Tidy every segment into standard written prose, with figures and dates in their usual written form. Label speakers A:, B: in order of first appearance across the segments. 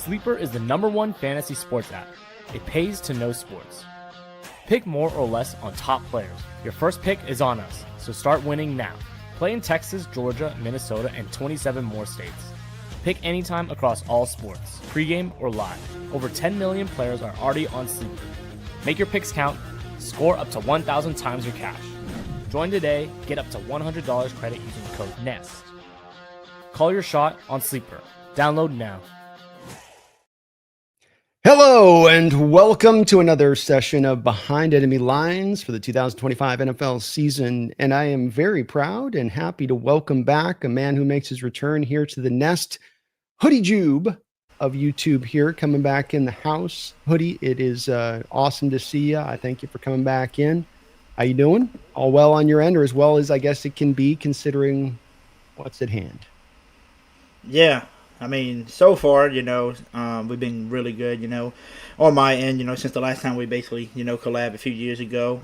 A: Sleeper is the #1 fantasy sports app. It pays to know sports. Pick more or less on top players. Your first pick is on us, so start winning now. Play in Texas, Georgia, Minnesota, and 27 more states. Pick anytime across all sports, pregame or live. Over 10 million players are already on Sleeper. Make your picks count. Score up to 1,000 times your cash. Join today. Get up to $100 credit using the code NEST. Call your shot on Sleeper. Download now.
B: Hello and welcome to another session of Behind Enemy Lines for the 2025 NFL season. And I am very proud and happy to welcome back a man who makes his return here to the Nest, Hoodie Jube of YouTube here, coming back in the house. Hoodie, it is awesome to see you. I thank you for coming back in. How you doing? All well on your end, or as well as I guess it can be considering what's at hand?
C: Yeah. I mean, so far, we've been really good, on my end, since the last time we basically, collabed a few years ago.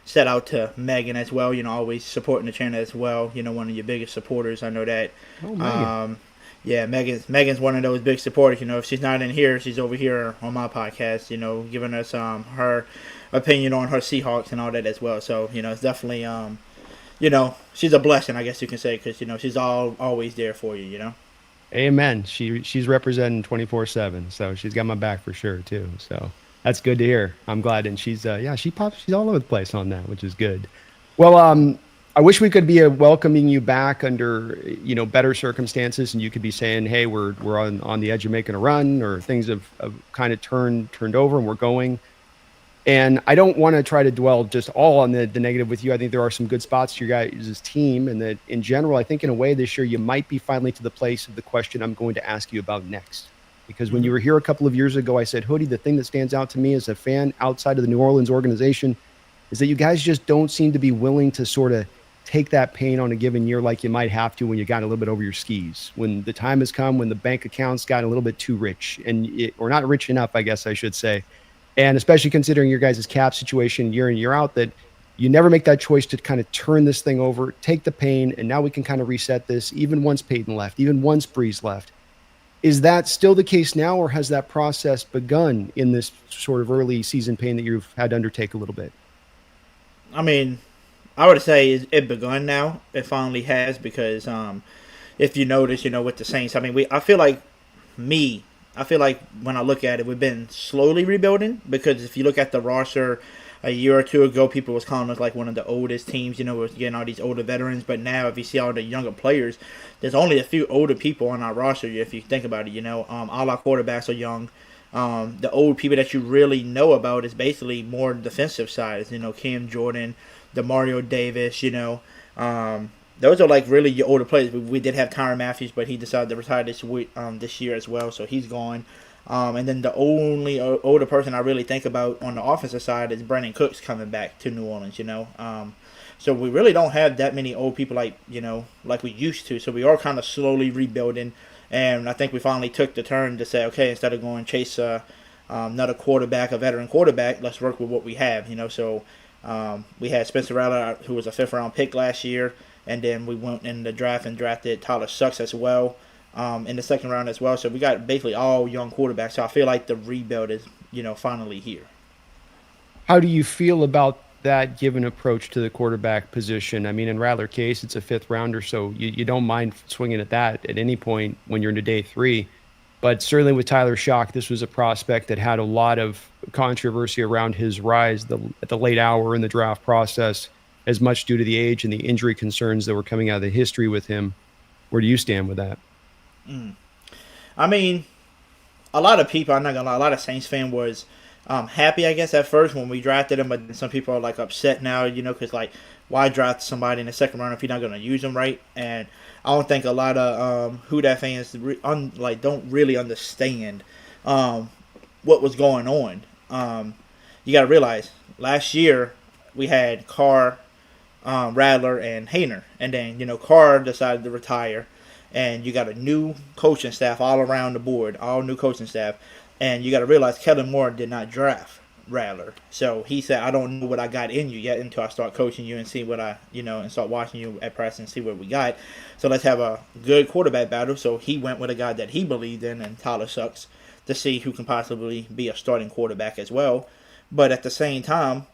C: Shout out to Megan as well, always supporting the channel as well. One of your biggest supporters. I know that.
B: Oh, Megan.
C: Yeah, Megan's one of those big supporters. If she's not in here, she's over here on my podcast, giving us her opinion on her Seahawks and all that as well. So, it's definitely, she's a blessing, I guess you can say, because, she's always there for you,
B: Amen. She's representing 24/7, so she's got my back for sure too. So that's good to hear. I'm glad, and she's she's all over the place on that, which is good. Well, I wish we could be welcoming you back under better circumstances, and you could be saying, "Hey, we're on the edge of making a run, or things have kind of turned over, and we're going." And I don't want to try to dwell just all on the negative with you. I think there are some good spots to your guys' team, and that in general, I think in a way this year you might be finally to the place of the question I'm going to ask you about next. Because when you were here a couple of years ago, I said, Hoodie, the thing that stands out to me as a fan outside of the New Orleans organization is that you guys just don't seem to be willing to sort of take that pain on a given year like you might have to when you got a little bit over your skis. When the time has come, when the bank accounts got a little bit too rich, or not rich enough, I guess I should say. And especially considering your guys' cap situation year in, year out, that you never make that choice to kind of turn this thing over, take the pain, and now we can kind of reset this, even once Peyton left, even once Breeze left. Is that still the case now, or has that process begun in this sort of early season pain that you've had to undertake a little bit?
C: I mean, I would say it begun now. It finally has, because if you notice, with the Saints, I mean, I feel like when I look at it, we've been slowly rebuilding, because if you look at the roster a year or two ago, people was calling us like one of the oldest teams, we're getting all these older veterans. But now if you see all the younger players, there's only a few older people on our roster, if you think about it, all our quarterbacks are young. The old people that you really know about is basically more defensive side, Cam Jordan, Demario Davis, those are like really your older players. We did have Tyrann Matthews, but he decided to retire this year as well, so he's gone. And then the only older person I really think about on the offensive side is Brandon Cooks coming back to New Orleans. So we really don't have that many old people like we used to. So we are kind of slowly rebuilding, and I think we finally took the turn to say, okay, instead of going chase another quarterback, a veteran quarterback, let's work with what we have. So we had Spencer Rattler, who was a 5th-round pick last year. And then we went in the draft and drafted Tyler Sucks as well in the 2nd round as well. So we got basically all young quarterbacks. So I feel like the rebuild is, finally here.
B: How do you feel about that given approach to the quarterback position? I mean, in Rattler's case, it's a 5th rounder, so you don't mind swinging at that at any point when you're into day 3. But certainly with Tyler Shock, this was a prospect that had a lot of controversy around his rise at the late hour in the draft process, as much due to the age and the injury concerns that were coming out of the history with him. Where do you stand with that?
C: I mean, a lot of people, I'm not going to lie, a lot of Saints fan was happy, I guess, at first when we drafted him, but some people are, like, upset now, because, like, why draft somebody in the 2nd round if you're not going to use them right? And I don't think a lot of Who Dat fans don't really understand what was going on. You got to realize, last year we had Carr, Rattler, and Hayner, and then Carr decided to retire, and you got a new coaching staff all around the board, all new coaching staff, and you got to realize Kellen Moore did not draft Rattler. So he said, I don't know what I got in you yet until I start coaching you and see what and start watching you at practice and see what we got. So let's have a good quarterback battle. So he went with a guy that he believed in, and Tyler Sucks, to see who can possibly be a starting quarterback as well. But at the same time,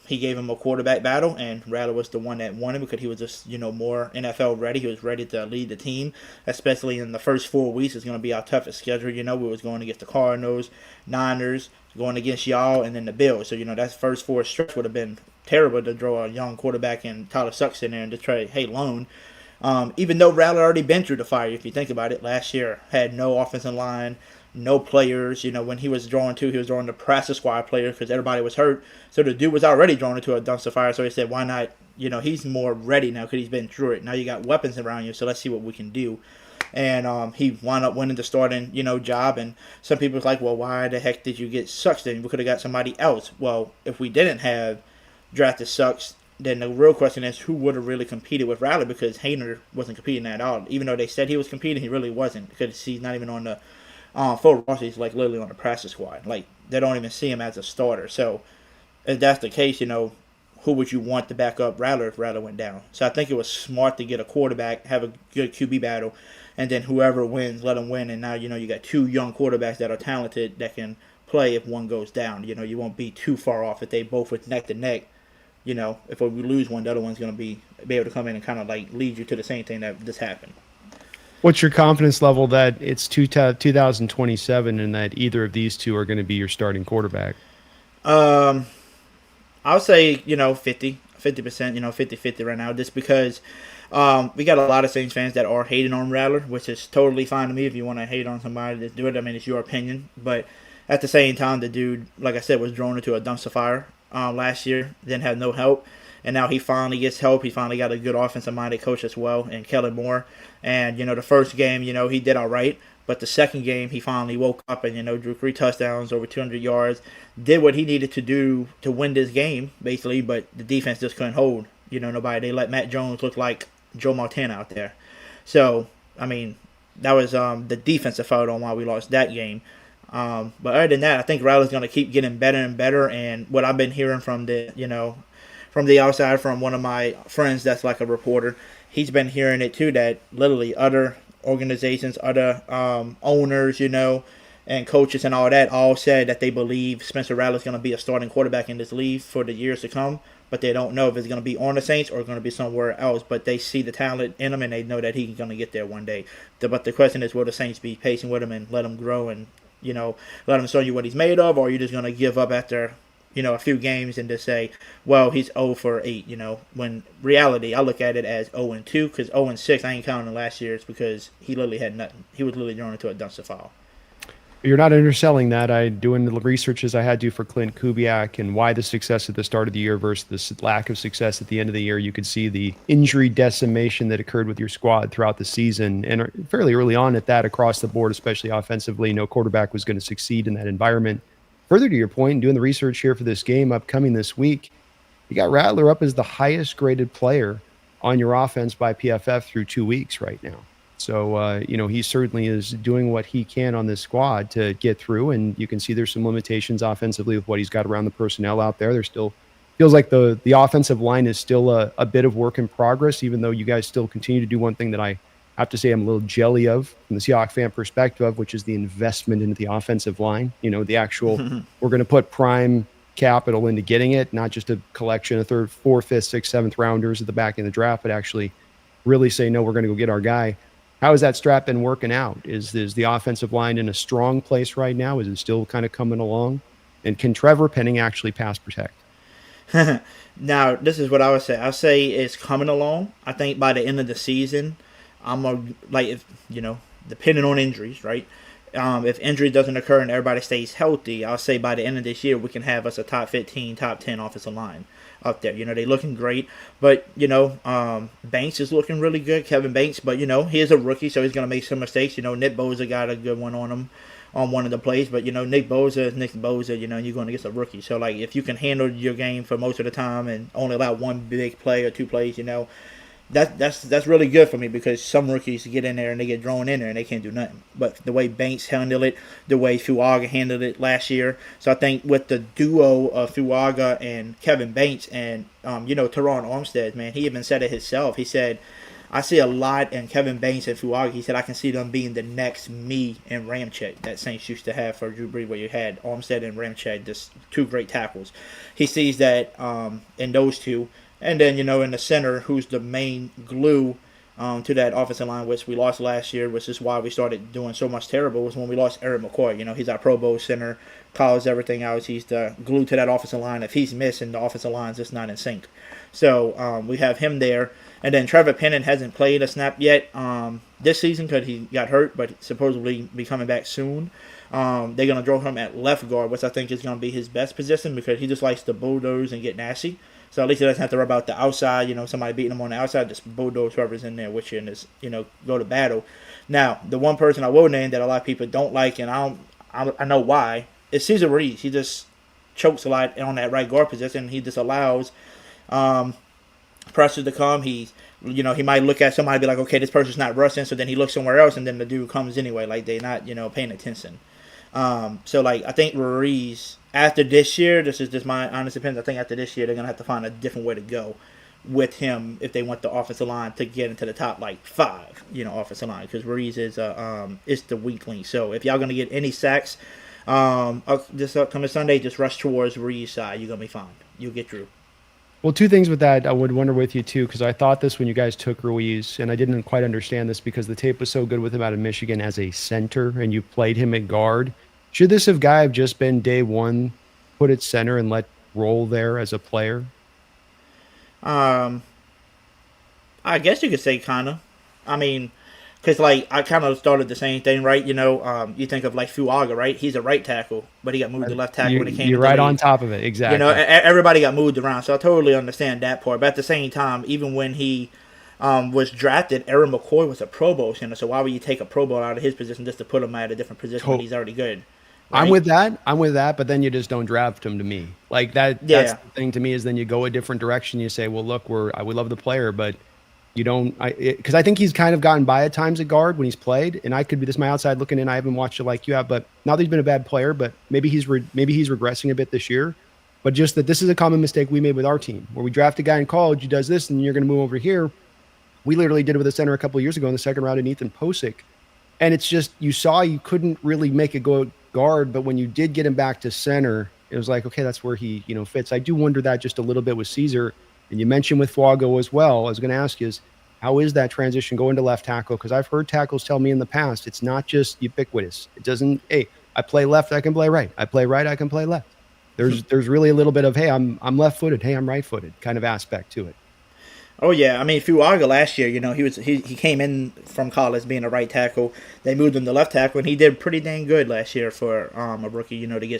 C: he gave him a quarterback battle, and Rattler was the one that won it because he was just, more NFL ready. He was ready to lead the team, especially in the first 4 weeks. It's going to be our toughest schedule. We was going against the Cardinals, Niners, going against y'all, and then the Bills. So, that first 4 stretch would have been terrible to throw a young quarterback and Tyler Sucks in there and just try, hey, loan. Even though Rattler already been through the fire, if you think about it, last year had no offensive line, no players. When he was drawing he was drawing the practice squad players because everybody was hurt. So the dude was already drawn into a dumpster fire. So he said, why not? He's more ready now because he's been through it. Now you got weapons around you, so let's see what we can do. And he wound up winning the starting, job. And some people was like, well, why the heck did you get Sucks then? We could have got somebody else. Well, if we didn't have drafted Sucks, then the real question is who would have really competed with Rattler, because Hayner wasn't competing at all. Even though they said he was competing, he really wasn't, because he's not even on the full roster. He's like literally on the practice squad. Like, they don't even see him as a starter. So if that's the case, who would you want to back up Rattler if Rattler went down? So I think it was smart to get a quarterback, have a good QB battle, and then whoever wins, let them win. And now, you got 2 young quarterbacks that are talented that can play if one goes down. You won't be too far off if they both were neck to neck. If we lose one, the other one's going to be able to come in and kind of like lead you to the same thing that just happened.
B: What's your confidence level that it's 2027 and that either of these 2 are going to be your starting quarterback?
C: I'll say, 50%, 50-50 right now, just because we got a lot of Saints fans that are hating on Rattler, which is totally fine to me. If you want to hate on somebody, just do it. I mean, it's your opinion. But at the same time, the dude, like I said, was thrown into a dumpster fire last year, didn't have no help. And now he finally gets help. He finally got a good offensive-minded coach as well, and Kellen Moore. And, the first game, he did all right. But the second game, he finally woke up and, drew 3 touchdowns, over 200 yards, did what he needed to do to win this game, basically. But the defense just couldn't hold, nobody. They let Matt Jones look like Joe Montana out there. So, I mean, that was the defensive fault on why we lost that game. But other than that, I think Rattler's going to keep getting better and better. And what I've been hearing from from the outside, from one of my friends that's like a reporter, he's been hearing it too, that literally other organizations, other owners, and coaches and all that all said that they believe Spencer Rattler's going to be a starting quarterback in this league for the years to come, but they don't know if it's going to be on the Saints or going to be somewhere else. But they see the talent in him, and they know that he's going to get there one day. But the question is, will the Saints be patient with him and let him grow and, let him show you what he's made of, or are you just going to give up after a few games and just say, well, he's 0 for 8, when reality, I look at it as 0 and 2, because 0 and 6, I ain't counting last year's, because he literally had nothing. He was literally thrown into a dumpster fire.
B: You're not underselling that. I doing the researches I had to for Clint Kubiak and why the success at the start of the year versus the lack of success at the end of the year. You could see the injury decimation that occurred with your squad throughout the season, and fairly early on at that across the board, especially offensively. No quarterback was going to succeed in that environment. Further to your point, doing the research here for this game upcoming this week, you got Rattler up as the highest graded player on your offense by PFF through 2 weeks right now. So, he certainly is doing what he can on this squad to get through. And you can see there's some limitations offensively with what he's got around the personnel out there. There's still feels like the offensive line is still a bit of work in progress, even though you guys still continue to do one thing that I have to say I'm a little jelly of from the Seahawks fan perspective, which is the investment into the offensive line. The actual, we're going to put prime capital into getting it, not just a collection of 3rd, 4th, 5th, 6th, 7th rounders at the back end of the draft, but actually really say, no, we're going to go get our guy. How has that strap been working out? Is the offensive line in a strong place right now? Is it still kind of coming along? And can Trevor Penning actually pass protect?
C: Now, this is what I would say. I say it's coming along. I think by the end of the season, depending on injuries, right? If injury doesn't occur and everybody stays healthy, I'll say by the end of this year, we can have us a top 15, top 10 offensive line up there. They're looking great. But, Banks is looking really good, Kevin Banks. But, he is a rookie, so he's going to make some mistakes. Nick Bosa got a good one on him on one of the plays. But, Nick Bosa, you're going against a rookie. So, if you can handle your game for most of the time and only allow one big play or 2 plays, that's really good for me because some rookies get in there and they get thrown in there and they can't do nothing. But the way Banks handled it, the way Fuaga handled it last year, so I think with the duo of Fuaga and Kevin Banks and Teron Armstead, man, he even said it himself. He said, I see a lot in Kevin Banks and Fuaga. He said I can see them being the next me and Ramczyk that Saints used to have for Drew Brees, where you had Armstead and Ramczyk, just two great tackles. He sees that in those two. And then, in the center, who's the main glue to that offensive line, which we lost last year, which is why we started doing so much terrible, was when we lost Eric McCoy. He's our Pro Bowl center, calls everything out. He's the glue to that offensive line. If he's missing, the offensive line's just not in sync. So we have him there. And then Trevor Penning hasn't played a snap yet this season because he got hurt, but supposedly be coming back soon. They're going to throw him at left guard, which I think is going to be his best position because he just likes to bulldoze and get nasty. So at least he doesn't have to worry about the outside, somebody beating him on the outside, just bulldoze whoever's in there with you and just, go to battle. Now, the one person I will name that a lot of people don't like, and I know why, is Cesar Ruiz. He just chokes a lot on that right guard position. He just allows pressure to come. He might look at somebody and be like, okay, this person's not rushing, so then he looks somewhere else, and then the dude comes anyway, like they're not, paying attention. So I think Ruiz, after this year, this is just my honest opinion, I think after this year they're going to have to find a different way to go with him if they want the offensive line to get into the top, 5, offensive line, because Ruiz is the weak link. So if y'all going to get any sacks this upcoming Sunday, just rush towards Ruiz's side. You're going to be fine. You'll get through.
B: Well, two things with that I would wonder with you, too, because I thought this when you guys took Ruiz, and I didn't quite understand this because the tape was so good with him out of Michigan as a center, and you played him at guard. Should this guy have just been day one, put at center, and let roll there as a player?
C: I guess you could say kind of. I mean, because, I kind of started the same thing, right? You think of, Fuaga, right? He's a right tackle, but he got moved to left tackle when he came
B: You're right on top of it, exactly.
C: Everybody got moved around, so I totally understand that part. But at the same time, even when he was drafted, Eric McCoy was a Pro Bowl center, so why would you take a Pro Bowl out of his position just to put him at a different position when he's already good? Right?
B: I'm with that, but then you just don't draft him to me. That's the thing to me is then you go a different direction. You say, well, look, I would love the player, but you don't, because I think he's kind of gotten by at times at guard when he's played, and I could be this my outside looking in. I haven't watched it like you have, but not that he's been a bad player, but maybe he's regressing a bit this year. But just that this is a common mistake we made with our team, where we draft a guy in college who does this, and you're going to move over here. We literally did it with a center a couple of years ago in the second round in Ethan Posick, and it's just you couldn't really make it go guard, but when you did get him back to center, it was like, okay, that's where he fits. I do wonder that just a little bit with Caesar. And you mentioned with Fuaga as well. I was going to ask you is, how is that transition going to left tackle? Because I've heard tackles tell me in the past, it's not just ubiquitous. It doesn't, hey, I play left, I can play right. I play right, I can play left. There's really a little bit of, hey, I'm left-footed, hey, I'm right-footed kind of aspect to it.
C: Oh yeah, I mean Fuaga last year, he came in from college being a right tackle. They moved him to left tackle, and he did pretty dang good last year for a rookie. To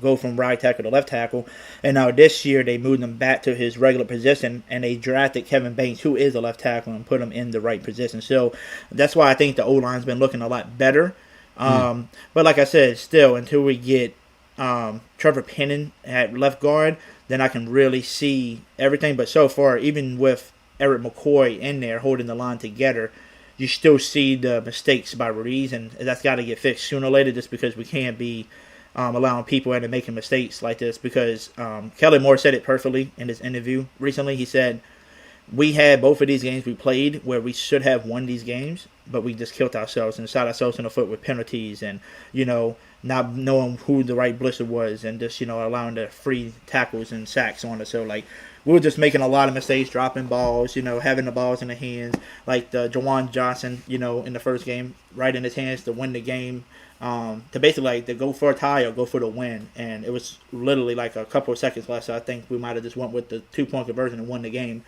C: go from right tackle to left tackle. And now this year they moved him back to his regular position, and they drafted Kevin Banks, who is a left tackle, and put him in the right position. So that's why I think the O-line's been looking a lot better. But like I said, still until we get Trevor Penning at left guard, then I can really see everything. But so far, even with Eric McCoy in there holding the line together, you still see the mistakes by Ruiz, and that's got to get fixed sooner or later just because we can't be allowing people into making mistakes like this. Because Kelly Moore said it perfectly in his interview recently. He said, we had both of these games we played where we should have won these games, but we just killed ourselves and shot ourselves in the foot with penalties and, not knowing who the right blitzer was and just, allowing the free tackles and sacks on us. So, we were just making a lot of mistakes, dropping balls, having the balls in the hands, like the Jawan Johnson, in the first game, right in his hands to win the game, to basically, to go for a tie or go for the win. And it was literally a couple of seconds left, so I think we might have just went with the 2-point conversion and won the game.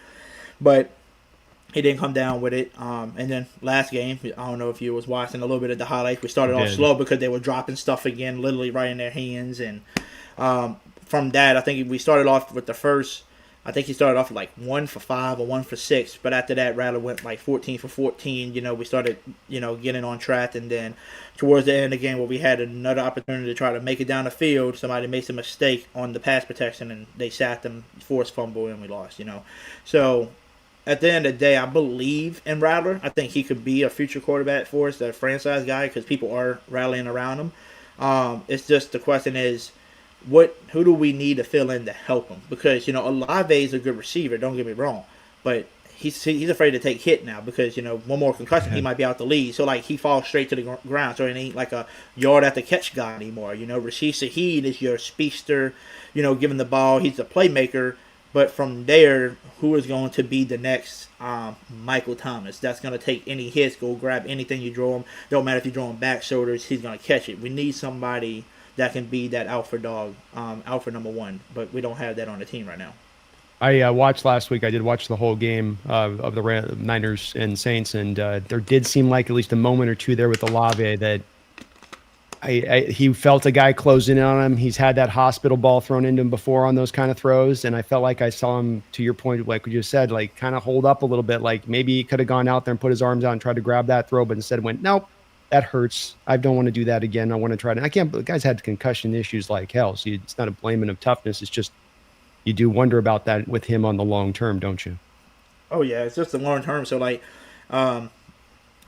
C: But he didn't come down with it. And then last game, I don't know if you was watching a little bit of the highlights. We started off slow because they were dropping stuff again, literally right in their hands. And from that, I think we started off with the first. I think he started off 1 for 5 or 1 for 6. But after that, Rattler went 14 for 14. We started, getting on track. And then towards the end of the game where we had another opportunity to try to make it down the field, somebody made some mistake on the pass protection and they sacked them, forced fumble, and we lost, So at the end of the day, I believe in Rattler. I think he could be a future quarterback for us, the franchise guy, because people are rallying around him. It's just the question is, who do we need to fill in to help him? Because Olave is a good receiver. Don't get me wrong, but he's afraid to take hit now because one more concussion he might be out the league. So like he falls straight to the ground. So it ain't like a yard after catch guy anymore. Rashid Shaheed is your speedster. Giving the ball, he's a playmaker. But from there, who is going to be the next Michael Thomas? That's going to take any hits, go grab anything you draw him. Don't matter if you draw him back shoulders, he's going to catch it. We need somebody that can be that alpha dog, alpha number one. But we don't have that on the team right now.
B: I watched last week. I did watch the whole game of the Niners and Saints, and there did seem like at least a moment or two there with Olave that he felt a guy closing in on him. He's had that hospital ball thrown into him before on those kind of throws, and I felt like I saw him, to your point, like you said, like kind of hold up a little bit. Like maybe he could have gone out there and put his arms out and tried to grab that throw, but instead went, nope, that hurts. I don't want to do that again. I want to try to. I can't. The guy's had concussion issues like hell, so it's not a blaming of toughness. It's just you do wonder about that with him on the long term, don't you?
C: Oh yeah, it's just the long term. So like,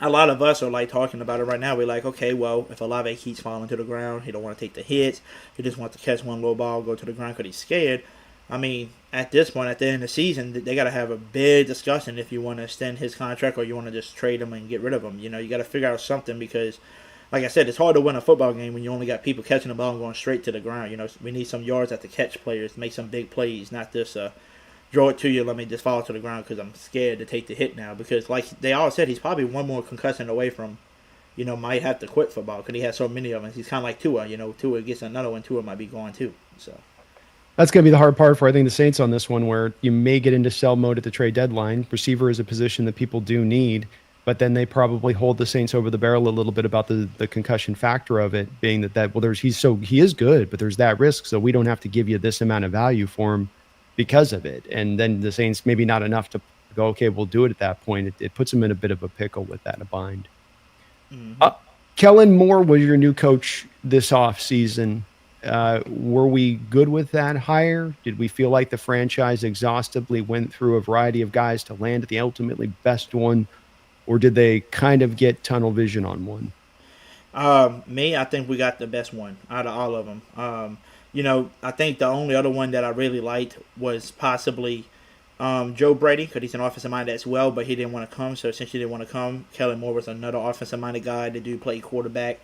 C: a lot of us are like talking about it right now. We're like, okay, well, if Olave keeps falling to the ground, he don't want to take the hits. He just wants to catch one low ball, go to the ground because he's scared. I mean, at this point, at the end of the season, they got to have a big discussion if you want to extend his contract or you want to just trade him and get rid of him. You got to figure out something because, like I said, it's hard to win a football game when you only got people catching the ball and going straight to the ground. We need some yards at the catch players, make some big plays, not this draw it to you, let me just fall to the ground because I'm scared to take the hit now. Because like they all said, he's probably one more concussion away from, might have to quit football because he has so many of them. He's kind of like Tua. Tua gets another one, Tua might be gone too. So
B: that's going to be the hard part for, I think, the Saints on this one, where you may get into sell mode at the trade deadline. Receiver is a position that people do need, but then they probably hold the Saints over the barrel a little bit about the concussion factor of it being he is good, but there's that risk. So we don't have to give you this amount of value for him because of it. And then the Saints maybe not enough to go, okay, we'll do it at that point. It puts them in a bit of a pickle with that, a bind. Mm-hmm. Kellen Moore was your new coach this offseason. Were we good with that hire? Did we feel like the franchise exhaustively went through a variety of guys to land at the ultimately best one? Or did they kind of get tunnel vision on one?
C: I think we got the best one out of all of them. I think the only other one that I really liked was possibly Joe Brady, because he's an offensive minded as well, but he didn't want to come. So since he didn't want to come, Kellen Moore was another offensive minded guy to do play quarterback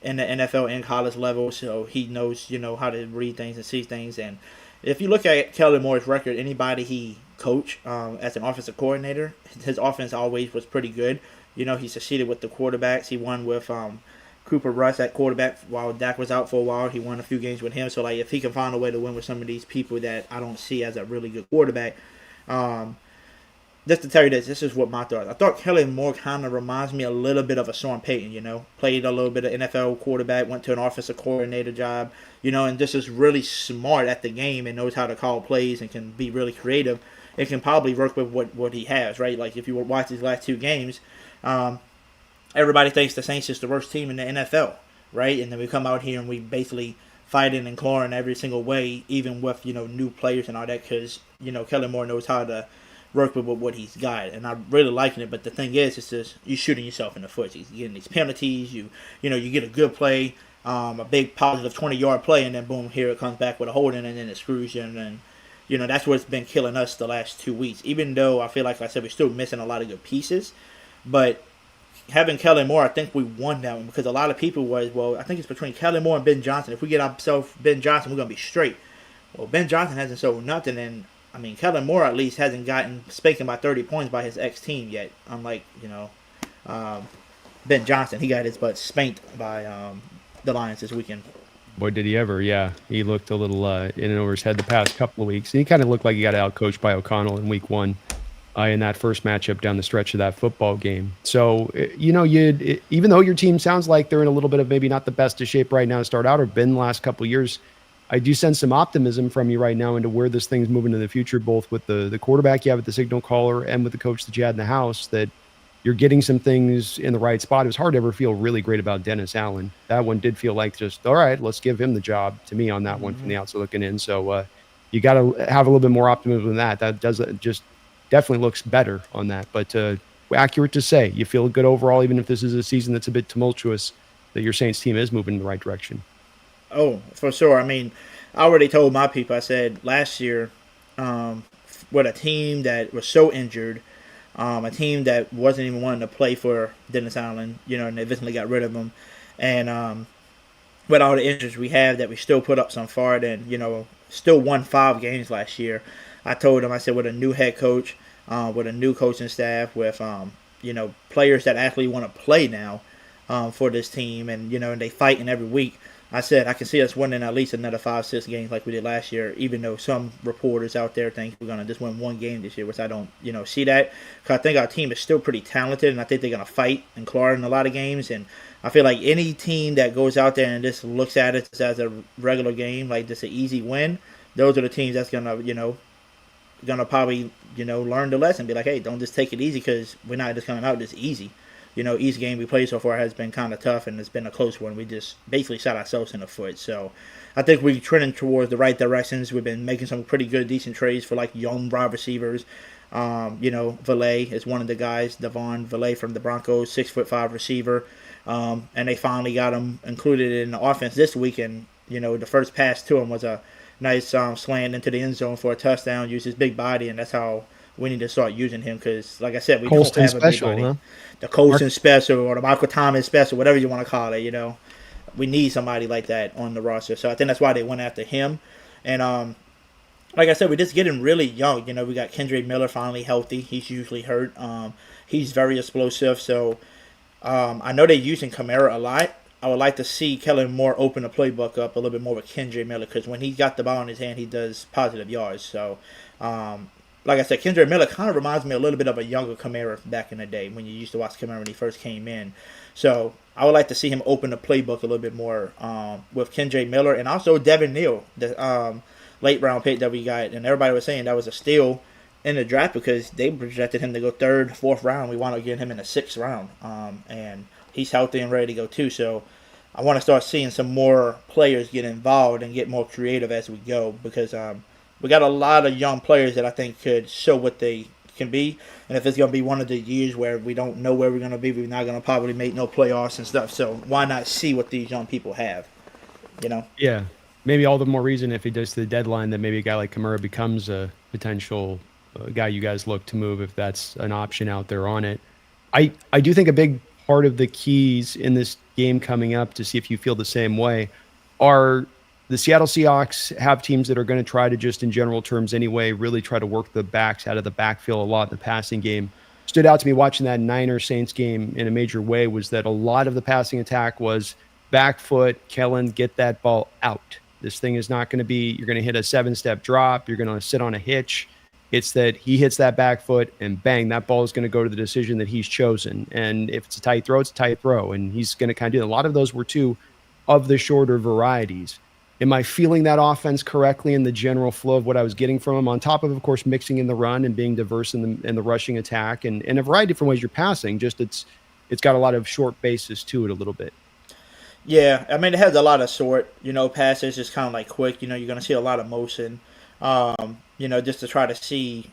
C: in the NFL and college level. So he knows, how to read things and see things. And if you look at Kellen Moore's record, anybody he coached as an offensive coordinator, his offense always was pretty good. He succeeded with the quarterbacks. He won with Cooper Rush at quarterback while Dak was out for a while. He won a few games with him. So, like, if he can find a way to win with some of these people that I don't see as a really good quarterback, just to tell you this is what my thoughts. I thought Kellen Moore kind of reminds me a little bit of a Sean Peyton, Played a little bit of NFL quarterback, went to an offensive coordinator job, and just is really smart at the game and knows how to call plays and can be really creative. It can probably work with what he has, right? Like, if you watch these last two games, everybody thinks the Saints is the worst team in the NFL, right? And then we come out here and we basically fighting and clawing every single way, even with, new players and all that, because, Kellen Moore knows how to work with what he's got. And I'm really liking it. But the thing is, it's just you're shooting yourself in the foot. You're getting these penalties. You get a good play, a big positive 20-yard play, and then boom, here it comes back with a holding, and then it screws you. And that's what's been killing us the last 2 weeks. Even though I feel like I said we're still missing a lot of good pieces, but having Kellen Moore, I think we won that one because a lot of people was, well, I think it's between Kellen Moore and Ben Johnson. If we get ourselves Ben Johnson, we're going to be straight. Well, Ben Johnson hasn't sold nothing, and I mean, Kellen Moore at least hasn't gotten spanking by 30 points by his ex-team yet. Unlike, Ben Johnson, he got his butt spanked by the Lions this weekend.
B: Boy, did he ever, yeah. He looked a little in and over his head the past couple of weeks. And he kind of looked like he got out-coached by O'Connell in week one. In that first matchup down the stretch of that football game. So, even though your team sounds like they're in a little bit of maybe not the best of shape right now to start out or been the last couple of years, I do sense some optimism from you right now into where this thing's moving in the future, both with the quarterback you have at the signal caller and with the coach that you had in the house, that you're getting some things in the right spot. It was hard to ever feel really great about Dennis Allen. That one did feel like just, all right, let's give him the job to me on that one from the outside looking in. So you got to have a little bit more optimism than that. That doesn't just definitely looks better on that. But accurate to say, you feel good overall, even if this is a season that's a bit tumultuous, that your Saints team is moving in the right direction.
C: Oh, for sure. I mean, I already told my people. I said last year, um, with a team that was so injured, a team that wasn't even wanting to play for Dennis Allen, and they eventually got rid of him, and with all the injuries we have, that we still put up some fight and still won 5 games last year. I told them, I said, with a new head coach, with a new coaching staff, with players that actually want to play now for this team, and and they fighting every week. I said I can see us winning at least another 5-6 games like we did last year. Even though some reporters out there think we're gonna just win 1 game this year, which I don't see that. Cause I think our team is still pretty talented, and I think they're gonna fight and claw in a lot of games. And I feel like any team that goes out there and just looks at it as a regular game, like just an easy win, those are the teams that's gonna probably learn the lesson. Be like, hey, don't just take it easy, because we're not just coming out this easy. Each game we played so far has been kind of tough, and it's been a close one. We just basically shot ourselves in the foot. So I think we're trending towards the right directions. We've been making some pretty good, decent trades for like young wide receivers. Valet is one of the guys, Devon Valet from the Broncos, 6'5" receiver. And they finally got him included in the offense this week. And, the first pass to him was a nice slant into the end zone for a touchdown. Used his big body, and that's how we need to start using him, because, like I said, we
B: Colston
C: don't have
B: special,
C: a big body.
B: huh?
C: The Colston special, or the Michael Thomas special, whatever you want to call it. We need somebody like that on the roster. So I think that's why they went after him. And like I said, we're just getting really young. We got Kendrick Miller finally healthy. He's usually hurt. He's very explosive. So I know they're using Kamara a lot. I would like to see Kellen Moore open the playbook up a little bit more with Kendrick Miller, because when he's got the ball in his hand, he does positive yards. So like I said, Kendrick Miller kind of reminds me a little bit of a younger Kamara back in the day, when you used to watch Kamara when he first came in. So I would like to see him open the playbook a little bit more with Kendrick Miller, and also Devin Neal, the late round pick that we got. And everybody was saying that was a steal in the draft, because they projected him to go 3rd, 4th round. We wound up getting him in the 6th round. And he's healthy and ready to go too. So I want to start seeing some more players get involved and get more creative as we go, because we got a lot of young players that I think could show what they can be. And if it's going to be one of the years where we don't know where we're going to be, we're not going to probably make no playoffs and stuff. So why not see what these young people have,
B: Yeah. Maybe all the more reason, if he does to the deadline, that maybe a guy like Kamara becomes a potential guy you guys look to move, if that's an option out there on it. I do think a big part of the keys in this game coming up, to see if you feel the same way, are the Seattle Seahawks have teams that are going to try to, just in general terms anyway, really try to work the backs out of the backfield a lot in the passing game. Stood out to me watching that Niners-Saints game in a major way was that a lot of the passing attack was back foot, Kellen, get that ball out. This thing is not going to be, you're going to hit a 7-step drop, you're going to sit on a hitch. It's that he hits that back foot and bang, that ball is going to go to the decision that he's chosen. And if it's a tight throw, it's a tight throw. And he's going to kind of do that. A lot of those were two of the shorter varieties. Am I feeling that offense correctly in the general flow of what I was getting from him? On top of course, mixing in the run and being diverse in the rushing attack, and a variety of different ways you're passing. Just it's got a lot of short bases to it a little bit.
C: Yeah, I mean, it has a lot of short, passes, just kind of like quick. You're going to see a lot of motion, just to try to see.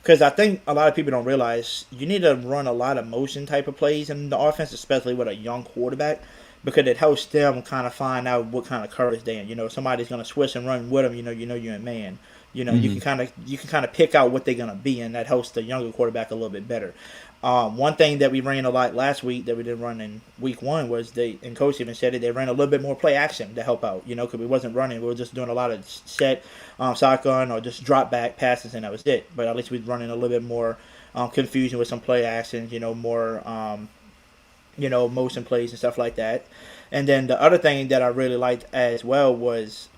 C: Because I think a lot of people don't realize you need to run a lot of motion type of plays in the offense, especially with a young quarterback, because it helps them kind of find out what kind of coverage they're in. Somebody's going to switch and run with them. You're a man. You can kind of pick out what they're going to be, and that helps the younger quarterback a little bit better. One thing that we ran a lot last week that we didn't run in week 1 was and Coach even said it, they ran a little bit more play action to help out, because we wasn't running. We were just doing a lot of set shotgun or just drop back passes, and that was it. But at least we were running a little bit more confusion with some play actions, more motion plays and stuff like that. And then the other thing that I really liked as well was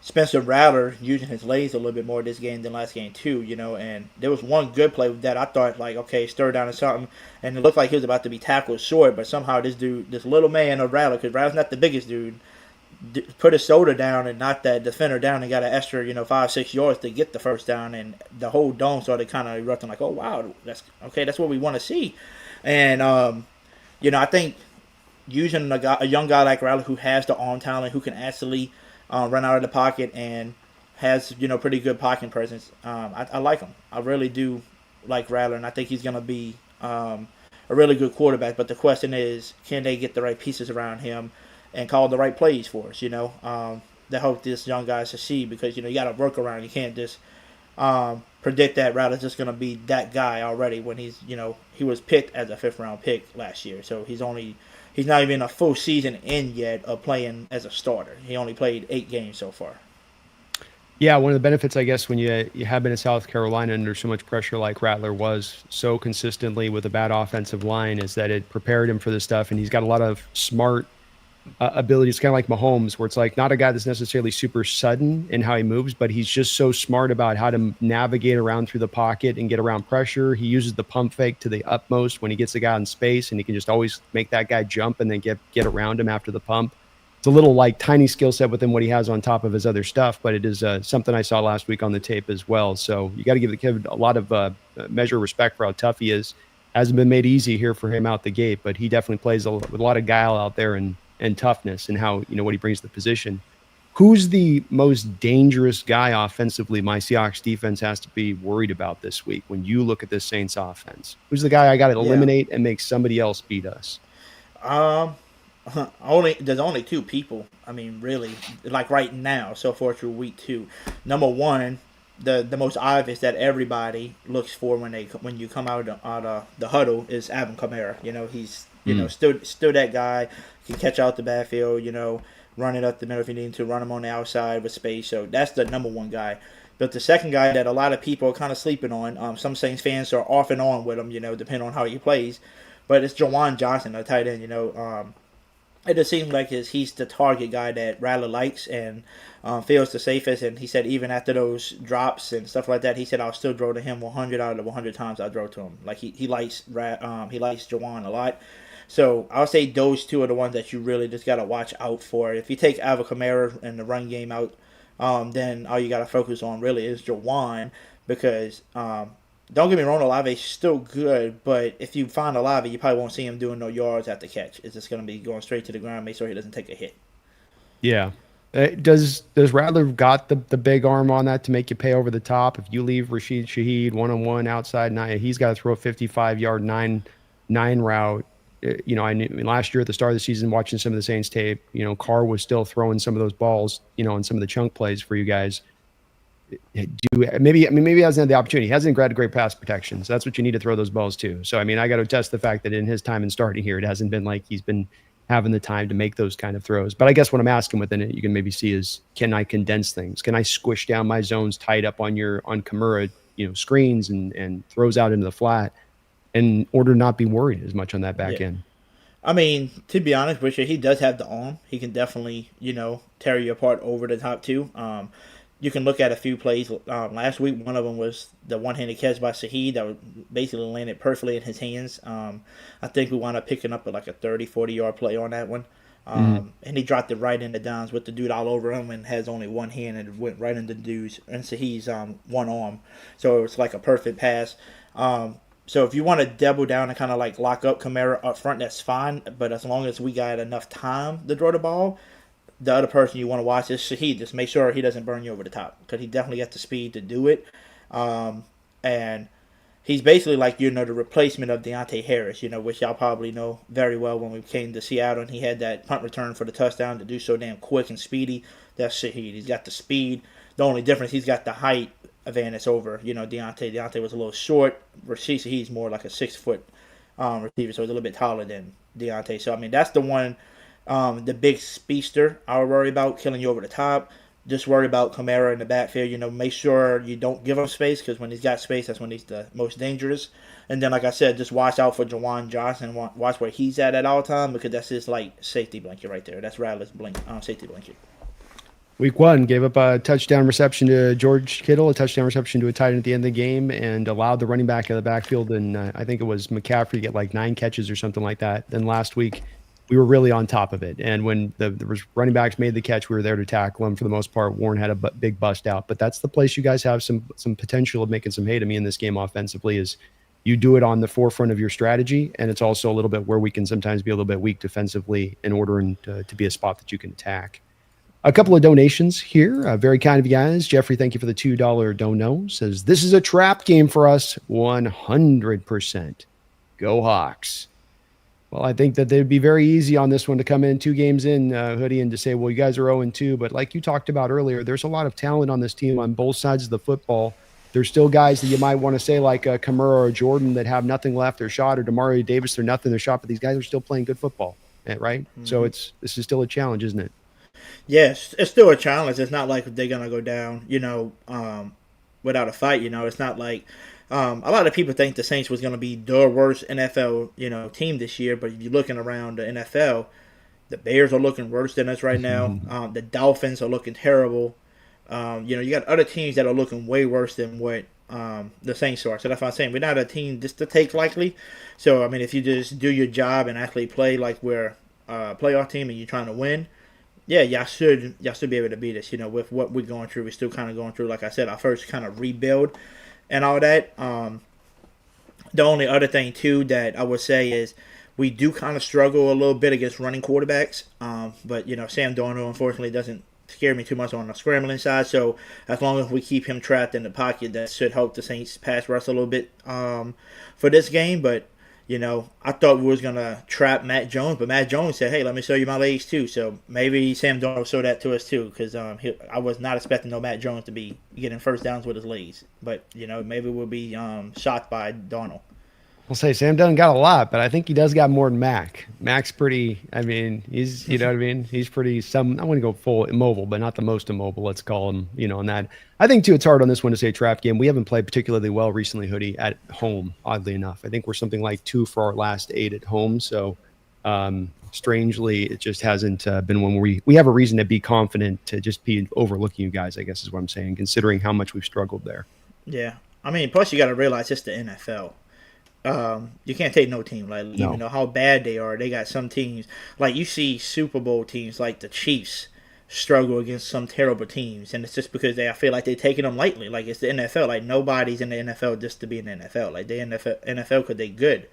C: Spencer Rattler using his legs a little bit more this game than last game too, and there was one good play that I thought, like, okay, stir down or something, and it looked like he was about to be tackled short, but somehow this little man of Rattler, because Rattler's not the biggest dude, put his shoulder down and knocked that defender down and got an extra, 5-6 yards to get the first down, and the whole dome started kind of erupting like, oh wow, that's what we want to see. And I think using a young guy like Rattler who has the arm talent, who can actually run out of the pocket and has pretty good pocket presence. I like him. I really do like Rattler, and I think he's gonna be a really good quarterback. But the question is, can they get the right pieces around him and call the right plays for us? To help this young guy succeed, because you got to work around. You can't just predict that Rattler's just gonna be that guy already when he was picked as a 5th-round pick last year. So he's not even a full season in yet of playing as a starter. He only played 8 games so far.
B: Yeah, one of the benefits, I guess, when you have been in South Carolina under so much pressure like Rattler was so consistently with a bad offensive line, is that it prepared him for this stuff. And he's got a lot of smart abilities, kind of like Mahomes, where it's like not a guy that's necessarily super sudden in how he moves, but he's just so smart about how to navigate around through the pocket and get around pressure. He uses the pump fake to the utmost when he gets the guy in space, and he can just always make that guy jump and then get around him after the pump. It's a little like tiny skill set within what he has on top of his other stuff, but it is something I saw last week on the tape as well. So you got to give the kid a lot of measure of respect for how tough he is. Hasn't been made easy here for him out the gate, but he definitely plays with a lot of guile out there and toughness and how, what he brings to the position. Who's the most dangerous guy offensively my Seahawks defense has to be worried about this week when you look at this Saints offense? Who's the guy I got to eliminate and make somebody else beat us?
C: There's only 2 people. I mean, really, like right now, so far through week 2. Number one, the most obvious that everybody looks for when you come out of the huddle is Alvin Kamara. He's still that guy. Can catch out the backfield. Run it up the middle if you need to. Run him on the outside with space. So that's the number one guy. But the second guy that a lot of people are kind of sleeping on. Some Saints fans are off and on with him. Depending on how he plays. But it's Juwan Johnson, the tight end. It just seems like he's the target guy that Rattler likes and feels the safest. And he said even after those drops and stuff like that, he said I'll still throw to him 100 out of the 100 times I throw to him. Like he likes Juwan a lot. So I'll say those 2 are the ones that you really just got to watch out for. If you take Alvin Kamara and the run game out, then all you got to focus on really is Juwan, because don't get me wrong, Olave's still good, but if you find Olave, you probably won't see him doing no yards after catch. It's just going to be going straight to the ground, make sure he doesn't take a hit.
B: Yeah. Does Rattler got the big arm on that to make you pay over the top? If you leave Rashid Shaheed one-on-one outside, he's got to throw a 55-yard 9 route. I knew last year at the start of the season, watching some of the Saints tape, Carr was still throwing some of those balls, on some of the chunk plays for you guys. Maybe he hasn't had the opportunity. He hasn't had great pass protection, so that's what you need to throw those balls to. So I got to test the fact that in his time in starting here, it hasn't been like he's been having the time to make those kind of throws. But I guess what I'm asking within it, you can maybe see is, can I condense things? Can I squish down my zones tight up on Kamara, screens and throws out into the flat, in order to not be worried as much on that back end?
C: I mean, to be honest with you, he does have the arm. He can definitely, tear you apart over the top too. You can look at a few plays. Last week, one of them was the one-handed catch by Shaheed that basically landed perfectly in his hands. I think we wound up picking up like a 30, 40-yard play on that one. And he dropped it right in the downs with the dude all over him and has only one hand, and it went right into the dude's and Shaheed's one arm. So it's like a perfect pass. So if you want to double down and kind of like lock up Kamara up front, that's fine. But as long as we got enough time to throw the ball, the other person you want to watch is Shaheed. Just make sure he doesn't burn you over the top, because he definitely got the speed to do it. And he's basically like, the replacement of Deontay Harris, which y'all probably know very well when we came to Seattle and he had that punt return for the touchdown to do so damn quick and speedy. That's Shaheed. He's got the speed. The only difference, he's got the height advantage over, Deontay. Deontay was a little short. Shaheed's more like a 6-foot receiver, so he's a little bit taller than Deontay. So, that's the one. The big speedster I would worry about, killing you over the top. Just worry about Kamara in the backfield. Make sure you don't give him space, because when he's got space, that's when he's the most dangerous. And then, like I said, just watch out for Juwan Johnson. Watch where he's at all time, because that's his safety blanket right there. That's Rattler's safety blanket.
B: Week 1, gave up a touchdown reception to George Kittle, a touchdown reception to a tight end at the end of the game, and allowed the running back in the backfield, and I think it was McCaffrey, to get like 9 catches or something like that. Then last week, we were really on top of it. And when the running backs made the catch, we were there to tackle them for the most part. Warren had a big bust out. But that's the place you guys have some potential of making some hay to me in this game offensively, is you do it on the forefront of your strategy, and it's also a little bit where we can sometimes be a little bit weak defensively in order to be a spot that you can attack. A couple of donations here. Very kind of you guys. Jeffrey, thank you for the $2 dono. Says, this is a trap game for us. 100%. Go Hawks. Well, I think that they'd be very easy on this one to come in 2 games in, Hoodie, and to say, well, you guys are 0-2. But like you talked about earlier, there's a lot of talent on this team on both sides of the football. There's still guys that you might want to say like Kamara or Jordan that have nothing left. Their shot, or Demario Davis, they're nothing. Their shot, but these guys are still playing good football, right? Mm-hmm. So this is still a challenge, isn't it?
C: Yes, it's still a challenge. It's not like they're gonna go down, without a fight. It's not like a lot of people think the Saints was gonna be the worst NFL, team this year. But if you're looking around the NFL, the Bears are looking worse than us right now. The Dolphins are looking terrible. You got other teams that are looking way worse than what the Saints are. So that's what I'm saying. We're not a team just to take lightly. So, I mean, if you just do your job and actually play like we're a playoff team and you're trying to win, yeah, y'all should be able to beat us. With what we're going through, we're still kind of going through, like I said, our first kind of rebuild and all that. The only other thing, too, that I would say is we do kind of struggle a little bit against running quarterbacks. But, Sam Darnold, unfortunately, doesn't scare me too much on the scrambling side. So as long as we keep him trapped in the pocket, that should help the Saints pass rush a little bit for this game. But, I thought we was going to trap Matt Jones, but Matt Jones said, hey, let me show you my legs too. So maybe Sam Darnold will show that to us too, because I was not expecting Matt Jones to be getting first downs with his legs. But, maybe we'll be shocked by Darnold.
B: I'll say Sam doesn't got a lot, but I think he does got more than Mac. Mac's pretty, he's, he's pretty, I want to go full immobile, but not the most immobile, let's call him, on that. I think, too, it's hard on this one to say trap game. We haven't played particularly well recently, Hoodie, at home, oddly enough. I think we're something like 2 for our last 8 at home. So, strangely, it just hasn't been one where we have a reason to be confident to just be overlooking you guys, I guess is what I'm saying, considering how much we've struggled there.
C: Yeah. Plus you got to realize it's the NFL. You can't take no team lightly, even though how bad they are. They got some teams, like you see Super Bowl teams like the Chiefs struggle against some terrible teams, and it's just because I feel like they're taking them lightly. Like it's the NFL. Like nobody's in the NFL just to be in the NFL. Like they in the NFL because they good.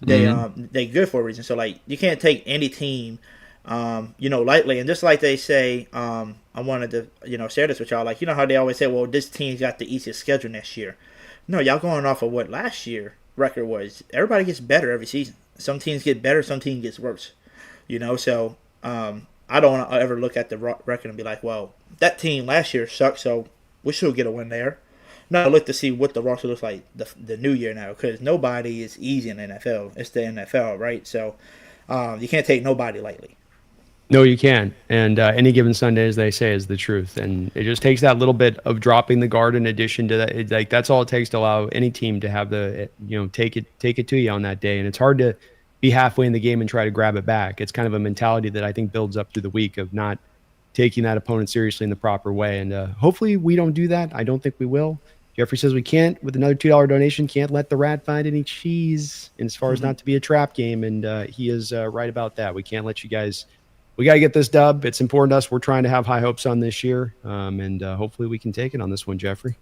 C: They good for a reason. So like you can't take any team, lightly. And just like they say, I wanted to share this with y'all. Like how they always say, well, this team's got the easiest schedule next year. No, y'all going off of what last year record was. Everybody gets better every season. Some teams get better, some teams gets worse. So I don't want to ever look at the record and be like, well, that team last year sucked, so we should get a win there. No, I look to see what the roster looks like the new year now, because nobody is easy in the NFL. It's the NFL, right? So you can't take nobody lightly.
B: No, you can't. And any given Sunday, as they say, is the truth. And it just takes that little bit of dropping the guard in addition to that. That's all it takes to allow any team to have take it to you on that day. And it's hard to be halfway in the game and try to grab it back. It's kind of a mentality that I think builds up through the week of not taking that opponent seriously in the proper way. And hopefully we don't do that. I don't think we will. Jeffrey says we can't, with another $2 donation, can't let the rat find any cheese as far as not to be a trap game. And he is right about that. We can't let you guys. We got to get this dub. It's important to us. We're trying to have high hopes on this year, and hopefully we can take it on this one, Jeffrey.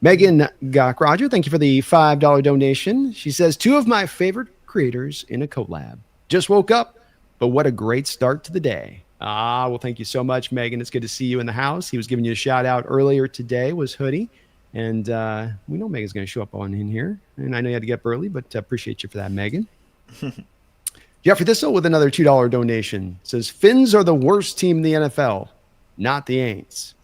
B: Megan Roger, thank you for the $5 donation. She says, 2 of my favorite creators in a collab. Just woke up, but what a great start to the day. Well, thank you so much, Megan. It's good to see you in the house. He was giving you a shout out earlier today, was Hoodie. And we know Megan's going to show up on in here. And I know you had to get up early, but appreciate you for that, Megan. Jeffrey Thistle with another $2 donation says, Finns are the worst team in the NFL, not the Aints.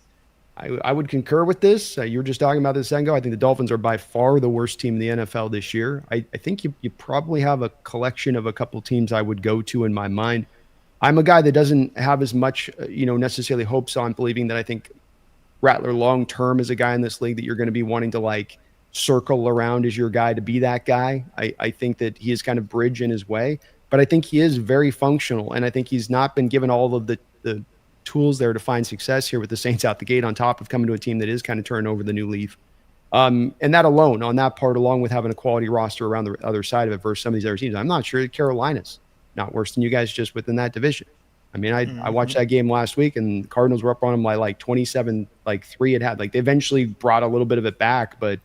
B: I would concur with this. You were just talking about this a second ago. I think the Dolphins are by far the worst team in the NFL this year. I think you probably have a collection of a couple teams I would go to in my mind. I'm a guy that doesn't have as much, necessarily hopes on believing that I think Rattler long-term is a guy in this league that you're going to be wanting to circle around as your guy to be that guy. I think that he is kind of bridge in his way. But I think he is very functional, and I think he's not been given all of the tools there to find success here with the Saints out the gate, on top of coming to a team that is kind of turning over the new leaf. And that alone, on that part, along with having a quality roster around the other side of it versus some of these other teams, I'm not sure that Carolina's not worse than you guys just within that division. I mean, I watched that game last week, and the Cardinals were up on them by 27-3 it had. They eventually brought a little bit of it back, but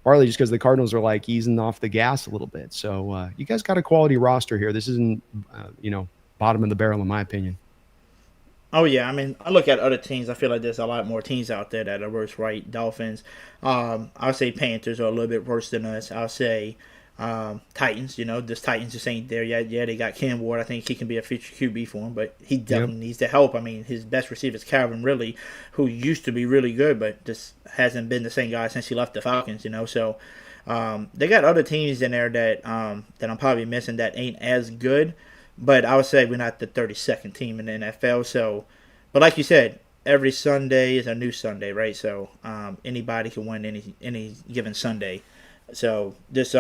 B: partly just because the Cardinals are easing off the gas a little bit. So you guys got a quality roster here. This isn't, bottom of the barrel in my opinion.
C: Oh yeah, I mean, I look at other teams. I feel like there's a lot more teams out there that are worse. Right, Dolphins. I'll say Panthers are a little bit worse than us. I'll say Titans. You know, this Titans just ain't there yet. Yeah, they got Ken Ward. I think he can be a future QB for him, but he definitely needs the help. I mean, his best receiver is Calvin Ridley, who used to be really good, but just hasn't been the same guy since he left the Falcons. You know, so they got other teams in there that that I'm probably missing that ain't as good. But I would say we're not the 32nd team in the NFL. So, but like you said, every Sunday is a new Sunday, right? So anybody can win any given Sunday. So just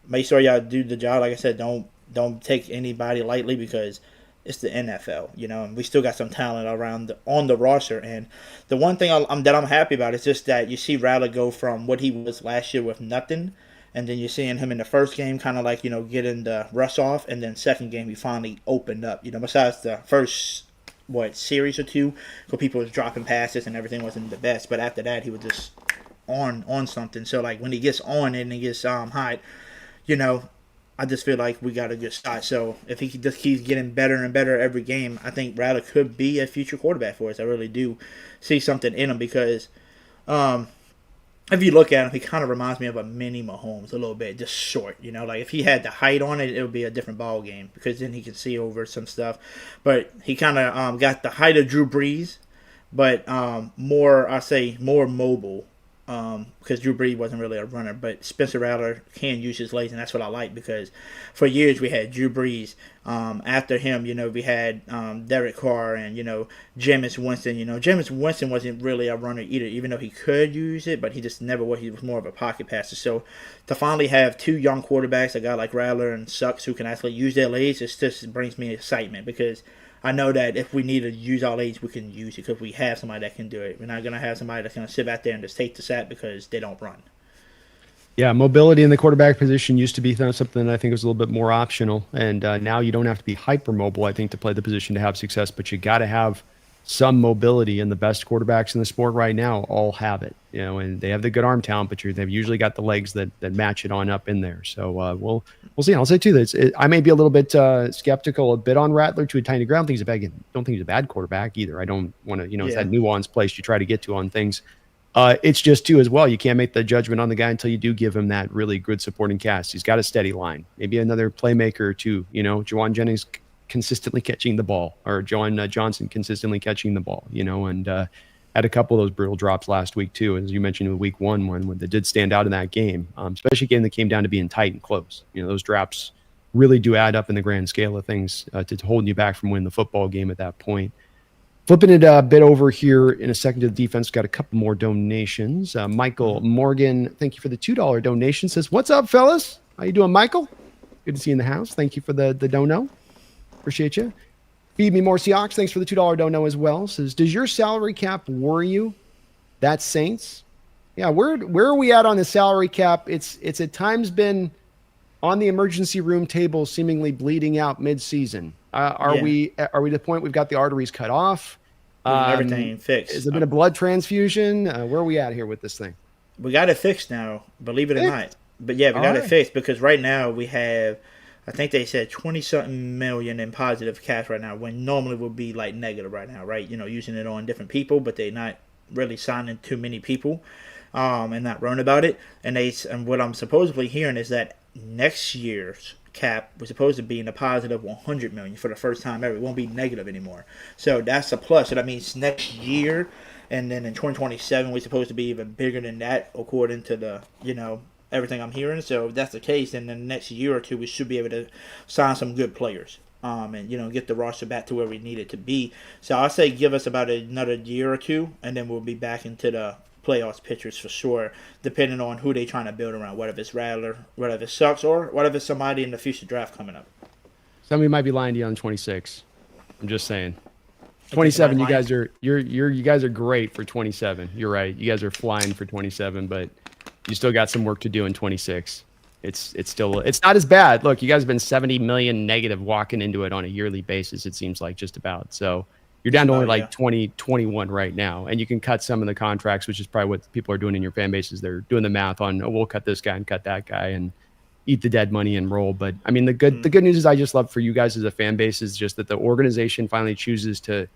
C: make sure y'all do the job. Like I said, don't take anybody lightly because it's the NFL, you know, and we still got some talent around on the roster. And the one thing I'm happy about is just that you see Rattler go from what he was last year with nothing, and then you're seeing him in the first game kind of like, you know, getting the rust off, and then second game he finally opened up, you know, besides the first series or two where people was dropping passes and everything wasn't the best, but after that he was just on something. So like when he gets on and he gets hot, you know, I just feel like we got a good shot. So if he just keeps getting better and better every game, I think Rattler could be a future quarterback for us. I really do see something in him because if you look at him, he kind of reminds me of a mini Mahomes a little bit, just short. You know, like if he had the height on it, it would be a different ball game because then he can see over some stuff. But he kind of got the height of Drew Brees, but more mobile. Because Drew Brees wasn't really a runner, but Spencer Rattler can use his legs, and that's what I like because for years we had Drew Brees. After him, you know, we had Derek Carr and, you know, Jameis Winston. You know, Jameis Winston wasn't really a runner either, even though he could use it, but he just never was. He was more of a pocket passer. So to finally have two young quarterbacks, a guy like Rattler and Sucks, who can actually use their legs, it just brings me excitement because I know that if we need to use our legs, we can use it because we have somebody that can do it. We're not going to have somebody that's going to sit back there and just take the sack because they don't run.
B: Yeah, mobility in the quarterback position used to be something that I think was a little bit more optional. And now you don't have to be hyper mobile, I think, to play the position to have success, but you got to have some mobility, and the best quarterbacks in the sport right now all have it, you know, and they have the good arm talent, but they've usually got the legs that match it on up in there. So we'll see. I'll say too that I may be a little bit skeptical a bit on Rattler to a tiny degree. I don't think he's a bad quarterback either. I don't want to, you know, it's that nuanced place you try to get to on things. It's just too as well. You can't make the judgment on the guy until you do give him that really good supporting cast. He's got a steady line, maybe another playmaker or two. You know, Juwan Jennings consistently catching the ball, or John Johnson consistently catching the ball, you know, and had a couple of those brutal drops last week too, as you mentioned, in week one when they did stand out in that game, especially a game that came down to being tight and close. You know, those drops really do add up in the grand scale of things to holding you back from winning the football game at that point. Flipping it a bit over here in a second to the defense, got a couple more donations. Michael Morgan, thank you for the $2 donation. Says, "What's up, fellas? How you doing, Michael? Good to see you in the house. Thank you for the dono. Appreciate you. Feed Me More Seahawks, thanks for the $2 dono as well. Says, does your salary cap worry you? That's Saints. Yeah, where are we at on the salary cap? It's at times been on the emergency room table, seemingly bleeding out mid-season. Are we at the point we've got the arteries cut off?
C: Everything fixed.
B: Has there been a blood transfusion? Where are we at here with this thing?
C: We got it fixed now, believe it or not. But yeah, we got it fixed because right now we have, I think they said 20-something million in positive cash right now, when normally would be like negative right now, right? You know, using it on different people, but they're not really signing too many people and not worrying about it. And what I'm supposedly hearing is that next year's cap was supposed to be in a positive 100 million for the first time ever. It won't be negative anymore. So that's a plus. So that means next year, and then in 2027, we're supposed to be even bigger than that, according to the, you know, everything I'm hearing. So if that's the case, then in the next year or two, we should be able to sign some good players, and, you know, get the roster back to where we need it to be. So I say give us about another year or two, and then we'll be back into the playoffs pictures for sure, depending on who they're trying to build around, whether it's Rattler, whether it Sucks, or whether it's somebody in the future draft coming up.
B: Somebody might be lying to you on 26. I'm just saying. 27, you guys are great for 27. You're right. You guys are flying for 27, but you still got some work to do in 26. It's not as bad. Look, you guys have been 70 million negative walking into it on a yearly basis, it seems like, just about. So you're down to only like 20, 21 right now. And you can cut some of the contracts, which is probably what people are doing in your fan bases. They're doing the math on, we'll cut this guy and cut that guy and eat the dead money and roll. But I mean, the good news is, I just love for you guys as a fan base, is just that the organization finally chooses to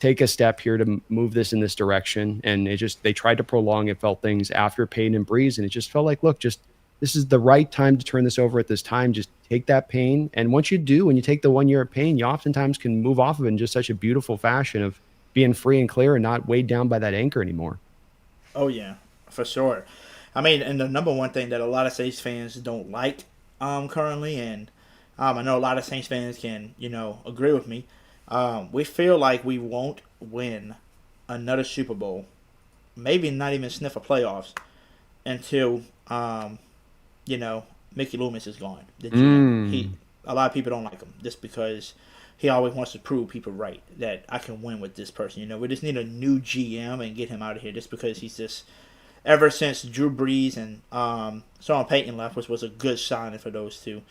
B: take a step here to move this in this direction. And they tried to prolong, it felt, things after Peyton and Breeze. And it just felt like, look, this is the right time to turn this over at this time. Just take that pain. And once you do, when you take the 1 year of pain, you oftentimes can move off of it in just such a beautiful fashion of being free and clear and not weighed down by that anchor anymore.
C: Oh, yeah, for sure. I mean, and the number one thing that a lot of Saints fans don't like currently, and I know a lot of Saints fans can, agree with me, we feel like we won't win another Super Bowl, maybe not even sniff a playoffs, until Mickey Loomis is gone. The GM. A lot of people don't like him just because he always wants to prove people right that I can win with this person. We just need a new GM and get him out of here just because he's just, ever since Drew Brees and Sean Peyton left, which was a good signing for those two,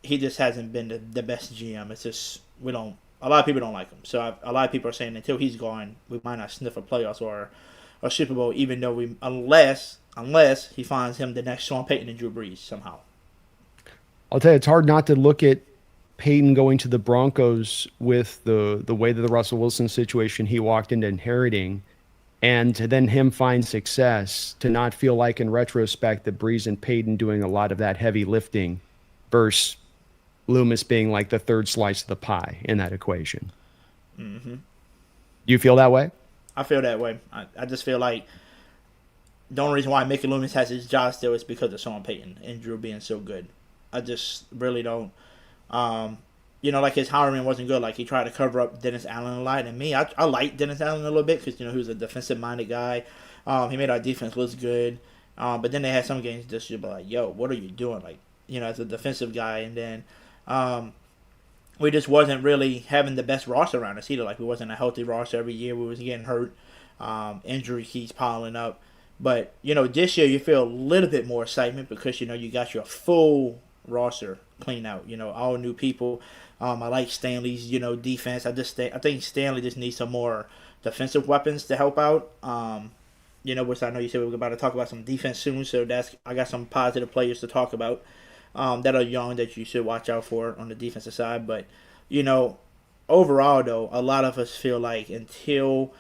C: he just hasn't been the best GM. It's just, a lot of people don't like him. So a lot of people are saying until he's gone, we might not sniff a playoffs or a Super Bowl, even though unless he finds him the next Sean Payton and Drew Brees somehow.
B: I'll tell you, it's hard not to look at Peyton going to the Broncos with the way that the Russell Wilson situation he walked into inheriting, and to then him find success, to not feel like in retrospect that Brees and Peyton doing a lot of that heavy lifting versus Loomis being like the third slice of the pie in that equation.
C: Mm-hmm.
B: You feel that way?
C: I feel that way. I just feel like the only reason why Mickey Loomis has his job still is because of Sean Payton and Drew being so good. I just really don't. Like his hiring wasn't good. Like he tried to cover up Dennis Allen a lot. And me, I like Dennis Allen a little bit because, he was a defensive-minded guy. He made our defense look good. But then they had some games just be like, yo, what are you doing? Like, as a defensive guy. And then we just wasn't really having the best roster around us either. Like we wasn't a healthy roster every year. We was getting hurt. Injury keeps piling up. But, this year you feel a little bit more excitement because, you got your full roster clean out, all new people. I like Stanley's, defense. I think Stanley just needs some more defensive weapons to help out. Which I know you said we were about to talk about some defense soon, so I got some positive players to talk about that are young that you should watch out for on the defensive side. But, overall, though, a lot of us feel like until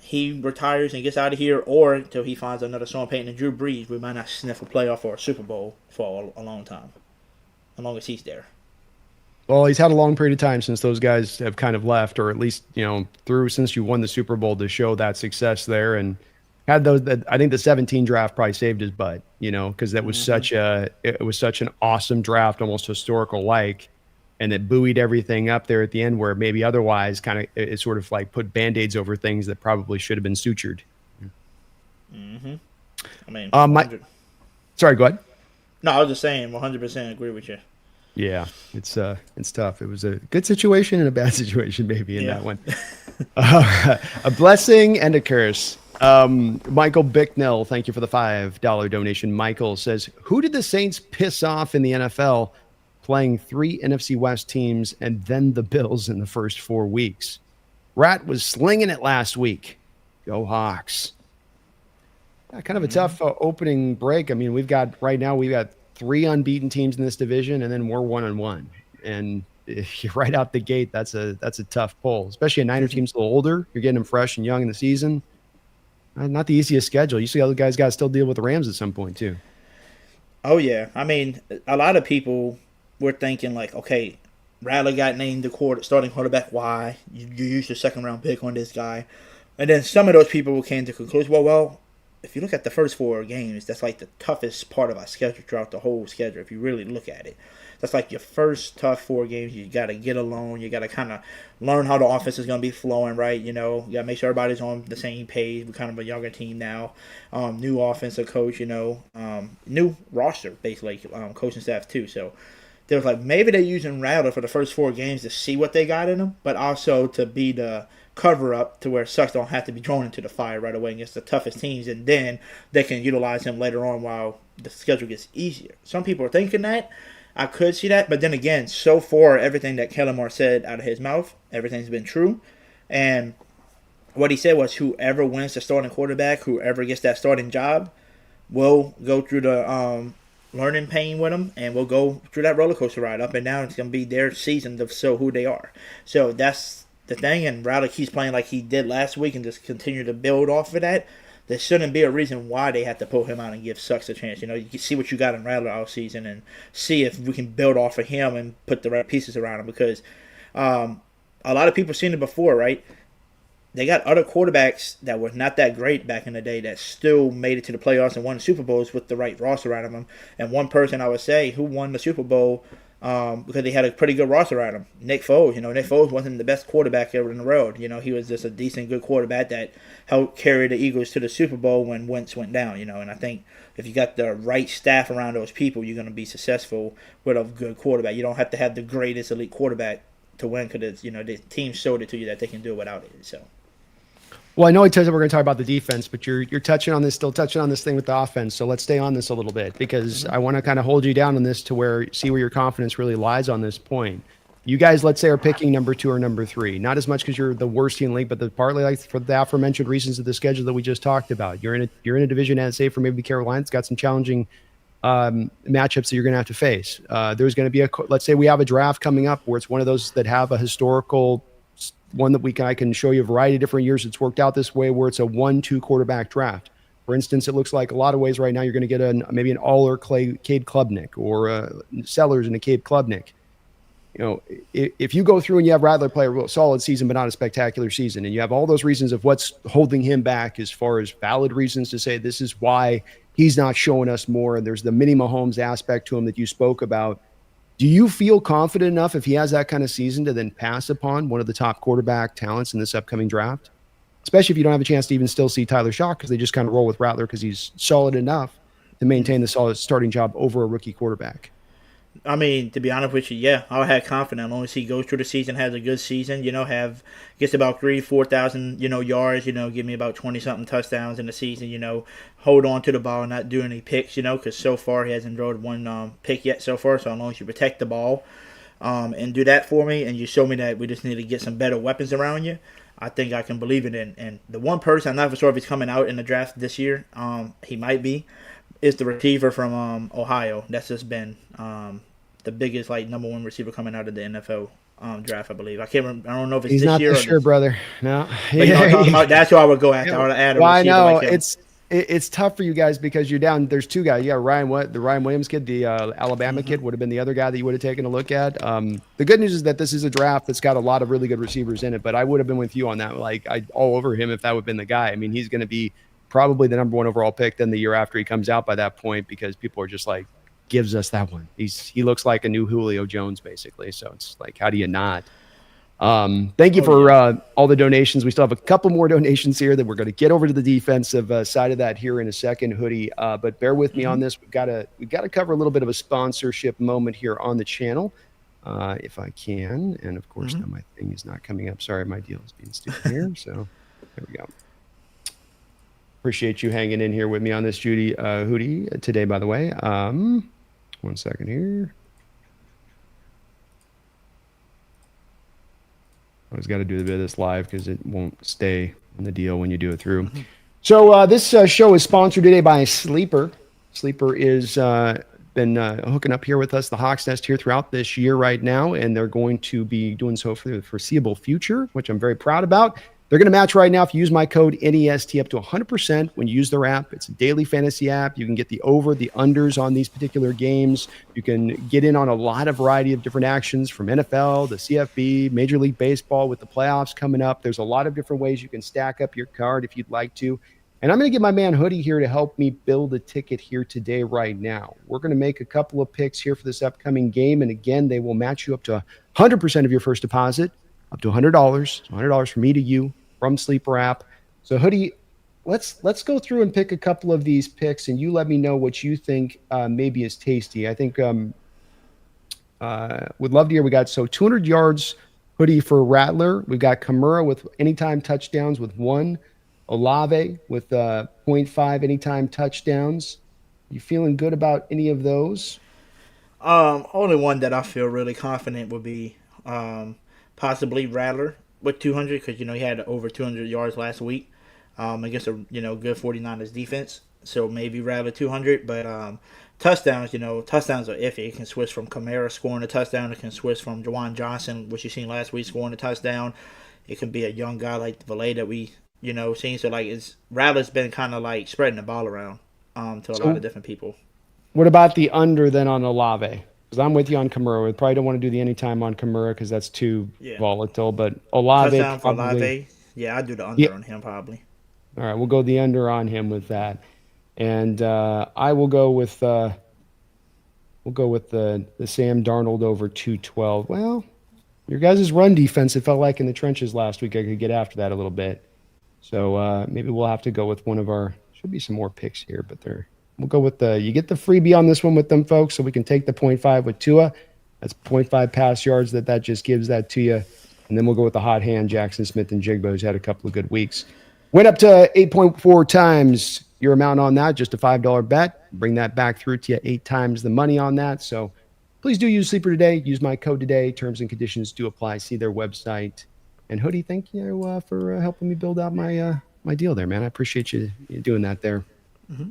C: he retires and gets out of here, or until he finds another Sean Payton and Drew Brees, we might not sniff a playoff or a Super Bowl for a long time, as long as he's there.
B: Well, he's had a long period of time since those guys have kind of left, or at least, through since you won the Super Bowl to show that success there, and had those. I think the 17 draft probably saved his butt, because that was such an awesome draft, almost historical like, and it buoyed everything up there at the end where maybe otherwise kind of it sort of like put Band-Aids over things that probably should have been sutured.
C: Mm-hmm. I mean,
B: sorry, go ahead.
C: No, I was just saying, 100% agree with you.
B: Yeah, it's tough. It was a good situation and a bad situation maybe in that one. A blessing and a curse. Michael Bicknell, thank you for the $5 donation. Michael says, who did the Saints piss off in the NFL playing 3 NFC West teams and then the Bills in the first 4 weeks? Rat was slinging it last week. Go Hawks. Yeah, kind of a tough opening break. I mean, we've got 3 unbeaten teams in this division, and then we're 1-1. And if you're right out the gate, that's a tough pull, especially a Niner team's a little older. You're getting them fresh and young in the season. Not the easiest schedule. You see other guys got to still deal with the Rams at some point too.
C: Oh yeah, I mean, a lot of people were thinking like, okay, Rattler got named the starting quarterback. Why? You used your second-round pick on this guy. And then some of those people came to the conclusion, well, if you look at the first 4 games, that's like the toughest part of our schedule throughout the whole schedule, if you really look at it. That's like your first tough 4 games. You got to get alone. You got to kind of learn how the offense is going to be flowing, right? You got to make sure everybody's on the same page. We're kind of a younger team now. New offensive coach, new roster, basically, coaching staff too. So they was like, maybe they're using Rattler for the first 4 games to see what they got in them, but also to be the cover up to where Sucks don't have to be thrown into the fire right away against the toughest teams, and then they can utilize him later on while the schedule gets easier. Some people are thinking that. I could see that, but then again, so far, everything that Kellen Moore said out of his mouth, everything's been true. And what he said was whoever wins the starting quarterback, whoever gets that starting job, will go through the learning pain with them, and we'll go through that roller coaster ride up and down. It's going to be their season to show who they are. So that's the thing, and Rattler keeps playing like he did last week and just continue to build off of that, there shouldn't be a reason why they have to pull him out and give Suggs a chance. You can see what you got in Rattler all season and see if we can build off of him and put the right pieces around him, because a lot of people seen it before, right? They got other quarterbacks that were not that great back in the day that still made it to the playoffs and won Super Bowls with the right roster around them. And one person I would say who won the Super Bowl because they had a pretty good roster around him, Nick Foles. Nick Foles wasn't the best quarterback ever in the world. He was just a decent, good quarterback that helped carry the Eagles to the Super Bowl when Wentz went down. And I think if you got the right staff around those people, you're going to be successful with a good quarterback. You don't have to have the greatest elite quarterback to win, because the team showed it to you that they can do it without it. So.
B: Well, I know we're going to talk about the defense, but you're still touching on this thing with the offense. So let's stay on this a little bit, because I want to kind of hold you down on this to see where your confidence really lies on this point. You guys, let's say, are picking number 2 or number 3. Not as much because you're the worst team in the league, but partly like for the aforementioned reasons of the schedule that we just talked about. You're in a division, as say for maybe the Carolinas, got some challenging matchups that you're going to have to face. There's going to be let's say we have a draft coming up where it's one of those that have a historical one that I can show you a variety of different years it's worked out this way, where it's a 1-2 quarterback draft. For instance, it looks like a lot of ways right now you're going to get maybe an Aller Cade Klubnik, or Sellers and a Cade Klubnik. If you go through and you have Rattler play a real solid season but not a spectacular season, and you have all those reasons of what's holding him back as far as valid reasons to say this is why he's not showing us more, and there's the mini Mahomes aspect to him that you spoke about, do you feel confident enough if he has that kind of season to then pass upon one of the top quarterback talents in this upcoming draft? Especially if you don't have a chance to even still see Tyler Shock, because they just kind of roll with Rattler because he's solid enough to maintain the solid starting job over a rookie quarterback.
C: I mean, to be honest with you, yeah, I'll have confidence. As long as he goes through the season, has a good season, gets about 4,000, yards, give me about 20-something touchdowns in the season, hold on to the ball and not do any picks, because so far he hasn't thrown one pick yet so far. So as long as you protect the ball and do that for me, and you show me that we just need to get some better weapons around you, I think I can believe it in. And the one person, I'm not for sure if he's coming out in the draft this year, he might be, is the receiver from Ohio. That's just been the biggest number 1 receiver coming out of the NFL draft, I believe. I can't remember. I don't know if it's
B: He's
C: this
B: not
C: year.
B: This year, brother. No.
C: But that's who I would go after. I would add a receiver.
B: I know
C: like him.
B: it's tough for you guys because you're down. There's 2 guys. Yeah, the Ryan Williams kid, the Alabama kid would have been the other guy that you would have taken a look at. The good news is that this is a draft that's got a lot of really good receivers in it. But I would have been with you on that. All over him if that would have been the guy. I mean, he's going to be probably the number 1 overall pick then the year after he comes out by that point, because people are just gives us that one. He looks like a new Julio Jones basically. So it's how do you not? Thank you for all the donations. We still have a couple more donations here that we're going to get over to the defensive side of that here in a second, Hoodie. But bear with me on this. We've got to cover a little bit of a sponsorship moment here on the channel, if I can. And of course, now my thing is not coming up. Sorry, my deal is being stupid here. So there we go. Appreciate you hanging in here with me on this, Hoodie, today, by the way. 1 second here. I always got to do a bit of this live because it won't stay in the deal when you do it through. So this show is sponsored today by Sleeper. Sleeper is been hooking up here with us, the Hawks Nest, here throughout this year right now, and they're going to be doing so for the foreseeable future, which I'm very proud about. They're going to match right now if you use my code NEST up to 100% when you use their app. It's a daily fantasy app. You can get the over, the unders on these particular games. You can get in on a lot of variety of different actions from NFL, the CFB, Major League Baseball with the playoffs coming up. There's a lot of different ways you can stack up your card if you'd like to. And I'm going to get my man Hoodie here to help me build a ticket here today right now. We're going to make a couple of picks here for this upcoming game. And again, they will match you up to 100% of your first deposit. Up to $100, $100 from me to you from Sleeper app. So Hoodie, let's go through and pick a couple of these picks, and you let me know what you think maybe is tasty. I think would love to hear. We got 200 yards, Hoodie, for Rattler. We've got Kamara with anytime touchdowns with 1, Olave with 0.5 anytime touchdowns. You feeling good about any of those?
C: Only one that I feel really confident would be possibly Rattler with 200, because he had over 200 yards last week against a good 49ers defense. So maybe Rattler 200, but touchdowns, touchdowns are iffy. It can switch from Kamara scoring a touchdown. It can switch from Jawan Johnson, which you seen last week, scoring a touchdown. it can be a young guy like Valet that we seen. So like it's Rattler's been kind of like spreading the ball around to a lot of different people.
B: What about the under then on Olave? Because I'm with you on Kamara. We probably don't want to do the anytime on Kamara because that's too volatile. But Olave,
C: touchdown for Olave. Yeah, I'd do the under on him probably.
B: All right, we'll go the under on him with that, and I will go with the Sam Darnold over 212. Well, your guys' run defense, it felt like in the trenches last week. I could get after that a little bit, so maybe we'll have to go with one of our. Should be some more picks here, but we'll go with you get the freebie on this one with them folks, so we can take the 0.5 with Tua. That's 0.5 pass yards that just gives that to you, and then we'll go with the hot hand Jackson Smith and Jigbo, who's had a couple of good weeks. Went up to 8.4 times your amount on that, just a $5 bet. Bring that back through to you 8 times the money on that. So please do use Sleeper today. Use my code today. Terms and conditions do apply. See their website. And Hoodie, thank you for helping me build out my deal there, man. I appreciate you doing that there.
C: Mm-hmm.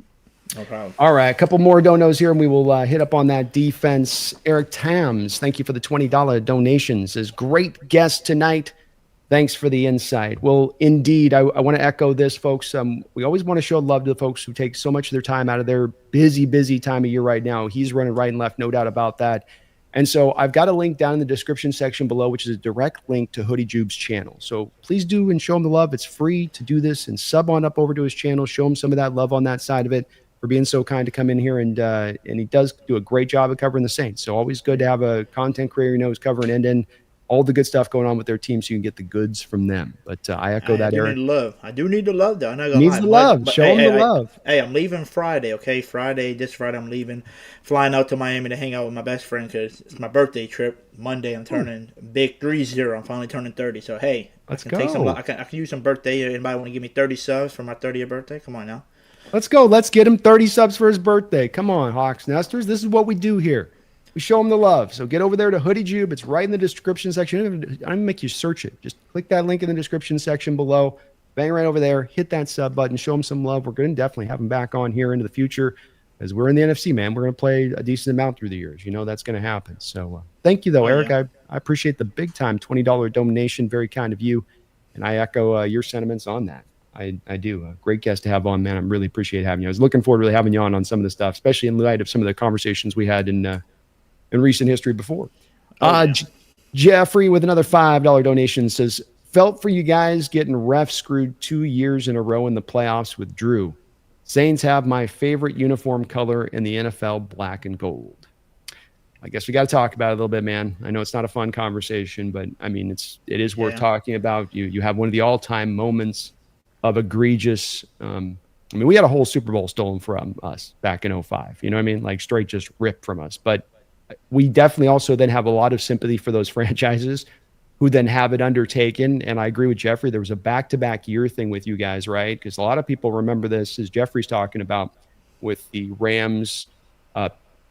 C: No problem.
B: All right, a couple more donos here, and we will hit up on that defense. Eric Tams, thank you for the $20 donation. Says, great guest tonight. Thanks for the insight. Well, indeed, I want to echo this, folks. We always want to show love to the folks who take so much of their time out of their busy time of year right now. He's running right and left, no doubt about that. And so I've got a link down in the description section below, which is a direct link to Hoodie Jube's channel. So please do and show him the love. It's free to do this, and sub on up over to his channel. Show him some of that love on that side of it for being so kind to come in here. And he does do a great job of covering the Saints. So always good to have a content creator who knows covering end-to-end all the good stuff going on with their team so you can get the goods from them. But I echo that, Eric.
C: I do need the love, though. I'm not gonna
B: Needs
C: lie.
B: the love. Show him the love.
C: Hey, I'm leaving Friday, okay? This Friday I'm leaving. Flying out to Miami to hang out with my best friend because it's my birthday trip. Monday I'm turning big 30. I'm finally turning 30. So, hey,
B: let's
C: I
B: go.
C: I can use some birthday. Anybody want to give me 30 subs for my 30th birthday? Come on now.
B: Let's go. Let's get him 30 subs for his birthday. Come on, Hawks Nesters. This is what we do here. We show them the love. So get over there to Hoodie Jube. It's right in the description section. I'm going to make you search it. Just click that link in the description section below. Bang right over there. Hit that sub button. Show them some love. We're going to definitely have them back on here into the future as we're in the NFC, man. We're going to play a decent amount through the years. You know that's going to happen. So thank you, though, Eric. Yeah. I appreciate the big-time $20 donation. Very kind of you. And I echo your sentiments on that. I do. A great guest to have on, man. I really appreciate having you. I was looking forward to really having you on some of the stuff, especially in light of some of the conversations we had in recent history before. Jeffrey with another $5 donation says, felt for you guys getting ref screwed 2 years in a row in the playoffs with Drew. Saints have my favorite uniform color in the NFL, black and gold. I guess we got to talk about it a little bit, man. I know it's not a fun conversation, but I mean, it is worth talking about. You have one of the all-time moments of egregious, we had a whole Super Bowl stolen from us back in 2005. You know what I mean? Like straight just ripped from us. But we definitely also then have a lot of sympathy for those franchises who then have it undertaken. And I agree with Jeffrey. There was a back-to-back year thing with you guys, right? Because a lot of people remember this, as Jeffrey's talking about, with the Rams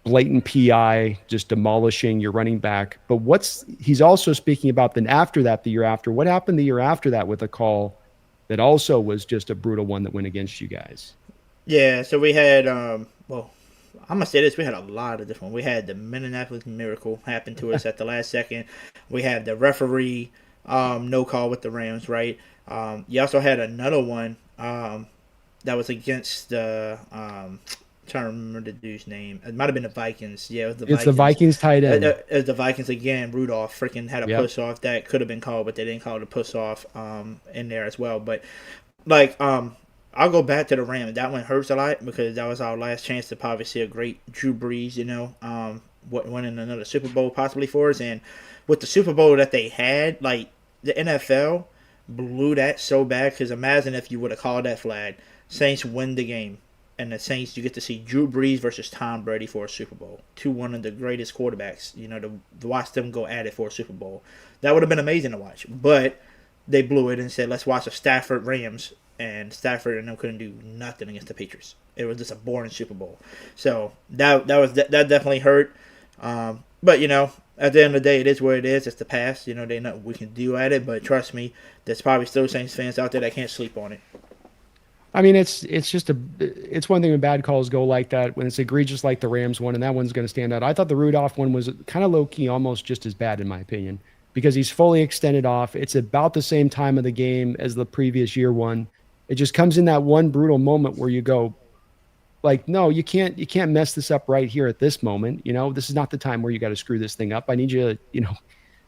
B: blatant PI just demolishing your running back. But he's also speaking about then after that, the year after. What happened the year after that with a call that also was just a brutal one that went against you guys?
C: Yeah, so we had, I'm going to say this, we had a lot of different. We had the Minneapolis Miracle happen to us at the last second. We had the referee no call with the Rams, right? You also had another one that was against the, I'm trying to remember the dude's name. It might have been the Vikings. Yeah, it was the Vikings.
B: It's the Vikings tight end.
C: It was the Vikings again. Rudolph freaking had a push off that could have been called, but they didn't call the push off in there as well. But like I'll go back to the Rams. That one hurts a lot because that was our last chance to probably see a great Drew Brees, winning another Super Bowl possibly for us. And with the Super Bowl that they had, like the NFL blew that so bad because imagine if you would have called that flag. Saints win the game. And the Saints, you get to see Drew Brees versus Tom Brady for a Super Bowl. One of the greatest quarterbacks, to watch them go at it for a Super Bowl. That would have been amazing to watch. But they blew it and said, let's watch the Stafford Rams. And Stafford and them couldn't do nothing against the Patriots. It was just a boring Super Bowl. So that definitely hurt. But, at the end of the day, it is what it is. It's the past. They know we can do at it. But trust me, there's probably still Saints fans out there that can't sleep on it.
B: I mean, it's one thing when bad calls go like that, when it's egregious like the Rams one, and that one's going to stand out. I thought the Rudolph one was kind of low-key, almost just as bad in my opinion, because he's fully extended off. It's about the same time of the game as the previous year one. It just comes in that one brutal moment where you go, like, no, you can't mess this up right here at this moment. You know, this is not the time where you got to screw this thing up. I need you to, you know,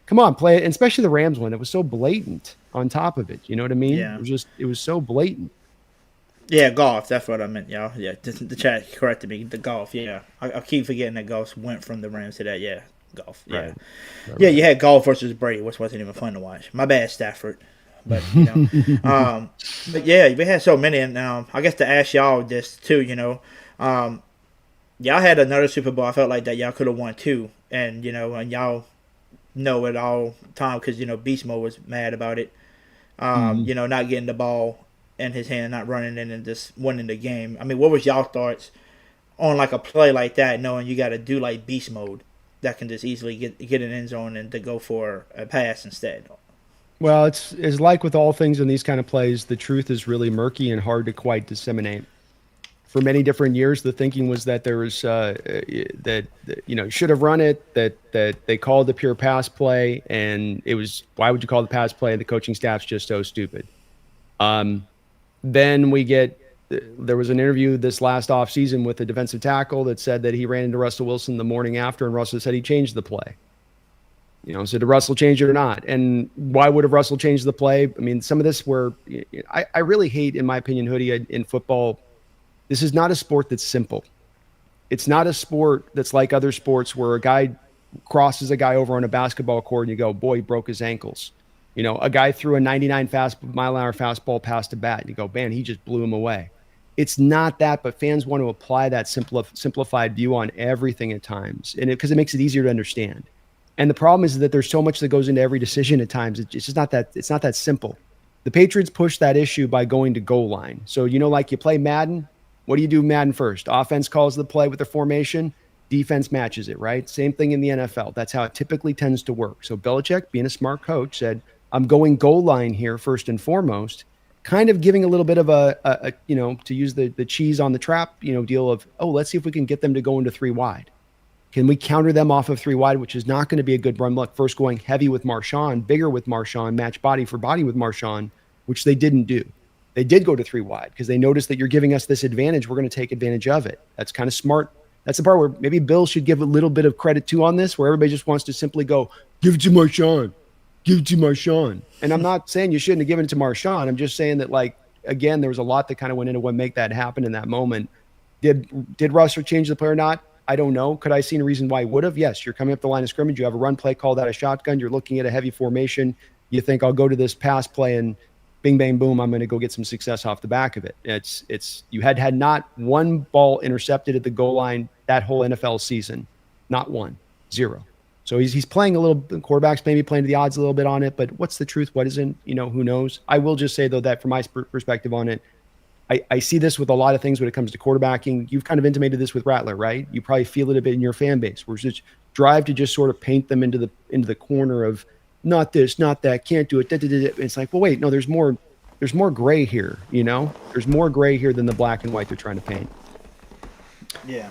B: come on, play it. And especially the Rams one. It was so blatant on top of it. You know what I mean?
C: Yeah.
B: It was so blatant.
C: Yeah, golf. That's what I meant, y'all. Yeah, the chat corrected me. The golf, yeah. I keep forgetting that golf went from the Rams to that. Yeah, golf. Yeah.
B: Right.
C: Yeah, you had golf versus Brady, which wasn't even fun to watch. My bad, Stafford. But, you know. But, yeah, we had so many. And I guess to ask y'all this, too, you know. Y'all had another Super Bowl. I felt like that y'all could have won, too. And, you know, and y'all know it all the time because, you know, Beast Mode was mad about it. You know, not getting the ball in his hand, not running in and just winning the game. I mean, what was y'all thoughts on like a play like that, knowing you got to do like beast mode that can just easily get an end zone and to go for a pass instead?
B: Well, it's like with all things in these kind of plays, the truth is really murky and hard to quite disseminate. For many different years, the thinking was that there was that you know, should have run it, that they called the pure pass play, and it was, why would you call the pass play? The coaching staff's just so stupid. Then there was an interview this last offseason with a defensive tackle that said that he ran into Russell Wilson the morning after, and Russell said he changed the play. You know, so did Russell change it or not? And why would have Russell changed the play? I mean, some of this I really hate, in my opinion, Hoodie, in football, this is not a sport that's simple. It's not a sport that's like other sports where a guy crosses a guy over on a basketball court and you go, boy, he broke his ankles. You know, a guy threw a 99 mile-an-hour fastball past a bat, and you go, man, he just blew him away. It's not that, but fans want to apply that simplified view on everything at times, and because it makes it easier to understand. And the problem is that there's so much that goes into every decision at times. It's just not that. It's not that simple. The Patriots push that issue by going to goal line. So, you know, like you play Madden. What do you do Madden first? Offense calls the play with the formation. Defense matches it, right? Same thing in the NFL. That's how it typically tends to work. So Belichick, being a smart coach, said, I'm going goal line here first and foremost, kind of giving a little bit of a you know, to use the cheese on the trap, you know, deal of, oh, let's see if we can get them to go into 3 wide. Can we counter them off of 3 wide, which is not going to be a good run look. First going heavy with Marshawn, bigger with Marshawn, match body for body with Marshawn, which they didn't do. They did go to 3 wide because they noticed that you're giving us this advantage. We're going to take advantage of it. That's kind of smart. That's the part where maybe Bill should give a little bit of credit to on this, where everybody just wants to simply go, give it to Marshawn. Give it to Marshawn. And I'm not saying you shouldn't have given it to Marshawn. I'm just saying that, like, again, there was a lot that kind of went into what make that happen in that moment. Did Russell change the play or not? I don't know. Could I see a reason why he would have? Yes, you're coming up the line of scrimmage. You have a run play called out of shotgun. You're looking at a heavy formation. You think, I'll go to this pass play and bing, bang, boom, I'm going to go get some success off the back of it. It's you had not one ball intercepted at the goal line that whole NFL season. Not one. 0. So he's playing a little, quarterback's maybe playing to the odds a little bit on it, but what's the truth? What isn't? You know, who knows? I will just say, though, that from my perspective on it, I see this with a lot of things when it comes to quarterbacking. You've kind of intimated this with Rattler, right? You probably feel it a bit in your fan base, where it's just drive to just sort of paint them into the corner of not this, not that, can't do it. It's like, well, wait, no, there's more gray here, you know? There's more gray here than the black and white they're trying to paint.
C: Yeah.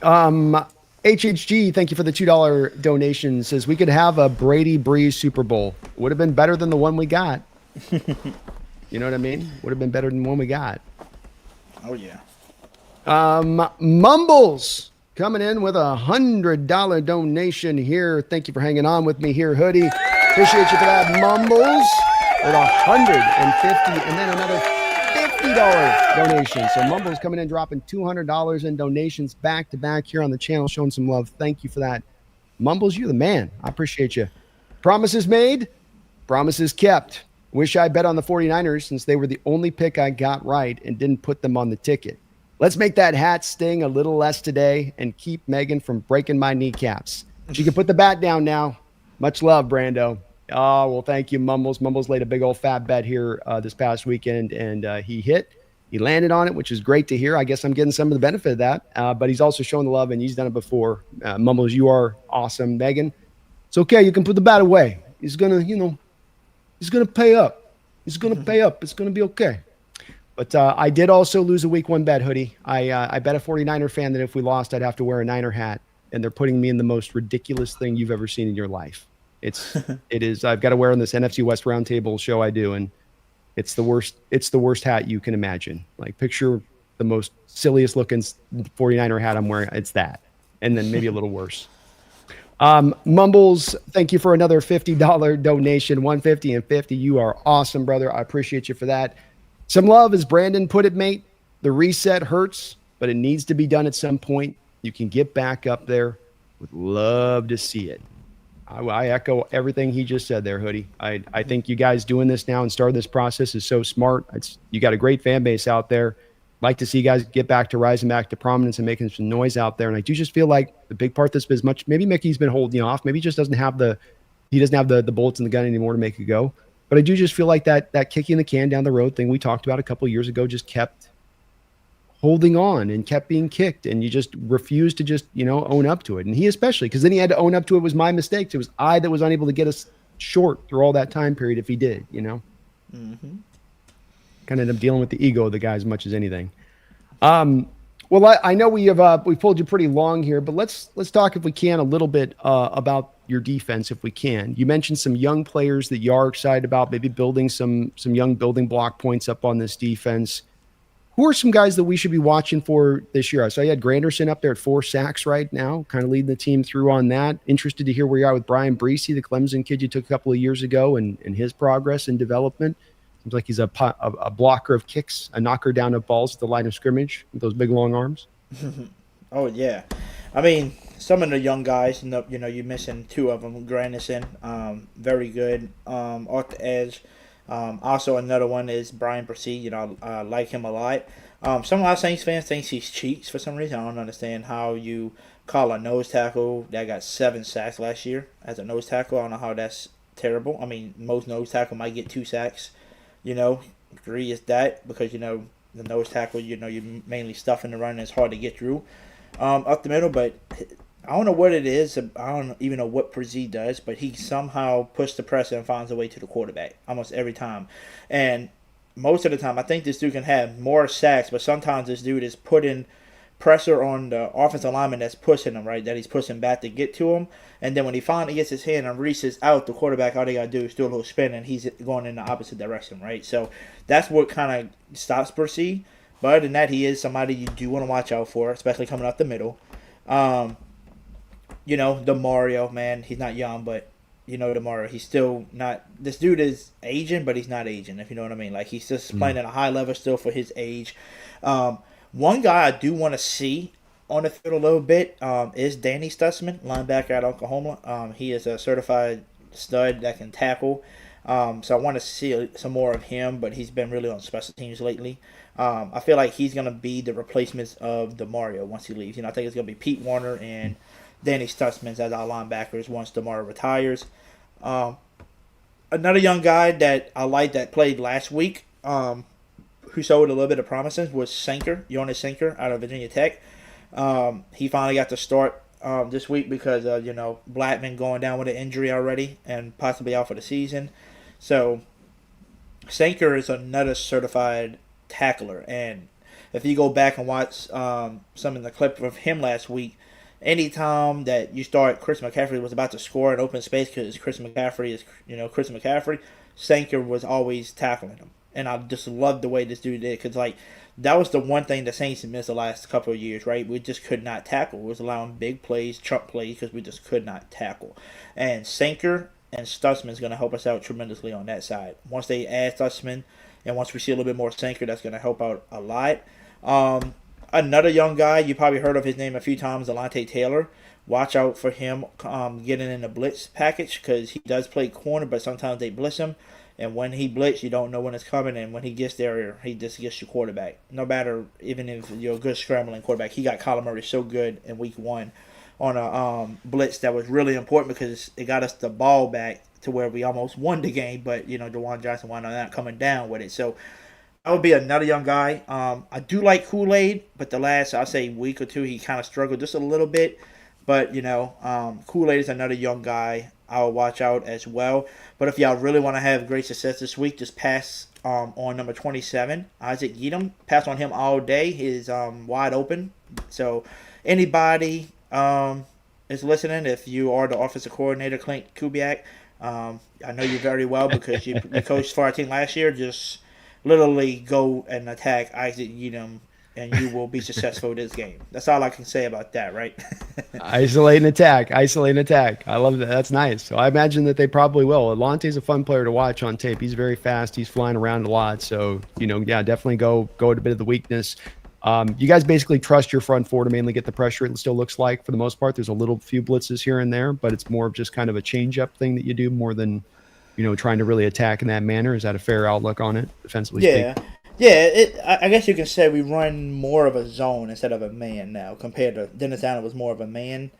B: HHG, thank you for the $2 donation. Says we could have a Brady Breeze Super Bowl. Would have been better than the one we got. You know what I mean? Would have been better than the one we got.
C: Oh yeah.
B: Mumbles coming in with $100 donation here. Thank you for hanging on with me here, Hoodie. Appreciate you for that, Mumbles. With $150 and then another $50 donation. So Mumbles coming in, dropping $200 in donations back to back here on the channel, showing some love. Thank you for that. Mumbles, you're the man. I appreciate you. Promises made, promises kept. Wish I bet on the 49ers since they were the only pick I got right and didn't put them on the ticket. Let's make that hat sting a little less today and keep Megan from breaking my kneecaps. She can put the bat down now. Much love, Brando. Oh, well, thank you, Mumbles. Mumbles laid a big old fat bet here this past weekend, and he hit. He landed on it, which is great to hear. I guess I'm getting some of the benefit of that, but he's also shown the love, and he's done it before. Mumbles, you are awesome. Megan, it's okay. You can put the bat away. He's going to, he's going to pay up. He's going to pay up. It's going to be okay. But I did also lose a week 1 bet, Hoodie. I bet a 49er fan that if we lost, I'd have to wear a Niner hat, and they're putting me in the most ridiculous thing you've ever seen in your life. It is. I've got to wear on this NFC West Roundtable show I do, and it's the worst. It's the worst hat you can imagine. Like picture the most silliest looking 49er hat I'm wearing. It's that, and then maybe a little worse. Mumbles, thank you for another $50 donation. 150 and 50. You are awesome, brother. I appreciate you for that. Some love, as Brandon put it, mate. The reset hurts, but it needs to be done at some point. You can get back up there. Would love to see it. I echo everything he just said there, Hoodie. I think you guys doing this now and starting this process is so smart. You got a great fan base out there. Like to see you guys get back to rising back to prominence and making some noise out there. And I do just feel like the big part that's been as much, maybe Mickey's been holding you off. Maybe he just doesn't have the bullets in the gun anymore to make it go. But I do just feel like that kicking the can down the road thing we talked about a couple of years ago just kept holding on and kept being kicked, and you just refused to just, own up to it. And he especially, because then he had to own up to it was my mistakes. It was I that was unable to get us short through all that time period if he did,
C: Mm-hmm.
B: Kind of end up dealing with the ego of the guy as much as anything. Well, I know we've pulled you pretty long here, but let's talk, if we can, a little bit about your defense, if we can. You mentioned some young players that you are excited about, maybe building some young building block points up on this defense. Who are some guys that we should be watching for this year? I saw you had Granderson up there at 4 sacks right now, kind of leading the team through on that. Interested to hear where you are with Brian Breesy, the Clemson kid you took a couple of years ago, and his progress and development. Seems like he's a blocker of kicks, a knocker down of balls at the line of scrimmage with those big, long arms.
C: Oh, yeah. I mean, some of the young guys, you mentioned 2 of them. Granderson, very good off the edge. Also, another one is Brian Breesy. I like him a lot. Some of our Saints fans think he cheats for some reason. I don't understand how you call a nose tackle that got 7 sacks last year as a nose tackle. I don't know how that's terrible. I mean, most nose tackle might get 2 sacks. 3 is that because, the nose tackle, you're mainly stuffing the run and it's hard to get through up the middle. But I don't know what it is. I don't even know what Breesy does, but he somehow pushes the pressure and finds a way to the quarterback almost every time. And most of the time, I think this dude can have more sacks, but sometimes this dude is putting pressure on the offensive lineman that's pushing him, right? That he's pushing back to get to him. And then when he finally gets his hand and reaches out, the quarterback, all they got to do is do a little spin, and he's going in the opposite direction, right? So that's what kind of stops Breesy. But other than that, he is somebody you do want to watch out for, especially coming up the middle. The Mario, man, he's not young, but the Mario, he's still not. This dude is aging, but he's not aging, if you know what I mean. Like, he's just playing at a high level still for his age. One guy I do want to see on the field a little bit is Danny Stutzman, linebacker at Oklahoma. He is a certified stud that can tackle. So I want to see some more of him, but he's been really on special teams lately. I feel like he's going to be the replacement of DeMario once he leaves. I think it's going to be Pete Warner and Danny Stutzman as our linebackers once DeMario retires. Another young guy that I like that played last week, who showed a little bit of promises, was Jonas Sinker out of Virginia Tech. He finally got to start this week because of, Blackman going down with an injury already and possibly out for the season. So Sinker is another certified tackler. And if you go back and watch some of the clip of him last week, anytime that you start Chris McCaffrey was about to score in open space because Chris McCaffrey is, Chris McCaffrey, Sinker was always tackling him. And I just loved the way this dude did because, that was the one thing the Saints missed the last couple of years, right? We just could not tackle. We was allowing big plays, chunk plays, because we just could not tackle. And Sinker and Stutzman is going to help us out tremendously on that side. Once they add Stutzman and once we see a little bit more Sinker, that's going to help out a lot. Another young guy, you probably heard of his name a few times, Alontae Taylor. Watch out for him getting in the blitz package because he does play corner, but sometimes they blitz him. And when he blitz, you don't know when it's coming. And when he gets there, he just gets your quarterback. No matter, even if you're a good scrambling quarterback. He got Kyler Murray so good in week 1 on a blitz that was really important because it got us the ball back to where we almost won the game. But, DeJuan Johnson wound up not coming down with it. So that would be another young guy. I do like Kool-Aid, but the last, I'll say, week or 2, he kind of struggled just a little bit. But, Kool-Aid is another young guy I'll watch out as well. But if y'all really want to have great success this week, just pass on number 27, Isaac Yeadham. Pass on him all day. He's wide open. So anybody is listening, if you are the offensive coordinator, Clint Kubiak, I know you very well because you coached for our team last year. Just literally go and attack Isaac Edom, and you will be successful this game. That's all I can say about that, right?
B: Isolate and attack. Isolate and attack. I love that. That's nice. So I imagine that they probably will. Alonte's a fun player to watch on tape. He's very fast. He's flying around a lot. So, yeah, definitely go at a bit of the weakness. You guys basically trust your front four to mainly get the pressure. It still looks like for the most part. There's a few blitzes here and there, but it's more of just kind of a change-up thing that you do more than, trying to really attack in that manner. Is that a fair outlook on it, defensively speaking?
C: Yeah. I guess you can say we run more of a zone instead of a man now compared to Dennis Allen was more of a man.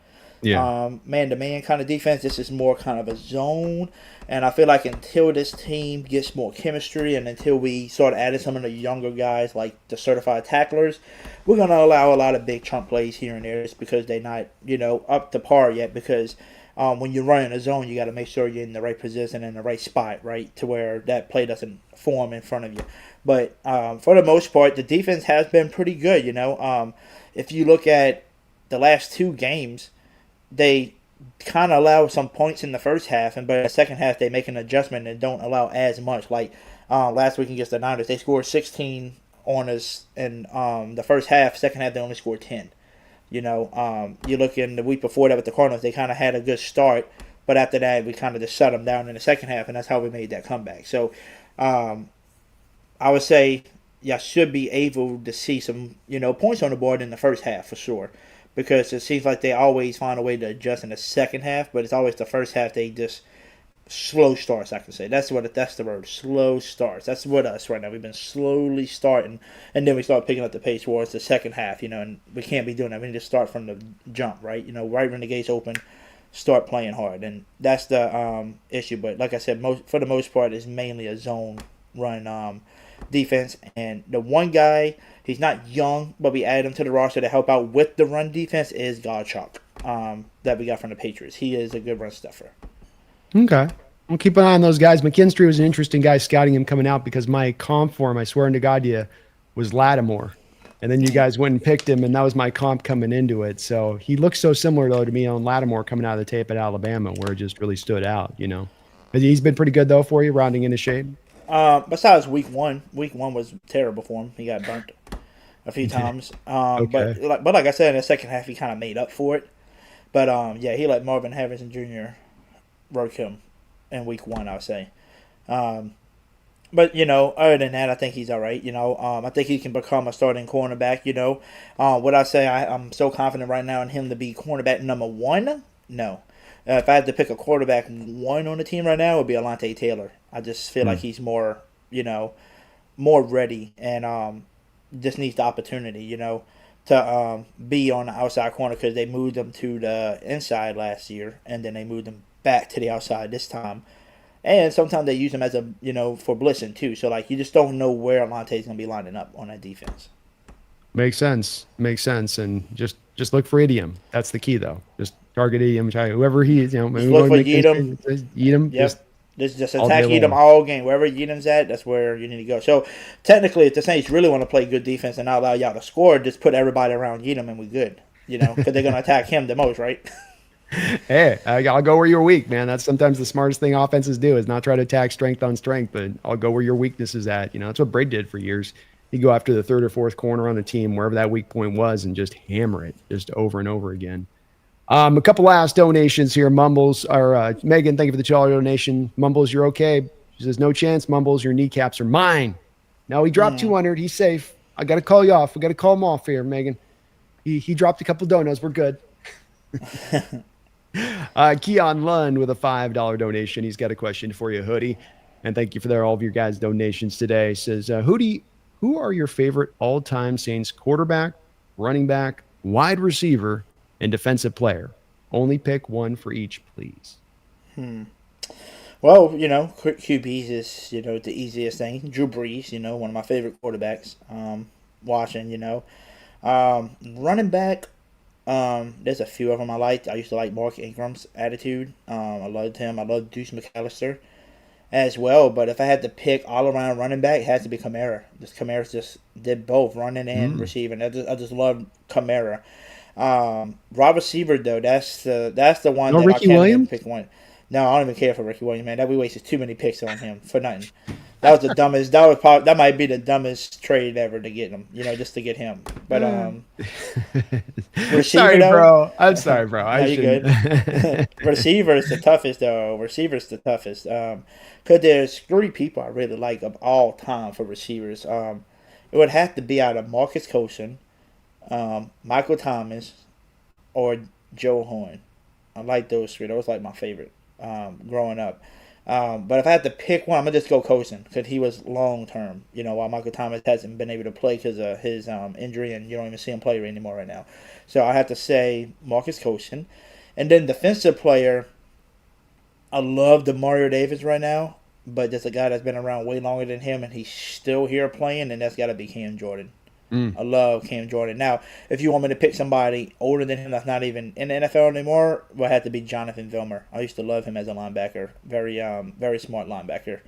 B: Yeah.
C: Man-to-man kind of defense. This is more kind of a zone. And I feel like until this team gets more chemistry and until we start adding some of the younger guys like the certified tacklers, we're going to allow a lot of big chunk plays here and there just because they're not, up to par yet. Because when you're running a zone, you got to make sure you're in the right position and the right spot, right, to where that play doesn't form in front of you. But for the most part, the defense has been pretty good, If you look at the last two games, they kind of allow some points in the first half, but in the second half they make an adjustment and don't allow as much. Like last week against the Niners, they scored 16 on us in the first half. Second half they only scored 10. You look in the week before that with the Cardinals, they kind of had a good start, but after that we kind of just shut them down in the second half, and that's how we made that comeback. So I would say y'all should be able to see some points on the board in the first half for sure. Because it seems like they always find a way to adjust in the second half, but it's always the first half they just slow starts, I can say. That's the word, slow starts. That's what us right now. We've been slowly starting, and then we start picking up the pace towards the second half, and we can't be doing that. We need to start from the jump, right? Right when the gates open, start playing hard, and that's the issue. But like I said, for the most part, it's mainly a zone run defense, and the one guy, he's not young, but we added him to the roster to help out with the run defense, is Godchuk, that we got from the Patriots. He is a good run stuffer.
B: Okay. I'll keep an eye on those guys. McKinstry was an interesting guy scouting him coming out because my comp for him, I swear to God, was Lattimore. And then you guys went and picked him, and that was my comp coming into it. So he looks so similar, though, to me on Lattimore coming out of the tape at Alabama, where it just really stood out, But he's been pretty good, though, for you, rounding into shape.
C: Besides week one was terrible for him. He got burnt a few times.
B: Okay.
C: But like I said, in the second half, he kind of made up for it. But he let Marvin Harrison Jr. work him in week one, I would say. But other than that, I think he's all right. I think he can become a starting cornerback. Would I say I'm so confident right now in him to be cornerback number one? No. If I had to pick a quarterback one on the team right now, it would be Alontae Taylor. I just feel like he's more, more ready and just needs the opportunity, to be on the outside corner because they moved him to the inside last year and then they moved him back to the outside this time. And sometimes they use him as a, for blitzing too. So, you just don't know where Alontae's going to be lining up on that defense.
B: Makes sense. And just look for idiom. That's the key, though. Just target idiom. Whoever he is,
C: just look for Edom.
B: Edom.
C: Yep. Just attack Edom all game. Wherever Edom's at, that's where you need to go. So, technically, if the Saints really want to play good defense and not allow y'all to score, just put everybody around Edom and we're good. Because they're going to attack him the most, right?
B: Hey, I'll go where you're weak, man. That's sometimes the smartest thing offenses do is not try to attack strength on strength, but I'll go where your weakness is at. That's what Braid did for years. He'd go after the third or fourth corner on the team, wherever that weak point was, and just hammer it just over and over again. A couple last donations here. Mumbles, or Megan, thank you for the $2 donation. Mumbles, you're okay. She says, no chance, Mumbles, your kneecaps are mine. No, he dropped 200. He's safe. I got to call you off. We got to call him off here, Megan. He dropped a couple donuts. We're good. Keon Lund with a $5 donation. He's got a question for you, Hoodie. And thank you for all of your guys' donations today. Says, Hoodie, who are your favorite all-time Saints quarterback, running back, wide receiver, and defensive player? Only pick one for each, please.
C: Well, QBs is, the easiest thing. Drew Brees, one of my favorite quarterbacks. Watching, running back, there's a few of them I liked. I used to like Mark Ingram's attitude. I loved him. I loved Deuce McAllister as well. But if I had to pick all-around running back, it has to be Kamara. Kamara just did both, running and receiving. I just love Kamara. Wide receiver though, that's the one
B: No
C: that I
B: Ricky
C: can't even
B: Williams?
C: pick one. No, I don't even care for Ricky Williams, man. That we wasted too many picks on him for nothing. That was the dumbest. That might be the dumbest trade ever to get him. Just to get him. But receiver
B: Sorry,
C: though.
B: bro. I'm sorry, bro.
C: No,
B: I
C: you
B: shouldn't.
C: good. Receiver's the toughest though. Receiver's the toughest. Cause there's 3 people I really like of all time for receivers. It would have to be out of Marcus Coulson, Michael Thomas, or Joe Horn. I like those 3. Those like my favorite growing up. But if I had to pick one, I'm gonna just go Coulson because he was long term. While Michael Thomas hasn't been able to play because of his injury, and you don't even see him play anymore right now. So I have to say Marcus Coulson, and then defensive player. I love Mario Davis right now, but there's a guy that's been around way longer than him, and he's still here playing, and that's got to be Cam Jordan. I love Cam Jordan. Now, if you want me to pick somebody older than him that's not even in the NFL anymore, it would have to be Jonathan Vilmer. I used to love him as a linebacker. Very very smart linebacker.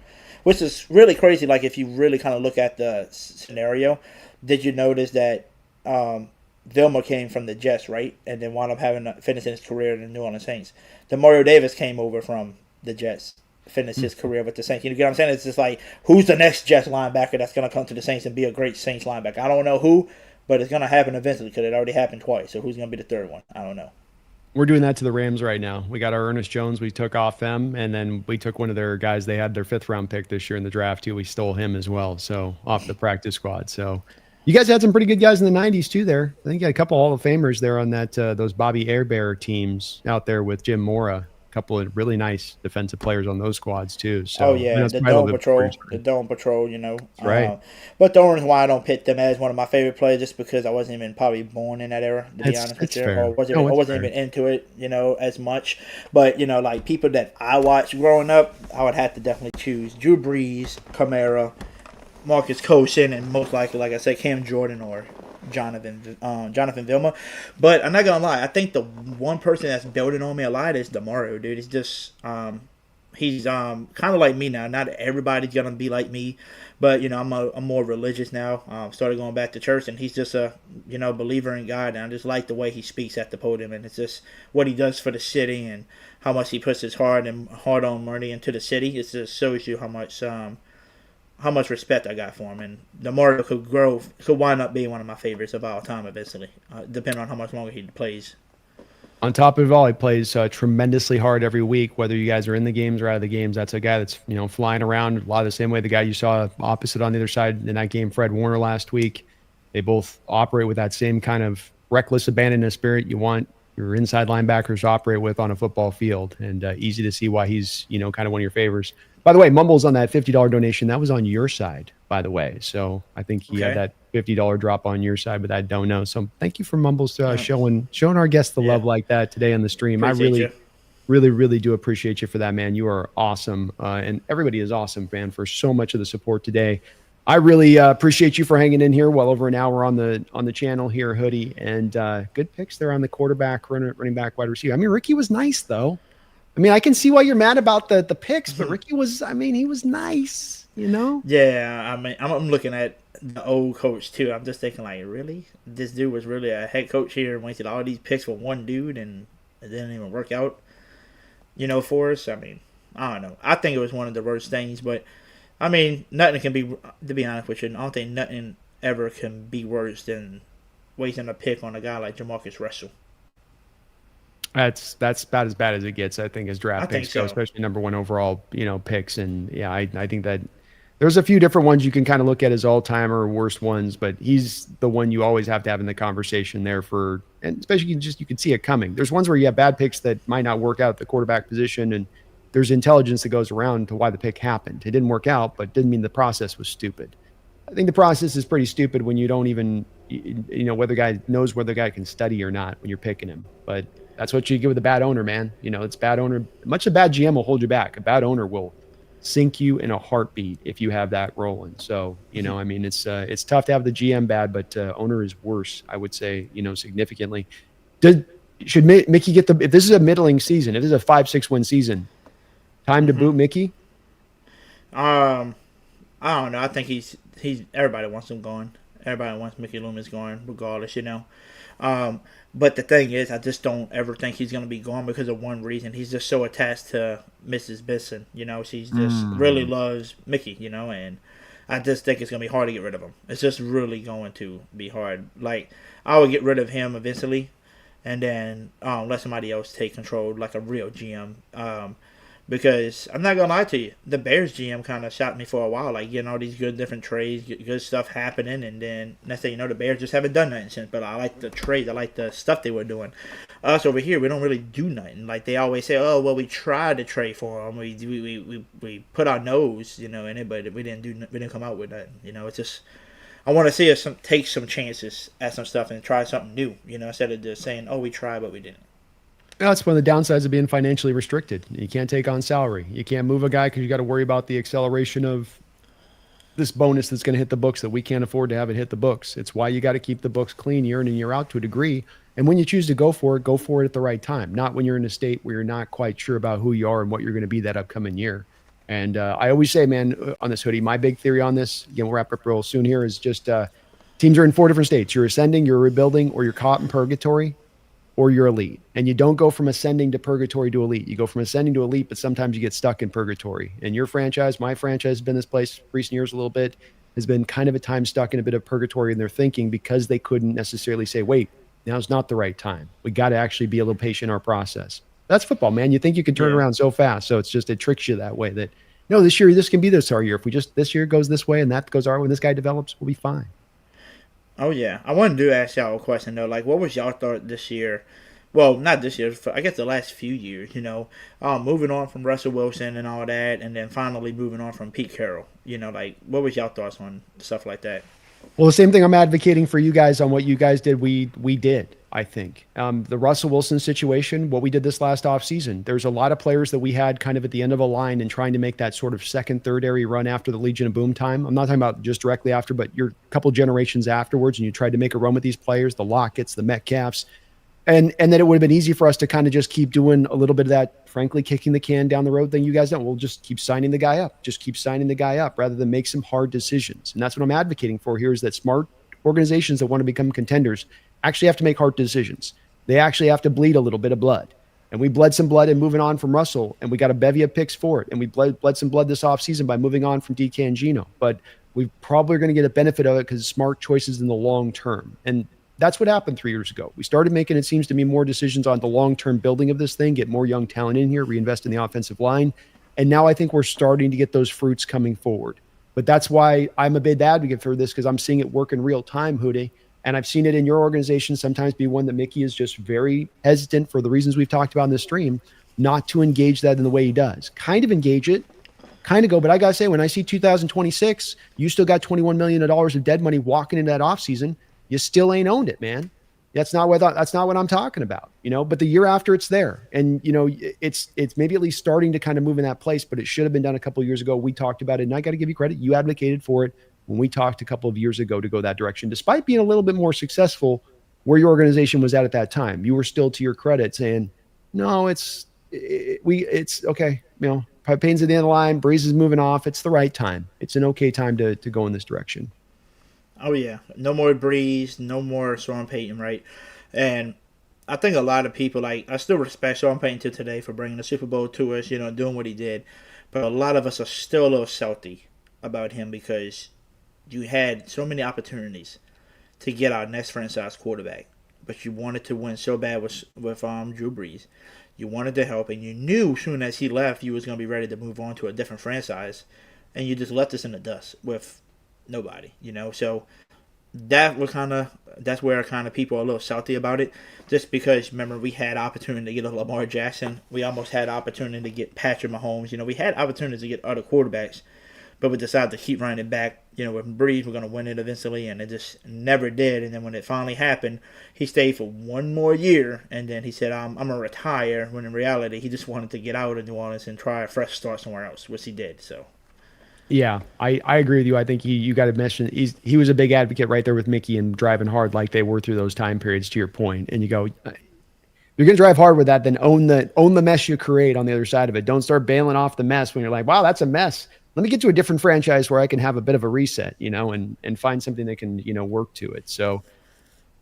C: Which is really crazy, like if you really kind of look at the scenario. Did you notice that Vilmer came from the Jets, right? And then wound up finishing his career in the New Orleans Saints. Mario Davis came over from the Jets. Finish his career with the Saints. You get what I'm saying? It's just like, who's the next Jets linebacker that's going to come to the Saints and be a great Saints linebacker? I don't know who, but it's going to happen eventually because it already happened twice. So who's going to be the third one? I don't know.
B: We're doing that to the Rams right now. We got our Ernest Jones. We took off them, and then we took one of their guys. They had their 5th-round pick this year in the draft, too. We stole him as well, so off the practice squad. So you guys had some pretty good guys in the 90s, too, there. I think you had a couple Hall of Famers there on that those Bobby Airbear teams out there with Jim Mora. Couple of really nice defensive players on those squads too. So
C: the Dome Patrol,
B: right.
C: But the only reason why I don't pick them as one of my favorite players just because I wasn't even probably born in that era, to be honest with you, or wasn't even into it, as much. But like people that I watched growing up, I would have to definitely choose Drew Brees, Kamara, Marcus Coulson, and most likely, like I said, Cam Jordan or Jonathan Vilma. But I'm not gonna lie, I think the one person that's building on me a lot is DeMario, dude. He's just he's kind of like me now. Not everybody's gonna be like me, but I'm more religious now. Started going back to church, and he's just a believer in God, and I just like the way he speaks at the podium, and it's just what he does for the city and how much he puts his hard-earned money into the city. It just shows you how much respect I got for him, and DeMario could wind up being one of my favorites of all time eventually, depending on how much longer he plays.
B: On top of it all, he plays tremendously hard every week, whether you guys are in the games or out of the games. That's a guy that's flying around a lot of the same way the guy you saw opposite on the other side in that game, Fred Warner, last week. They both operate with that same kind of reckless abandonment spirit you want your inside linebackers to operate with on a football field, and easy to see why he's kind of one of your favorites. By the way, Mumbles on that $50 donation, that was on your side, by the way. So I think he had that $50 drop on your side with that dono. So thank you for Mumbles showing our guests the love like that today on the stream.
C: Appreciate
B: I really do appreciate you for that, man. You are awesome. And everybody is awesome, man, for so much of the support today. I really appreciate you for hanging in here well over an hour on the channel here, Hoodie. And good picks there on the quarterback, running back, wide receiver. I mean, Ricky was nice, though. I mean, I can see why you're mad about the picks, but Ricky was, he was nice,
C: Yeah, I mean, I'm looking at the old coach, too. I'm just thinking, like, really? This dude was really a head coach here and wasted all these picks for one dude, and it didn't even work out, for us? I mean, I don't know. I think it was one of the worst things, but, I mean, nothing can be, to be honest with you, I don't think nothing ever can be worse than wasting a pick on a guy like Jamarcus Russell.
B: That's about as bad as it gets, I think, as draft picks go, especially number one overall, picks. And yeah, I think that there's a few different ones you can kind of look at as all-timer or worst ones, but he's the one you always have to have in the conversation there and especially you can see it coming. There's ones where you have bad picks that might not work out at the quarterback position, and there's intelligence that goes around to why the pick happened. It didn't work out, but didn't mean the process was stupid. I think the process is pretty stupid when you don't even, whether the guy knows whether the guy can study or not when you're picking him. But that's what you get with a bad owner, man. It's bad owner. Much a bad GM will hold you back. A bad owner will sink you in a heartbeat if you have that rolling. So, it's tough to have the GM bad, but owner is worse, I would say, significantly. Should Mickey get if this is a middling season, if this is a 5-6 win season, time to boot Mickey?
C: I don't know. I think he's everybody wants him gone. Everybody wants Mickey Loomis gone, regardless, you know. But the thing is, I just don't ever think he's going to be gone because of one reason. He's just so attached to Mrs. Bisson, you know. She's just really loves Mickey, you know, and I just think it's going to be hard to get rid of him. It's just really going to be hard. Like, I would get rid of him eventually, and then let somebody else take control, like a real GM. Because I'm not gonna lie to you, the Bears GM kind of shocked me for a while, like getting all these good different trades, good stuff happening, and then next thing you know, the Bears just haven't done nothing since. But I like the trades, I like the stuff they were doing. Us over here, we don't really do nothing. Like they always say, oh well, we tried to trade for them, we put our nose, you know, in it, but we didn't come out with nothing. You know, it's just I want to see us take some chances at some stuff and try something new, you know, instead of just saying, oh we tried but we didn't.
B: That's one of the downsides of being financially restricted. You can't take on salary. You can't move a guy because you got to worry about the acceleration of this bonus that's going to hit the books that we can't afford to have it hit the books. It's why you got to keep the books clean year in and year out to a degree. And when you choose to go for it at the right time, not when you're in a state where you're not quite sure about who you are and what you're going to be that upcoming year. And I always say, man, on this Hoodie, my big theory on this, again, we'll wrap up real soon here, is just teams are in 4 different states. You're ascending, you're rebuilding, or you're caught in purgatory, or you're elite. And you don't go from ascending to purgatory to elite. You go from ascending to elite, but sometimes you get stuck in purgatory. And your franchise, my franchise, has been this place recent years a little bit, has been kind of a time stuck in a bit of purgatory in their thinking because they couldn't necessarily say, wait, now's not the right time. We got to actually be a little patient in our process. That's football, man. You think you can turn around so fast. So it's just, it tricks you that way that, no, this year, this can be this our year. If we just, this year goes this way and that goes our way, when this guy develops, we'll be fine.
C: Oh, yeah. I wanted to ask y'all a question, though. Like, what was y'all thought this year? Well, not this year. I guess the last few years, you know. Moving on from Russell Wilson and all that, and then finally moving on from Pete Carroll. You know, like, what was y'all thoughts on stuff like that?
B: Well, the same thing I'm advocating for you guys on what you guys did, we did, I think. The Russell Wilson situation, what we did this last offseason, there's a lot of players that we had kind of at the end of a line and trying to make that sort of second, third area run after the Legion of Boom time. I'm not talking about just directly after, but you're a couple generations afterwards, and you tried to make a run with these players, the Lockett's, the Metcalfs, and then it would have been easy for us to kind of just keep doing a little bit of that, frankly, kicking the can down the road thing you guys don't. We'll just keep signing the guy up. Just keep signing the guy up rather than make some hard decisions. And that's what I'm advocating for here, is that smart organizations that want to become contenders actually have to make hard decisions. They actually have to bleed a little bit of blood. And we bled some blood in moving on from Russell, and we got a bevy of picks for it. And we bled some blood this offseason by moving on from DK and Geno. But we probably are going to get a benefit of it because it's smart choices in the long term. And that's what happened 3 years ago. We started making, it seems to me, more decisions on the long-term building of this thing, get more young talent in here, reinvest in the offensive line. And now I think we're starting to get those fruits coming forward. But that's why I'm a big advocate for this, because I'm seeing it work in real time, Hoodie. And I've seen it in your organization sometimes be one that Mickey is just very hesitant, for the reasons we've talked about in this stream, not to engage that in the way he does. Kind of engage it, kind of go. But I got to say, when I see 2026, you still got $21 million of dead money walking into that offseason, you still ain't owned it, man. That's not what I'm talking about, you know. But the year after, it's there, and you know, it's maybe at least starting to kind of move in that place. But it should have been done a couple of years ago. We talked about it, and I got to give you credit. You advocated for it when we talked a couple of years ago to go that direction, despite being a little bit more successful where your organization was at that time. You were still, to your credit, saying, "No, it's okay." You know, Peyton's at the end of the line. Breeze is moving off. It's the right time. It's an okay time to go in this direction.
C: Oh, yeah. No more Breeze, no more Sean Payton, right? And I think a lot of people, like, I still respect Sean Payton to today for bringing the Super Bowl to us, you know, doing what he did. But a lot of us are still a little salty about him because you had so many opportunities to get our next franchise quarterback. But you wanted to win so bad with Drew Brees. You wanted to help, and you knew as soon as he left, you was going to be ready to move on to a different franchise. And you just left us in the dust with nobody, you know. So that's where kind of people are a little salty about it, just because remember we had opportunity to get a Lamar Jackson, we almost had opportunity to get Patrick Mahomes, you know, we had opportunities to get other quarterbacks, but we decided to keep running it back, you know, with Breeze we're going to win it eventually, and it just never did. And then when it finally happened, he stayed for one more year, and then he said I'm going to retire, when in reality he just wanted to get out of New Orleans and try a fresh start somewhere else, which he did. So
B: yeah, I agree with you. I think you got to mention he was a big advocate right there with Mickey and driving hard like they were through those time periods, to your point. And you go, you're going to drive hard with that, then own the mess you create on the other side of it. Don't start bailing off the mess when you're like, wow, that's a mess. let me get to a different franchise where I can have a bit of a reset, and find something that can, work to it. So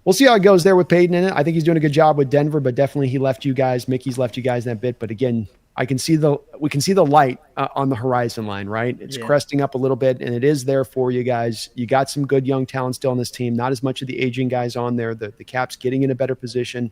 B: we'll see how it goes there with Peyton in it. I think he's doing a good job with Denver, but definitely he left you guys. Mickey's left you guys that bit. But again, we can see the light on the horizon line, right? It's cresting up a little bit, and it is there for you guys. You got some good young talent still on this team. Not as much of the aging guys on there. The cap's getting in a better position.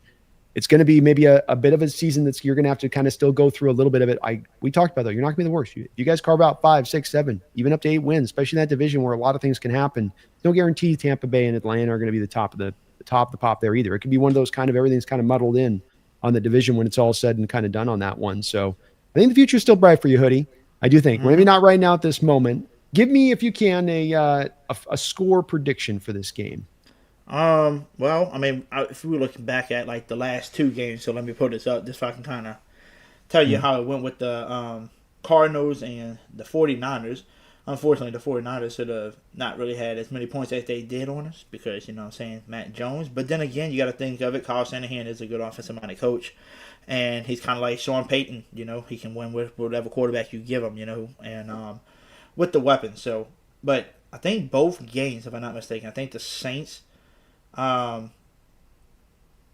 B: It's going to be maybe a bit of a season you're going to have to kind of still go through a little bit of it. We talked about, though, you're not going to be the worst. You guys carve out 5, 6, 7, even up to 8 wins, especially in that division where a lot of things can happen. No guarantee Tampa Bay and Atlanta are going to be the top of the pop there either. It could be one of those kind of everything's kind of muddled in on the division when it's all said and kind of done on that one. So I think the future is still bright for you, Hoodie. I do think. Maybe not right now at this moment. Give me, if you can, a score prediction for this game.
C: Well, I mean, if we were looking back at like the last 2 games, so let me put this up just so I can kind of tell you how it went with the Cardinals and the 49ers. Unfortunately, the 49ers should have not really had as many points as they did on us because, Matt Jones. But then again, you got to think of it. Kyle Shanahan is a good offensive-minded coach, and he's kind of like Sean Peyton. He can win with whatever quarterback you give him, and with the weapons. So, but I think both games, if I'm not mistaken, I think the Saints. So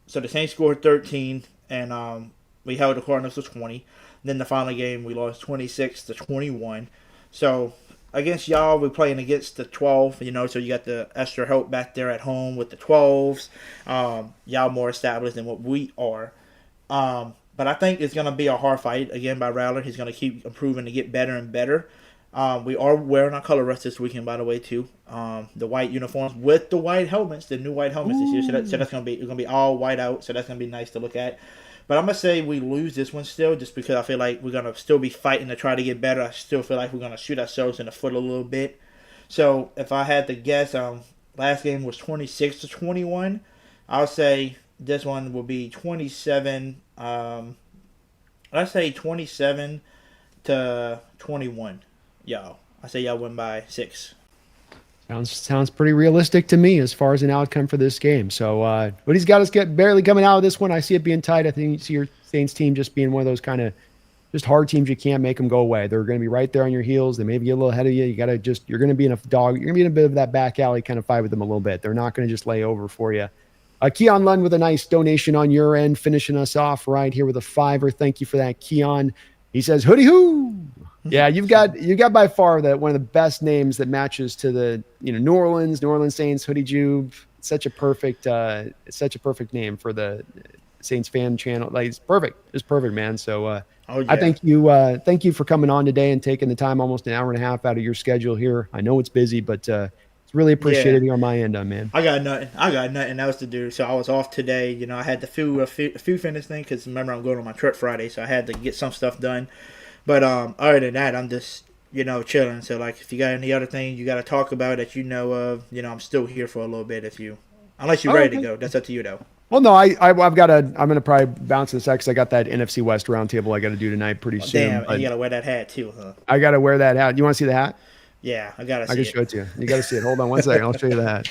C: the Saints scored 13, and we held the Cardinals to 20. Then the final game, we lost 26-21. So against y'all, we're playing against the 12, so you got the extra help back there at home with the 12s. Y'all more established than what we are. But I think it's going to be a hard fight, again, by Rattler. He's going to keep improving to get better and better. We are wearing our color rust this weekend, by the way, too. The white uniforms with the white helmets, the new white helmets this year. So that's going to be all white out, so that's going to be nice to look at. But I'm going to say we lose this one still just because I feel like we're going to still be fighting to try to get better. I still feel like we're going to shoot ourselves in the foot a little bit. So if I had to guess, last game was 26-21. I'll say this one will be 27. Let's say 27-21. Y'all. I say y'all win by 6.
B: Sounds pretty realistic to me as far as an outcome for this game. So, but he's got us barely coming out of this one. I see it being tight. I think you see your Saints team just being one of those kind of just hard teams. You can't make them go away. They're going to be right there on your heels. They may be a little ahead of you. You're going to be in a bit of that back alley kind of fight with them a little bit. They're not going to just lay over for you. Keon Lund with a nice donation on your end, finishing us off right here with a $5. Thank you for that, Keon. He says, "Hoodie hoo." Yeah, you got by far one of the best names that matches to the New Orleans Saints. Hoodie Jube. Such a perfect name for the Saints fan channel. Like it's perfect. It's perfect, man. So I thank you for coming on today and taking the time, almost an hour and a half out of your schedule here. I know it's busy, but it's really appreciated here on my end, man.
C: I got nothing else to do, so I was off today. I had to a few fitness thing because remember I'm going on my trip Friday, so I had to get some stuff done. But other than that, I'm just chilling. So like, if you got any other thing you got to talk about that of, I'm still here for a little bit. Unless you're ready to go, that's up to you though.
B: Well, no, I'm gonna probably bounce this because I got that NFC West roundtable I got to do tonight pretty soon.
C: Damn, you gotta wear that hat too, huh?
B: I gotta wear that hat. You want to see the hat?
C: Yeah, I can
B: show it to you. You gotta see it. Hold on one second. I'll show you the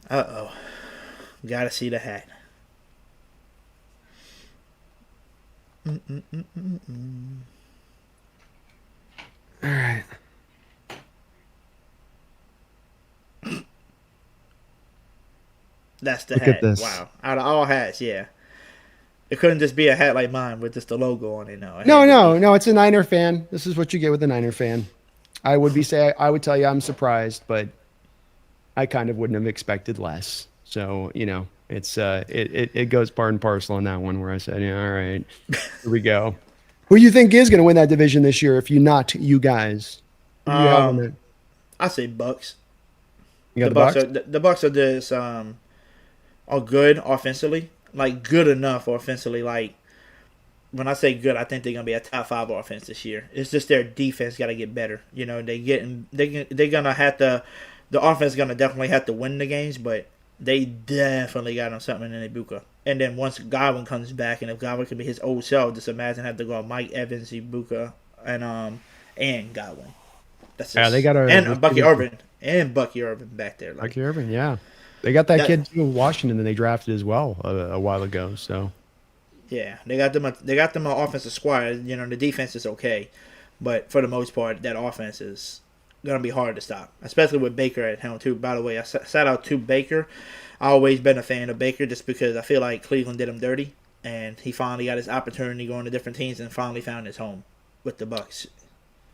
B: hat.
C: Gotta see the hat.
B: All right.
C: That's the
B: Look
C: hat.
B: at this.
C: Wow. Out of all hats, yeah. It couldn't just be a hat like mine with just the logo on it.
B: No. It's a Niner fan. This is what you get with a Niner fan. I would tell you I'm surprised, but I kind of wouldn't have expected less. So, it's it goes part and parcel on that one where I said, yeah, all right, here we go. Who do you think is going to win that division this year if not you guys?
C: I say Bucks.
B: You got the Bucks?
C: The Bucks are just are good offensively. Like, good enough offensively. Like, when I say good, I think they're going to be a top 5 offense this year. It's just their defense got to get better. They're going to have to – the offense is going to definitely have to win the games, but they definitely got on something in Ibuka. And then once Godwin comes back, and if Godwin can be his old self, just imagine have to go Mike Evans, Ibuka, and Godwin. That's just,
B: they got
C: and Bucky Irvin back there. Like,
B: Bucky Irvin, yeah. They got that kid too, Washington, that they drafted as well a while ago. So
C: Yeah, they got them. They got them an offensive squad. You know, the defense is okay, but for the most part, that offense is gonna be hard to stop, especially with Baker at helm too. By the way, I shout out to Baker. I always been a fan of Baker just because I feel like Cleveland did him dirty, and he finally got his opportunity going to different teams and finally found his home with the Bucks.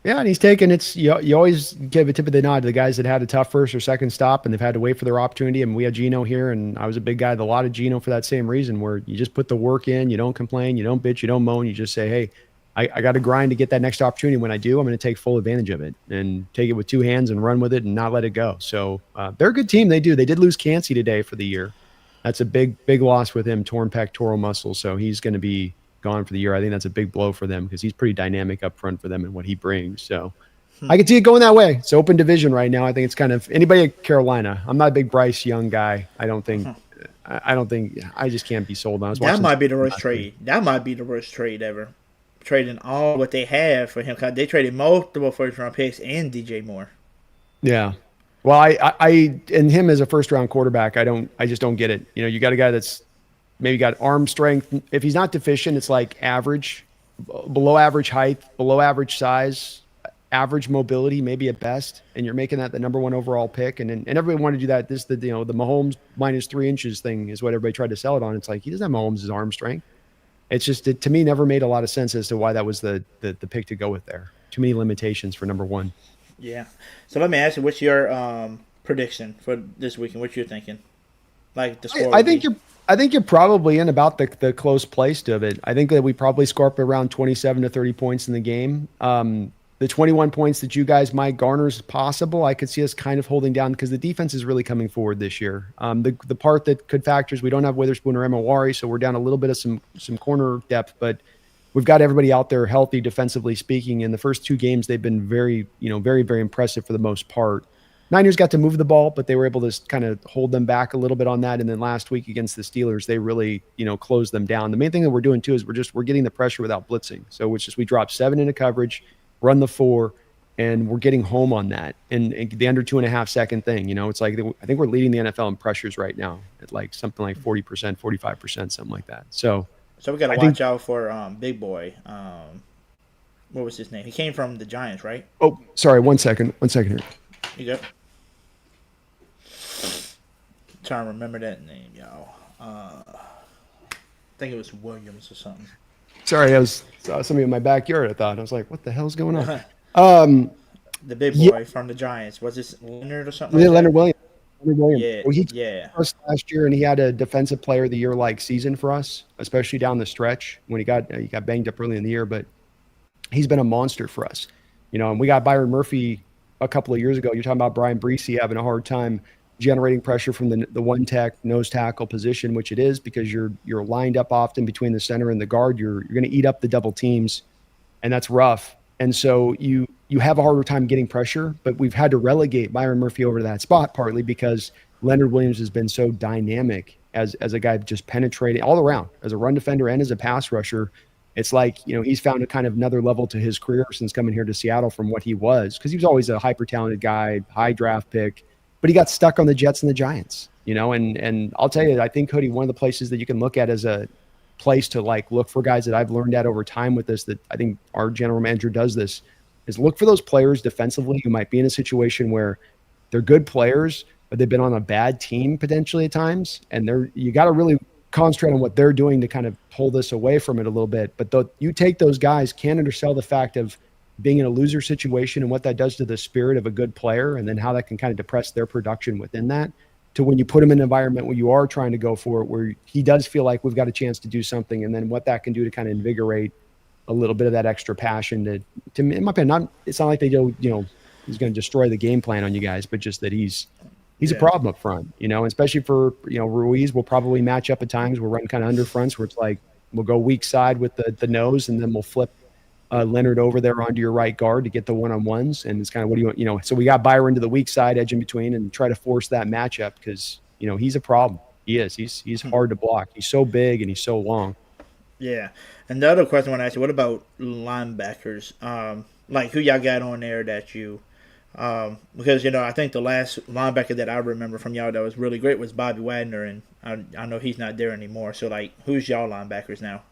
B: Yeah, and he's taken it's you always give a tip of the nod to the guys that had a tough first or second stop and they've had to wait for their opportunity. And we had Geno here, and I was a big guy with a lot of Geno for that same reason, where you just put the work in, you don't complain, you don't bitch, you don't moan, you just say, hey, I got to grind to get that next opportunity. When I do, I'm going to take full advantage of it and take it with two hands and run with it and not let it go. So they're a good team. They did lose Cansey today for the year. That's a big loss with him, torn pectoral muscle. So he's going to be gone for the year. I think that's a big blow for them because he's pretty dynamic up front for them and what he brings. So I can see it going that way. It's open division right now. I think it's kind of anybody at Carolina. I'm not a big Bryce Young guy. I don't think I just can't be sold on.
C: That might be the worst trade. That might be the worst trade ever. Trading all what they have for him. Cause they traded multiple first round picks and DJ Moore.
B: Yeah. Well, I and him as a first round quarterback, I just don't get it. You know, you got a guy that's maybe got arm strength. If he's not deficient, it's like average, below average height, below average size, average mobility, maybe at best. And you're making that the number one overall pick. And everybody wanted to do that. The Mahomes minus 3 inches thing is what everybody tried to sell it on. It's like, he doesn't have Mahomes' arm strength. It's just, it to me never made a lot of sense as to why that was the pick to go with there. Too many limitations for number one.
C: Yeah. So let me ask you, what's your prediction for this weekend? What you're thinking? Like the score?
B: I think you're probably in about the close place to it. I think that we probably score up around 27 to 30 points in the game. The 21 points that you guys might garner is possible. I could see us kind of holding down because the defense is really coming forward this year. The part that could factor is we don't have Witherspoon or Emawari, so we're down a little bit of some corner depth, but we've got everybody out there healthy defensively speaking. In the first 2 games, they've been very, very impressive for the most part. Niners got to move the ball, but they were able to kind of hold them back a little bit on that. And then last week against the Steelers, they really, closed them down. The main thing that we're doing too is we're getting the pressure without blitzing. So it's just we drop 7 into coverage, run the 4, and we're getting home on that. And the under 2.5 second thing, it's like I think we're leading the NFL in pressures right now at like something like 40%, 45%, something like that. So
C: we got to watch out for Big Boy. What was his name? He came from the Giants, right?
B: Oh, sorry. One second here.
C: You good? Trying to remember that name, y'all. I think it was Williams or something.
B: Sorry, I saw somebody in my backyard. I was like, "What the hell's going on?"
C: The big boy from the Giants, was this Leonard or something?
B: Yeah, Leonard Williams.
C: Yeah,
B: well, he
C: yeah.
B: us last year, and he had a defensive player of the year like season for us, especially down the stretch when he got banged up early in the year. But he's been a monster for us, And we got Byron Murphy a couple of years ago. You're talking about Brian Breesy having a hard time generating pressure from the one tech nose tackle position, which it is because you're lined up often between the center and the guard. You're going to eat up the double teams, and that's rough. And so you have a harder time getting pressure, but we've had to relegate Byron Murphy over to that spot partly because Leonard Williams has been so dynamic as a guy just penetrating all around as a run defender and as a pass rusher. It's like, he's found a kind of another level to his career since coming here to Seattle from what he was, because he was always a hyper talented guy, high draft pick, but he got stuck on the Jets and the Giants, and I'll tell you, I think Hoodie, one of the places that you can look at as a place to like look for guys that I've learned at over time with this, that I think our general manager does this, is look for those players defensively who might be in a situation where they're good players, but they've been on a bad team potentially at times. And you got to really concentrate on what they're doing to kind of pull this away from it a little bit. But you take those guys, can't undersell the fact of being in a loser situation and what that does to the spirit of a good player, and then how that can kind of depress their production within that, to when you put him in an environment where you are trying to go for it, where he does feel like we've got a chance to do something, and then what that can do to kind of invigorate a little bit of that extra passion to in my opinion, it's not like they go, he's going to destroy the game plan on you guys, but just that he's a problem up front, especially for, Ruiz will probably match up at times. We're running kind of under fronts where it's like, we'll go weak side with the nose, and then we'll flip Leonard over there onto your right guard to get the one-on-ones. And it's kind of, what do you want, so we got Byron to the weak side, edge in between, and try to force that matchup because, he's a problem. He is. He's hard to block. He's so big and he's so long.
C: Yeah. And the other question I want to ask you, what about linebackers? Like who y'all got on there that you because, I think the last linebacker that I remember from y'all that was really great was Bobby Wagner, and I know he's not there anymore. So, like, who's y'all linebackers now?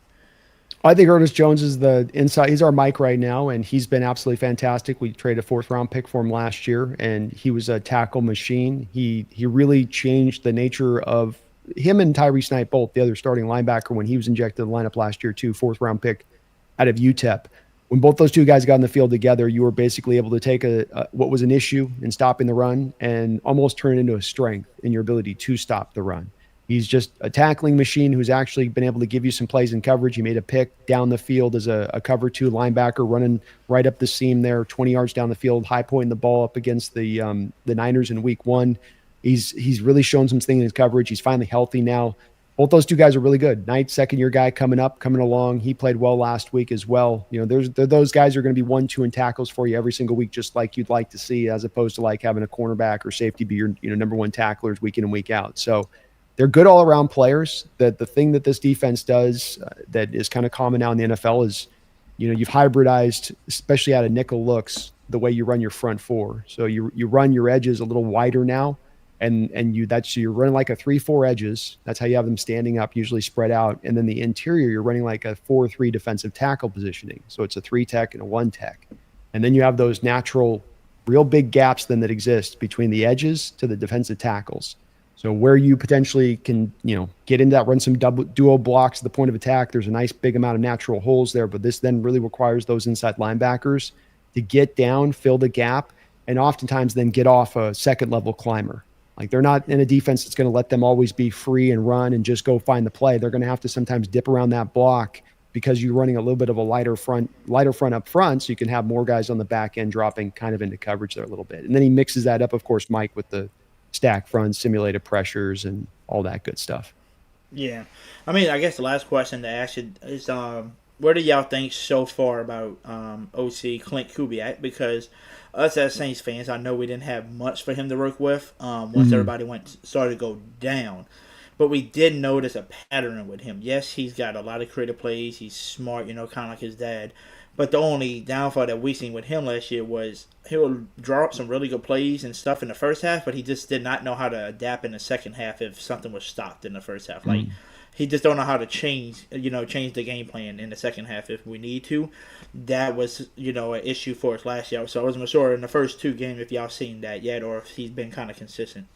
B: I think Ernest Jones is the inside. He's our Mike right now, and he's been absolutely fantastic. We traded a 4th-round pick for him last year, and he was a tackle machine. He really changed the nature of him and Tyrese Knight, both the other starting linebacker, when he was injected in the lineup last year too. 4th-round pick out of UTEP. When both those two guys got in the field together, you were basically able to take what was an issue in stopping the run and almost turn it into a strength in your ability to stop the run. He's just a tackling machine who's actually been able to give you some plays in coverage. He made a pick down the field as a cover 2 linebacker running right up the seam there, 20 yards down the field, high pointing the ball up against the Niners in week 1. He's really shown some things in his coverage. He's finally healthy now. Both those two guys are really good. Knight, second-year guy coming along. He played well last week as well. You know, those guys are going to be 1-2 in tackles for you every single week, just like you'd like to see, as opposed to like having a cornerback or safety be your number 1 tacklers week in and week out. So they're good all-around players. The thing that this defense does that is kind of common now in the NFL is, you've hybridized, especially out of nickel looks, the way you run your front 4. So you run your edges a little wider now, and you're running like a 3-4 edges. That's how you have them standing up, usually spread out. And then the interior, you're running like a 4-3 defensive tackle positioning. So it's a 3 tech and a 1 tech. And then you have those natural, real big gaps then that exist between the edges to the defensive tackles. So where you potentially can, get into that, run some duo blocks at the point of attack, there's a nice big amount of natural holes there, but this then really requires those inside linebackers to get down, fill the gap, and oftentimes then get off a second-level climber. Like, they're not in a defense that's going to let them always be free and run and just go find the play. They're going to have to sometimes dip around that block because you're running a little bit of a lighter front up front, so you can have more guys on the back end dropping kind of into coverage there a little bit. And then he mixes that up, of course, Mike, with the stack fronts, simulated pressures, and all that good stuff.
C: Yeah. I mean, I guess the last question to ask you is, what do y'all think so far about OC Clint Kubiak? Because us as Saints fans, I know we didn't have much for him to work with once everybody started to go down. But we did notice a pattern with him. Yes, he's got a lot of creative plays. He's smart, kind of like his dad. But the only downfall that we seen with him last year was he would draw up some really good plays and stuff in the first half, but he just did not know how to adapt in the second half if something was stopped in the first half. Like, he just don't know how to change the game plan in the second half if we need to. That was, an issue for us last year. So I wasn't sure in the first 2 games if y'all seen that yet or if he's been kind of consistent.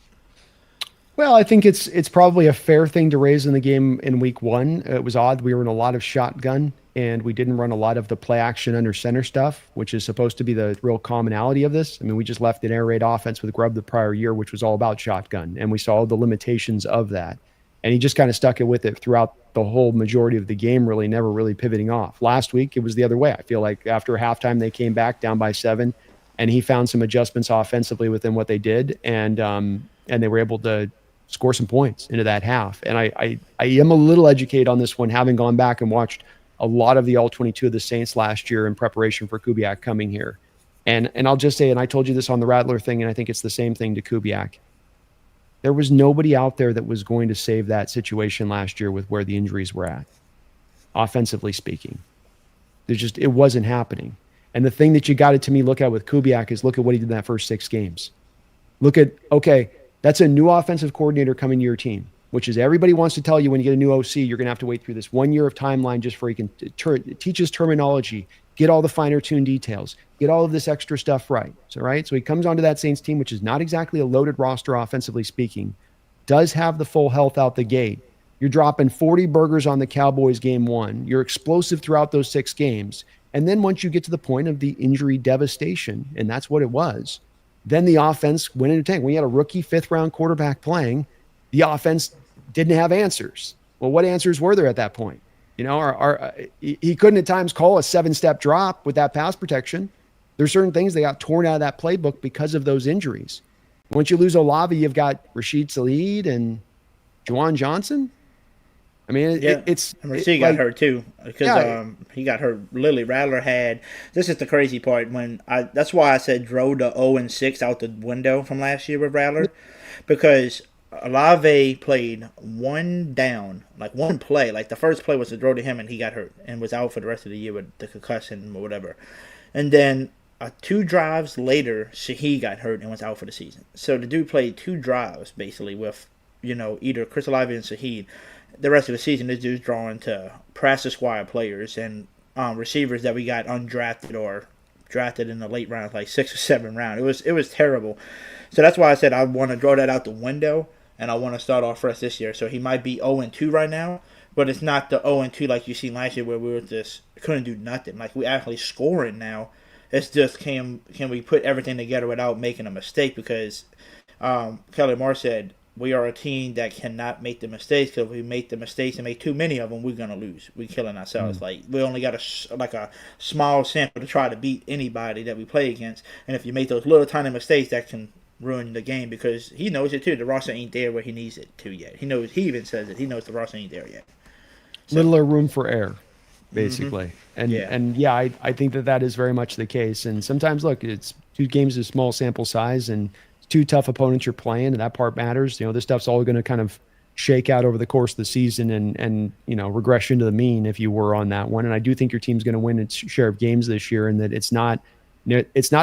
B: Well, I think it's probably a fair thing to raise in the game in week 1. It was odd. We were in a lot of shotgun, and we didn't run a lot of the play action under center stuff, which is supposed to be the real commonality of this. I mean, we just left an air raid offense with Grubb the prior year, which was all about shotgun, and we saw the limitations of that. And he just kind of stuck it with it throughout the whole majority of the game, really, never really pivoting off. Last week, it was the other way. I feel like after halftime, they came back down by 7, and he found some adjustments offensively within what they did, and they were able to score some points into that half. And I am a little educated on this one, having gone back and watched a lot of the All-22 of the Saints last year in preparation for Kubiak coming here. And I'll just say, and I told you this on the Rattler thing, and I think it's the same thing to Kubiak. There was nobody out there that was going to save that situation last year with where the injuries were at, offensively speaking. It wasn't happening. And the thing that you got to look at with Kubiak is look at what he did in that first 6 games. That's a new offensive coordinator coming to your team, which is everybody wants to tell you when you get a new OC, you're going to have to wait through this 1 year of timeline just for he can teach his terminology, get all the finer tuned details, get all of this extra stuff right. So he comes onto that Saints team, which is not exactly a loaded roster offensively speaking, does have the full health out the gate. You're dropping 40 burgers on the Cowboys game 1. You're explosive throughout those 6 games. And then once you get to the point of the injury devastation, and that's what it was, then the offense went into a tank. When you had a rookie 5th-round quarterback playing, the offense didn't have answers. Well, what answers were there at that point? He couldn't at times call a 7-step drop with that pass protection. There's certain things that got torn out of that playbook because of those injuries. Once you lose Olave, you've got Rashid Shaheed and Juwan Johnson. I mean,
C: Rasheed got hurt too because he got hurt. Literally, Rattler had. This is the crazy part. That's why I said drove the 0-6 out the window from last year with Rattler, because Olave played one down, like one play. Like the first play was to throw to him, and he got hurt and was out for the rest of the year with the concussion or whatever. And then 2 drives later, Shaheed got hurt and was out for the season. So the dude played 2 drives basically with either Chris Olave and Shaheed. the rest of the season, this dude's drawing to practice squad players and receivers that we got undrafted or drafted in the late rounds, like 6th or 7th round. It was terrible. So that's why I said I want to draw that out the window, and I want to start off fresh this year. So he might be 0-2 right now, but it's not the 0-2 like you seen last year where we were just couldn't do nothing. Like, we actually scoring now. It's just can we put everything together without making a mistake? Because Kelly Moore said we are a team that cannot make the mistakes, because if we make the mistakes and make too many of them, we're gonna lose. We're killing ourselves. Like, we only got a small sample to try to beat anybody that we play against, and if you make those little tiny mistakes, that can ruin the game, because he knows it too. The roster ain't there where he needs it to yet. He knows. He even says it. He knows the roster ain't there yet. So,
B: littler room for error, basically. And I think that is very much the case. And sometimes, look, it's 2 games of small sample size, and 2 tough opponents you're playing, and that part matters. This stuff's all going to kind of shake out over the course of the season and regression to the mean if you were on that one. And I do think your team's going to win its share of games this year, and that it's not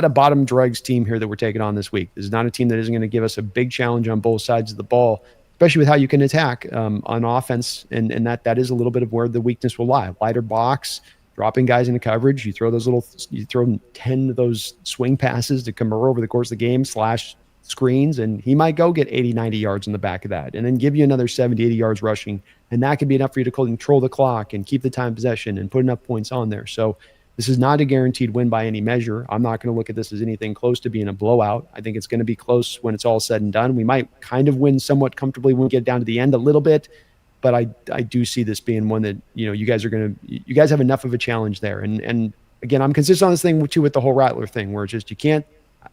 B: a bottom dregs team here that we're taking on this week. This is not a team that isn't going to give us a big challenge on both sides of the ball, especially with how you can attack on offense. And that is a little bit of where the weakness will lie. Wider box, dropping guys into coverage. You throw 10 of those swing passes to Kamara over the course of the game, slash screens, and he might go get 80, 90 yards in the back of that, and then give you another 70, 80 yards rushing. And that could be enough for you to control the clock and keep the time possession and put enough points on there. So this is not a guaranteed win by any measure. I'm not going to look at this as anything close to being a blowout. I think it's going to be close when it's all said and done. We might kind of win somewhat comfortably when we get down to the end a little bit, but I do see this being one that, you guys have enough of a challenge there. And again, I'm consistent on this thing too with the whole Rattler thing, where it's just,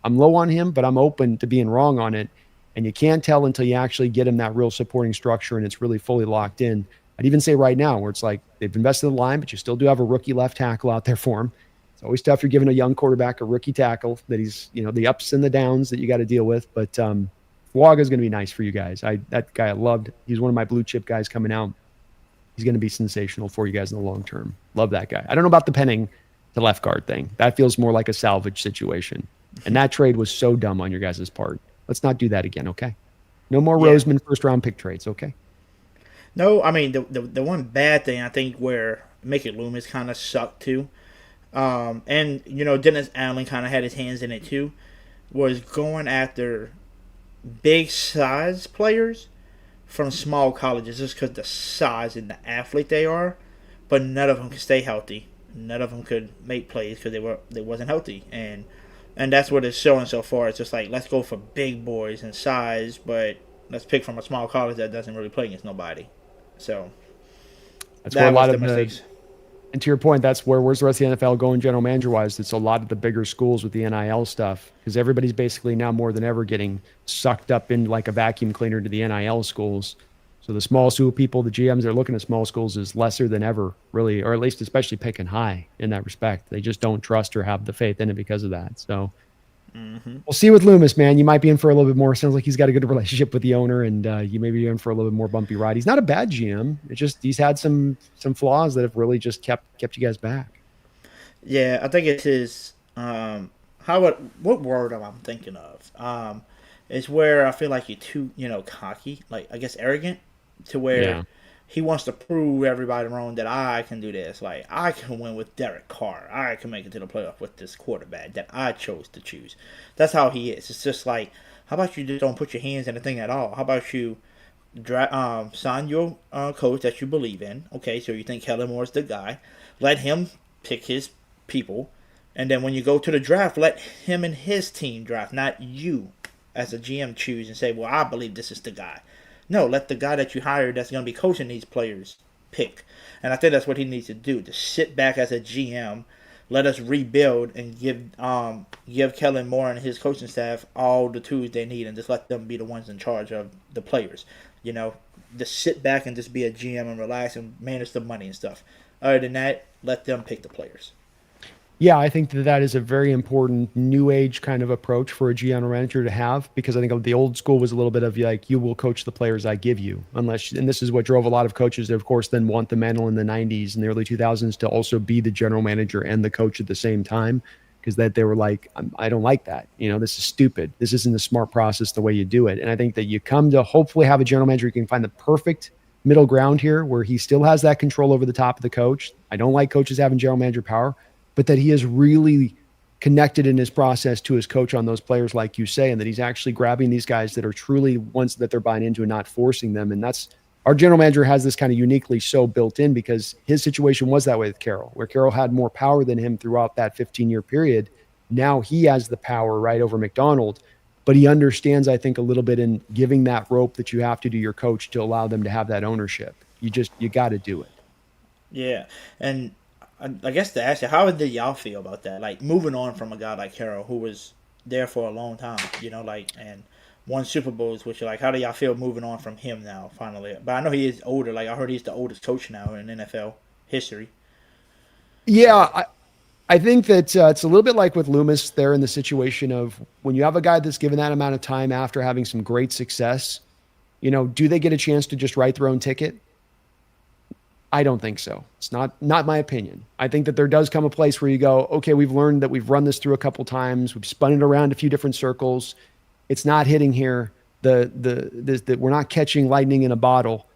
B: I'm low on him, but I'm open to being wrong on it. And you can't tell until you actually get him that real supporting structure and it's really fully locked in. I'd even say right now, where it's like they've invested in the line, but you still do have a rookie left tackle out there for him. It's always tough. You're giving a young quarterback a rookie tackle that he's, the ups and the downs that you got to deal with. But Fuaga is going to be nice for you guys. That guy I loved. He's one of my blue chip guys coming out. He's going to be sensational for you guys in the long term. Love that guy. I don't know about the Penning to left guard thing. That feels more like a salvage situation. And that trade was so dumb on your guys' part. Let's not do that again, okay? No more Roseman first-round pick trades, okay?
C: No, I mean, the one bad thing, I think, where Mickey Loomis kind of sucked, too, and, Dennis Allen kind of had his hands in it, too, was going after big-size players from small colleges just because the size and the athlete they are, but none of them could stay healthy. None of them could make plays because they wasn't healthy, and that's what it's showing so far. It's just like, let's go for big boys and size, but let's pick from a small college that doesn't really play against nobody. So
B: that's where a lot of the mistakes. And to your point, that's where's the rest of the NFL going general manager wise? It's a lot of the bigger schools with the NIL stuff, because everybody's basically now more than ever getting sucked up in like a vacuum cleaner to the NIL schools. So the small school people, the GMs that are looking at small schools is lesser than ever, really, or at least especially picking high in that respect. They just don't trust or have the faith in it because of that. So we'll see with Loomis, man. You might be in for a little bit more. Sounds like he's got a good relationship with the owner, and you may be in for a little bit more bumpy ride. He's not a bad GM. It's just he's had some flaws that have really just kept you guys back.
C: Yeah, I think it's his what word am I thinking of? It's where I feel like you're too, cocky, like I guess arrogant, to where he wants to prove everybody wrong that I can do this. Like, I can win with Derek Carr. I can make it to the playoff with this quarterback that I chose to choose. That's how he is. It's just like, how about you just don't put your hands in the thing at all? How about you sign your coach that you believe in? Okay, so you think Kellen Moore's the guy. Let him pick his people. And then when you go to the draft, let him and his team draft, not you as a GM choose and say, well, I believe this is the guy. No, let the guy that you hired that's going to be coaching these players pick. And I think that's what he needs to do, to sit back as a GM, let us rebuild, and give Kellen Moore and his coaching staff all the tools they need, and just let them be the ones in charge of the players. Just sit back and just be a GM and relax and manage the money and stuff. Other than that, let them pick the players.
B: Yeah, I think that is a very important new age kind of approach for a GM manager to have, because I think the old school was a little bit of like, you will coach the players I give you, and this is what drove a lot of coaches that, of course, then want the mantle in the 90s and the early 2000s to also be the general manager and the coach at the same time, because that they were like, I don't like that. This is stupid. This isn't a smart process the way you do it. And I think that you come to hopefully have a general manager who can find the perfect middle ground here where he still has that control over the top of the coach. I don't like coaches having general manager power, but that he is really connected in his process to his coach on those players, like you say, and that he's actually grabbing these guys that are truly ones that they're buying into and not forcing them. And that's our general manager has this kind of uniquely so built in because his situation was that way with Carroll, where Carroll had more power than him throughout that 15-year period. Now he has the power right over McDonald, but he understands, I think, a little bit in giving that rope that you have to your coach to allow them to have that ownership. You got to do it.
C: Yeah, and I guess to ask you, how did y'all feel about that? Like moving on from a guy like Carroll, who was there for a long time, and won Super Bowls, which like, how do y'all feel moving on from him now, finally? But I know he is older. Like I heard he's the oldest coach now in NFL history.
B: Yeah, I think that it's a little bit like with Loomis there in the situation of when you have a guy that's given that amount of time after having some great success, do they get a chance to just write their own ticket? I don't think so. It's not my opinion. I think that there does come a place where you go, okay, we've learned that we've run this through a couple times. We've spun it around a few different circles. It's not hitting here. We're not catching lightning in a bottle.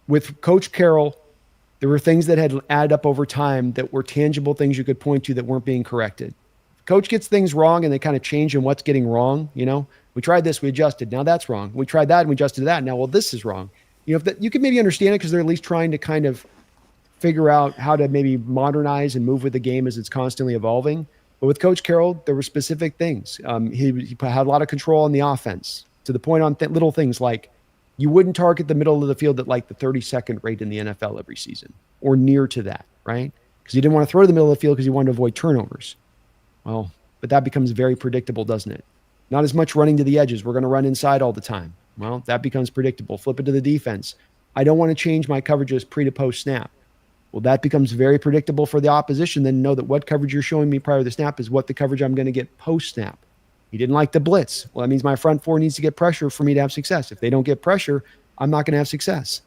B: With Coach Carroll, there were things that had added up over time that were tangible things you could point to that weren't being corrected. Coach gets things wrong and they kind of change in what's getting wrong. We tried this, we adjusted. Now that's wrong. We tried that and we adjusted that. Now, well, this is wrong. If that, you can maybe understand it because they're at least trying to kind of figure out how to maybe modernize and move with the game as it's constantly evolving. But with Coach Carroll, there were specific things. He had a lot of control on the offense to the point on little things like you wouldn't target the middle of the field at like the 32nd rate in the NFL every season or near to that, right? Because you didn't want to throw to the middle of the field because you wanted to avoid turnovers. Well, but that becomes very predictable, doesn't it? Not as much running to the edges. We're going to run inside all the time. Well, that becomes predictable. Flip it to the defense. I don't want to change my coverages pre to post snap. Well, that becomes very predictable for the opposition. Then know that what coverage you're showing me prior to the snap is what the coverage I'm going to get post snap. He didn't like the blitz. Well, that means my front four needs to get pressure for me to have success. If they don't get pressure, I'm not going to have success.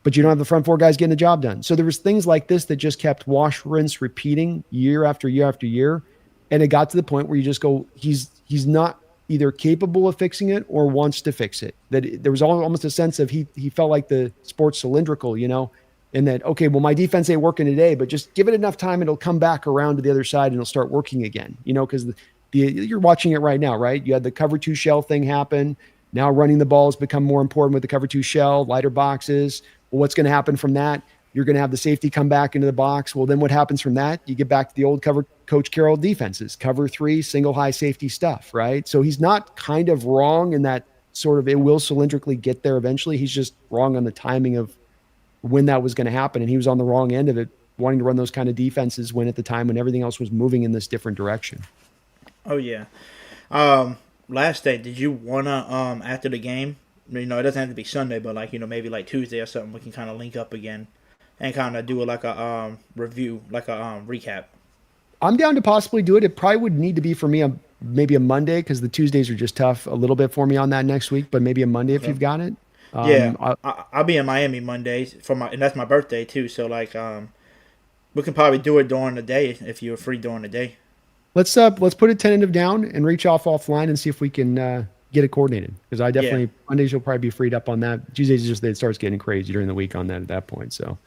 B: But you don't have the front four guys getting the job done. So there was things like this that just kept wash, rinse, repeating year after year after year. And it got to the point where you just go, he's not either capable of fixing it or wants to fix it. That there was almost a sense of he felt like the sports cylindrical, and that, okay, well, my defense ain't working today, but just give it enough time, it'll come back around to the other side and it'll start working again, because you're watching it right now, right? You had the cover two shell thing happen. Now running the ball has become more important with the cover two shell, lighter boxes. Well, what's going to happen from that? You're going to have the safety come back into the box. Well, then what happens from that? You get back to the old Coach Carroll defenses, cover three, single high safety stuff, right? So he's not kind of wrong in that sort of, it will cylindrically get there eventually. He's just wrong on the timing of when that was going to happen. And he was on the wrong end of it, wanting to run those kind of defenses when at the time when everything else was moving in this different direction.
C: Oh, yeah. Last day, did you want to, after the game, it doesn't have to be Sunday, but maybe like Tuesday or something, we can kind of link up again and kind of do like a review, like a recap.
B: I'm down to possibly do it. It probably would need to be for me maybe a Monday because the Tuesdays are just tough a little bit for me on that next week, but maybe a Monday if you've got it.
C: I'll be in Miami Mondays and that's my birthday too. So we can probably do it during the day if you're free during the day.
B: Let's put a tentative down and reach offline and see if we can get it coordinated. Because I definitely Mondays you'll probably be freed up on that. Tuesdays just it starts getting crazy during the week on that at that point. So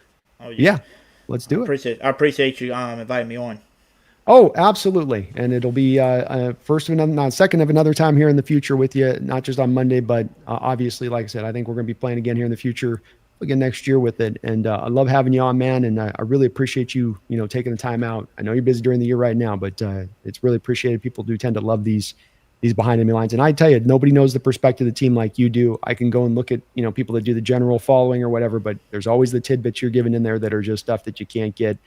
B: yeah, let's do it.
C: I appreciate you inviting me on.
B: Oh, absolutely. And it'll be second of another time here in the future with you, not just on Monday, but obviously, like I said, I think we're going to be playing again here in the future, again next year with it. And I love having you on, man. And I really appreciate you, taking the time out. I know you're busy during the year right now, but it's really appreciated. People do tend to love these behind enemy lines. And I tell you, nobody knows the perspective of the team like you do. I can go and look at, people that do the general following or whatever, but there's always the tidbits you're giving in there that are just stuff that you can't get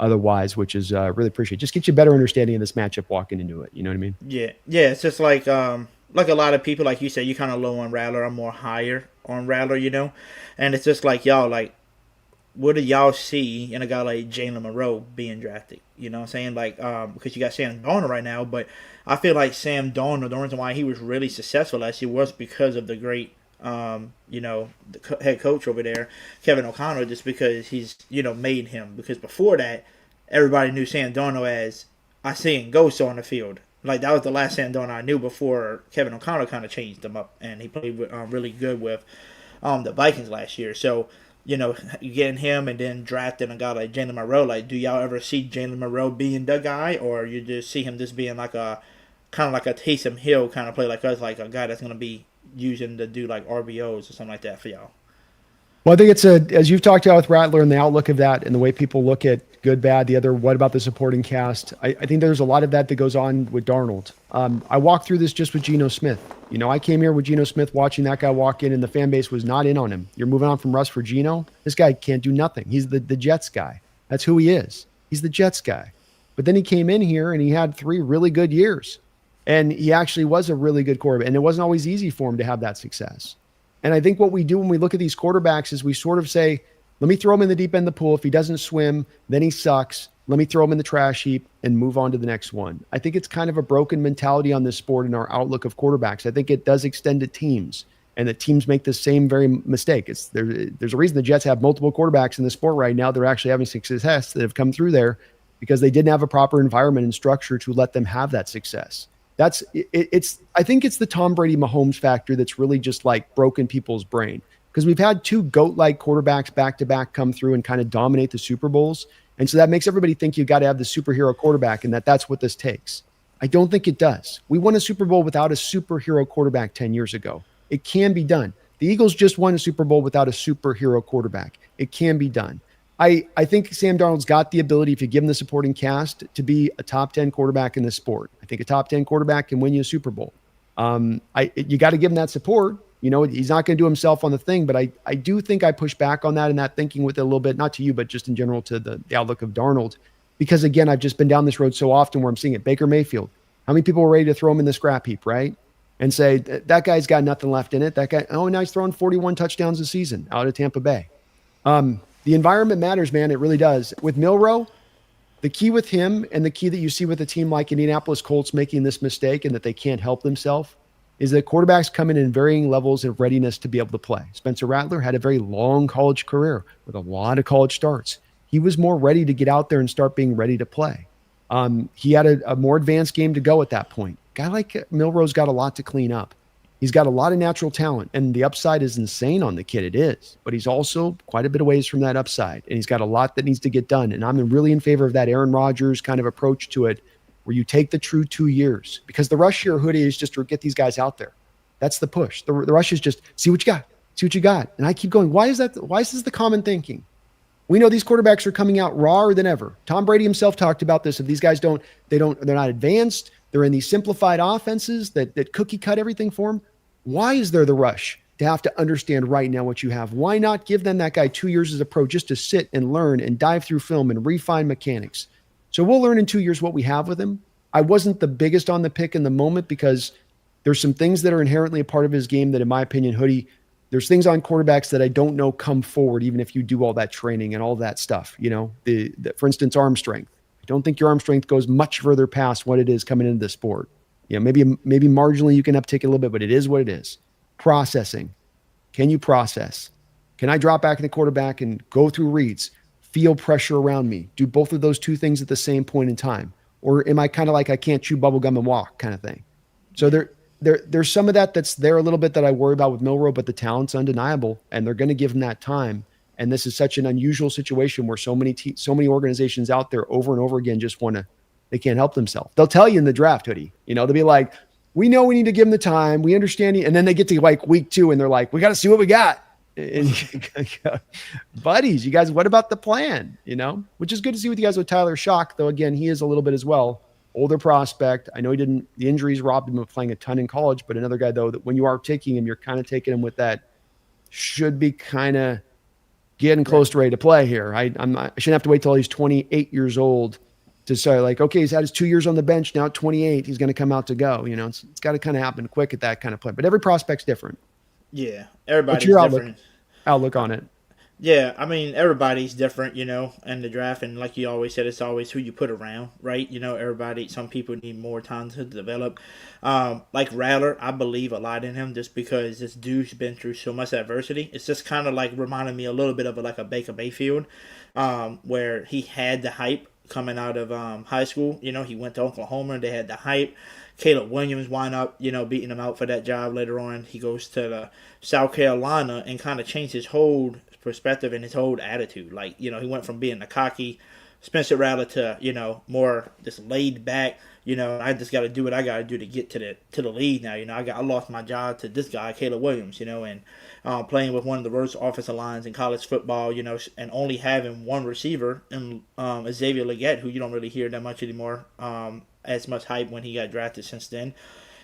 B: otherwise, which is really appreciate. Just get you a better understanding of this matchup walking into it. You know what I mean?
C: Yeah. It's just like a lot of people, like you said, you kind of low on Rattler. I'm more higher on Rattler, and it's just like y'all, like, what do y'all see in a guy like Jalen Monroe being drafted? You know what I'm saying? Because you got Sam Darnold right now, but I feel like Sam Darnold, the reason why he was really successful last year was because of the great the head coach over there, Kevin O'Connell, just because he's, made him. Because before that, everybody knew Sam Darnold as I seeing ghosts on the field. Like, that was the last Sam Darnold I knew before Kevin O'Connell kind of changed him up, and he played really good with the Vikings last year. So getting him and then drafting a guy like Jalen Monroe. Like, do y'all ever see Jalen Monroe being the guy, or you just see him just being like a kind of like a Taysom Hill kind of play like us, like a guy that's gonna be using to do like RBOs or something like that for y'all?
B: Well, I think it's as you've talked about with Rattler and the outlook of that and the way people look at good, bad, the other, what about the supporting cast? I think there's a lot of that goes on with Darnold. I walked through this just with Geno Smith. I came here with Geno Smith watching that guy walk in and the fan base was not in on him. You're moving on from Russ for Geno. This guy can't do nothing. He's the Jets guy. That's who he is. He's the Jets guy. But then he came in here and he had 3 really good years. And he actually was a really good quarterback. And it wasn't always easy for him to have that success. And I think what we do when we look at these quarterbacks is we sort of say, let me throw him in the deep end of the pool. If he doesn't swim, then he sucks. Let me throw him in the trash heap and move on to the next one. I think it's kind of a broken mentality on this sport and our outlook of quarterbacks. I think it does extend to teams, and that teams make the same very mistake. There's a reason the Jets have multiple quarterbacks in the sport right now. They're actually having success that have come through there because they didn't have a proper environment and structure to let them have that success. I think it's the Tom Brady Mahomes factor that's really just like broken people's brain, because we've had 2 GOAT-like quarterbacks back-to-back come through and kind of dominate the Super Bowls. And so that makes everybody think you've got to have the superhero quarterback and that's what this takes. I don't think it does. We won a Super Bowl without a superhero quarterback 10 years ago. It can be done. The Eagles just won a Super Bowl without a superhero quarterback. It can be done. I think Sam Darnold's got the ability, if you give him the supporting cast, to be a top 10 quarterback in this sport. I think a top 10 quarterback can win you a Super Bowl. You got to give him that support. He's not going to do himself on the thing, but I do think I push back on that and that thinking with it a little bit, not to you, but just in general to the outlook of Darnold. Because again, I've just been down this road so often where I'm seeing it. Baker Mayfield, how many people were ready to throw him in the scrap heap, right? And say, that guy's got nothing left in it. That guy, now he's throwing 41 touchdowns a season out of Tampa Bay. The environment matters, man. It really does. With Milroe, the key with him and the key that you see with a team like Indianapolis Colts making this mistake and that they can't help themselves is that quarterbacks come in varying levels of readiness to be able to play. Spencer Rattler had a very long college career with a lot of college starts. He was more ready to get out there and start being ready to play. He had a more advanced game to go at that point. A guy like Milroe's got a lot to clean up. He's got a lot of natural talent, and the upside is insane on the kid. It is, but he's also quite a bit of ways from that upside, and he's got a lot that needs to get done. And I'm really in favor of that Aaron Rodgers kind of approach to it, where you take the true 2 years, because the rush here, Hoodie, is just to get these guys out there. That's the push. The rush is just see what you got. And I keep going. Why is that? Why is this the common thinking? We know these quarterbacks are coming out rawer than ever. Tom Brady himself talked about this. If these guys they're not advanced. They're in these simplified offenses that cookie cut everything for them. Why is there the rush to have to understand right now what you have? Why not give them that guy 2 years as a pro just to sit and learn and dive through film and refine mechanics? So we'll learn in 2 years what we have with him. I wasn't the biggest on the pick in the moment because there's some things that are inherently a part of his game that, in my opinion, Hoodie, there's things on quarterbacks that I don't know come forward even if you do all that training and all that stuff. For instance, arm strength. I don't think your arm strength goes much further past what it is coming into the sport. Maybe marginally you can uptick it a little bit, but it is what it is. Processing. Can you process? Can I drop back in the quarterback and go through reads, feel pressure around me, do both of those 2 things at the same point in time? Or am I kind of like I can't chew bubble gum and walk kind of thing? So there's some of that's there a little bit that I worry about with Milroe, but the talent's undeniable, and they're going to give him that time. And this is such an unusual situation where so many organizations out there over and over again just they can't help themselves. They'll tell you in the draft, Hoodie, they'll be like, we know we need to give him the time. We understand. And then they get to like week 2 and they're like, we got to see what we got. And buddies, you guys, what about the plan? Which is good to see with you guys with Tyler Shock, though. Again, he is a little bit as well. Older prospect. I know the injuries robbed him of playing a ton in college, but another guy, though, that when you are taking him, you're kind of taking him with that should be kind of getting close to ready to play here. I shouldn't have to wait till he's 28 years old to say, like, okay, he's had his 2 years on the bench. Now at 28, he's going to come out to go. It's got to kind of happen quick at that kind of play. But every prospect's different.
C: Yeah, everybody's
B: What's your
C: different.
B: Outlook on it?
C: Yeah, I mean, everybody's different, in the draft. And like you always said, it's always who you put around, right? Some people need more time to develop. Like Rattler, I believe a lot in him just because this dude's been through so much adversity. It's just kind of like reminding me a little bit of a Baker Mayfield, where he had the hype coming out of high school. He went to Oklahoma and they had the hype. Caleb Williams wound up, beating him out for that job later on. He goes to South Carolina and kind of changed his whole perspective and his whole attitude. Like, he went from being a cocky Spencer Rattler to, more just laid back. I just got to do what I got to do to get to the league now. I lost my job to this guy, Caleb Williams, and playing with one of the worst offensive lines in college football, and only having one receiver in Xavier Legette, who you don't really hear that much anymore, as much hype when he got drafted since then.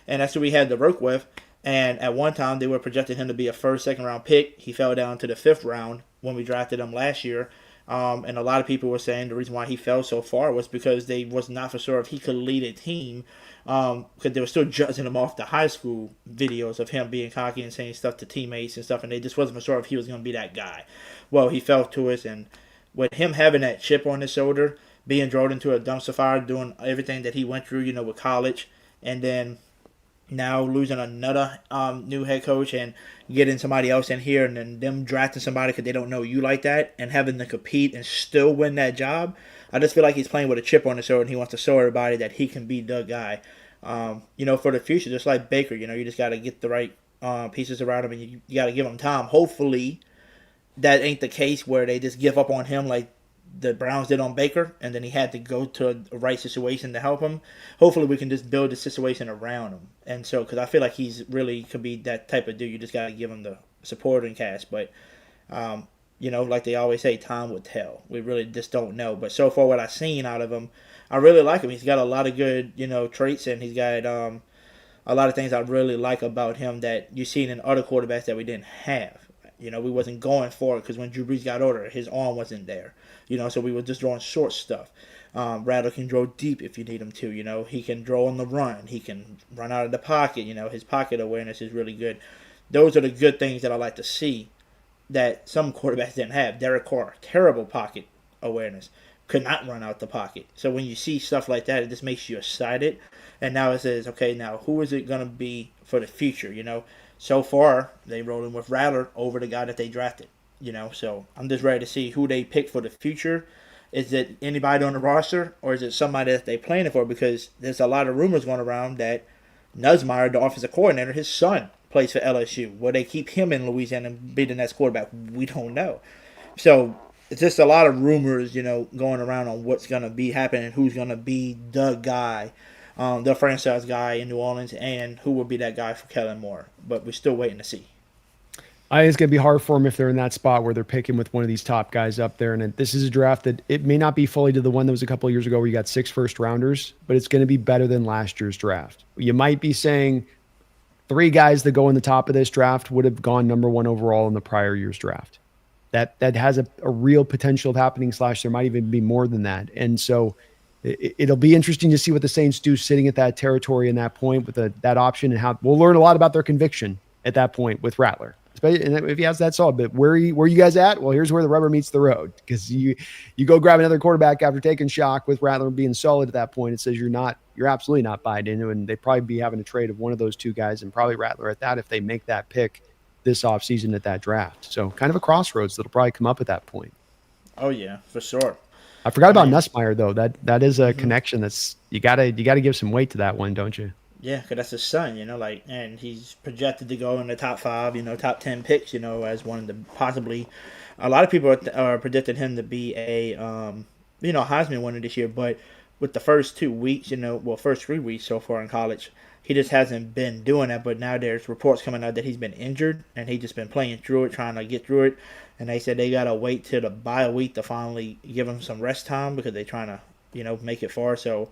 C: And that's who we had to work with. And at one time, they were projecting him to be a first, second-round pick. He fell down to the 5th round when we drafted him last year. And a lot of people were saying the reason why he fell so far was because they was not for sure if he could lead a team, because they were still judging him off the high school videos of him being cocky and saying stuff to teammates and stuff, and they just wasn't for sure if he was going to be that guy. Well, he fell to us, and with him having that chip on his shoulder, being drawn into a dumpster fire, doing everything that he went through, with college, and then now losing another new head coach and getting somebody else in here, and then them drafting somebody because they don't know you like that, and having to compete and still win that job. I just feel like he's playing with a chip on his shoulder, and he wants to show everybody that he can be the guy. For the future, just like Baker, you just got to get the right pieces around him, and you got to give him time. Hopefully, that ain't the case where they just give up on him like the Browns did on Baker, and then he had to go to a right situation to help him. Hopefully, we can just build the situation around him. And so, because I feel like he's really could be that type of dude. You just got to give him the support and cash. But, like they always say, time will tell. We really just don't know. But so far, what I've seen out of him, I really like him. He's got a lot of good, traits, and he's got a lot of things I really like about him that you've seen in other quarterbacks that we didn't have. We wasn't going for it because when Drew Brees got older, his arm wasn't there. So we were just throwing short stuff. Rattler can throw deep if you need him to. He can throw on the run. He can run out of the pocket. His pocket awareness is really good. Those are the good things that I like to see that some quarterbacks didn't have. Derek Carr, terrible pocket awareness, could not run out the pocket. So when you see stuff like that, it just makes you excited. And now it says, okay, now who is it going to be for the future? So far, they rolled in with Rattler over the guy that they drafted. So I'm just ready to see who they pick for the future. Is it anybody on the roster, or is it somebody that they planning for? Because there's a lot of rumors going around that Nussmeier, the offensive coordinator, his son plays for LSU. Will they keep him in Louisiana and be the next quarterback? We don't know. So it's just a lot of rumors, going around on what's going to be happening, who's going to be the guy, the franchise guy in New Orleans, and who will be that guy for Kellen Moore. But we're still waiting to see.
B: I think it's going to be hard for them if they're in that spot where they're picking with one of these top guys up there. And this is a draft that it may not be fully to the one that was a couple of years ago where you got 6 first-rounders, but it's going to be better than last year's draft. You might be saying 3 guys that go in the top of this draft would have gone number 1 overall in the prior year's draft. That has a real potential of happening, / there might even be more than that. And so it'll be interesting to see what the Saints do sitting at that territory and that point with that option, and how we'll learn a lot about their conviction at that point with Rattler. And if he has that solid, but where you guys at? Well, here's where the rubber meets the road, because you go grab another quarterback after taking shock with Rattler being solid at that point. It says you're absolutely not buying into, and they'd probably be having a trade of one of those 2 guys, and probably Rattler at that if they make that pick this offseason at that draft. So kind of a crossroads that'll probably come up at that point.
C: Oh yeah, for sure.
B: I forgot about Nussmeier though. That is a connection that's you gotta give some weight to that one, don't you?
C: Yeah, because that's his son, and he's projected to go in the top 5, top 10 picks, as one of the possibly. A lot of people are predicting him to be a, Heisman winner this year. But with the first 2 weeks, first 3 weeks so far in college, he just hasn't been doing that. But now there's reports coming out that he's been injured, and he's just been playing through it, trying to get through it. And they said they gotta wait till the bye week to finally give him some rest time because they're trying to, make it far. So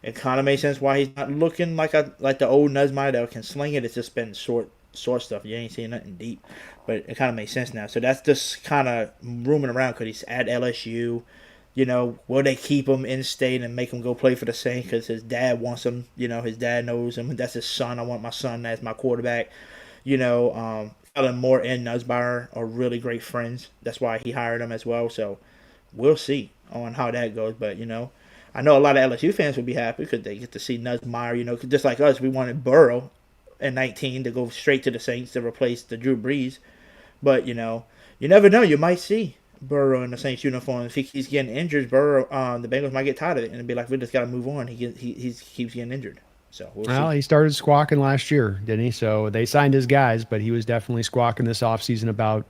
C: it kind of makes sense why he's not looking like the old Nussmeier that can sling it. It's just been short stuff. You ain't seeing nothing deep. But it kind of makes sense now. So that's just kind of rooming around because he's at LSU. Will they keep him in state and make him go play for the Saints because his dad wants him? His dad knows him. That's his son. I want my son as my quarterback. Kellen Moore and Nussmeier are really great friends. That's why he hired him as well. So we'll see on how that goes. But, I know a lot of LSU fans would be happy because they get to see Nussmeier, just like us. We wanted Burrow in 19 to go straight to the Saints to replace the Drew Brees. But, you never know. You might see Burrow in the Saints uniform. If he keeps getting injured, Burrow, the Bengals might get tired of it and be like, we just got to move on. He keeps getting injured. So we'll see.
B: He started squawking last year, didn't he? So they signed his guys, but he was definitely squawking this offseason about,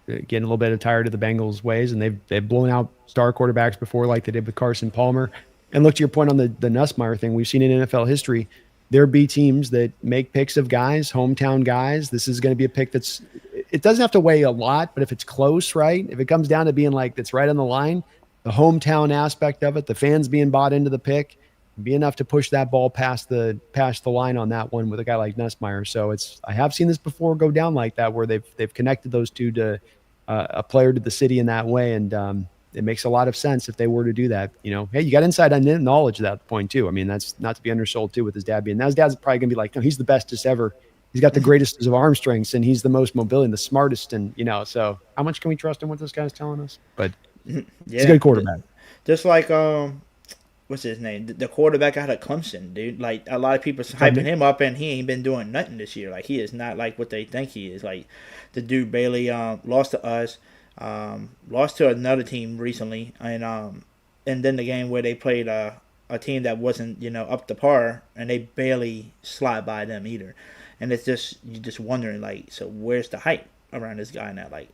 B: getting a little bit tired of the Bengals' ways, and they've blown out star quarterbacks before, like they did with Carson Palmer. And look, to your point on the Nussmeier thing, we've seen in NFL history, there be teams that make picks of guys, hometown guys. This is going to be a pick it doesn't have to weigh a lot, but if it's close, right? If it comes down to being like that's right on the line, the hometown aspect of it, the fans being bought into the pick, be enough to push that ball past the line on that one with a guy like Nussmeier. So I have seen this before go down like that, where they've connected those two to a player to the city in that way, and it makes a lot of sense if they were to do that. Hey, you got inside knowledge at that point too. I mean, that's not to be undersold too with his dad being. Now his dad's probably gonna be like, no, he's the bestest ever. He's got the greatest of arm strengths, and he's the most mobility and the smartest. And so how much can we trust in what this guy's telling us? But he's a good quarterback.
C: Just like what's his name? The quarterback out of Clemson, dude. Like, a lot of people hyping him up, and he ain't been doing nothing this year. Like, he is not like what they think he is. Like, the dude barely lost to us, lost to another team recently, and then the game where they played a team that wasn't up to par, and they barely slide by them either. And it's just, you're just wondering, like, so where's the hype around this guy now? Like,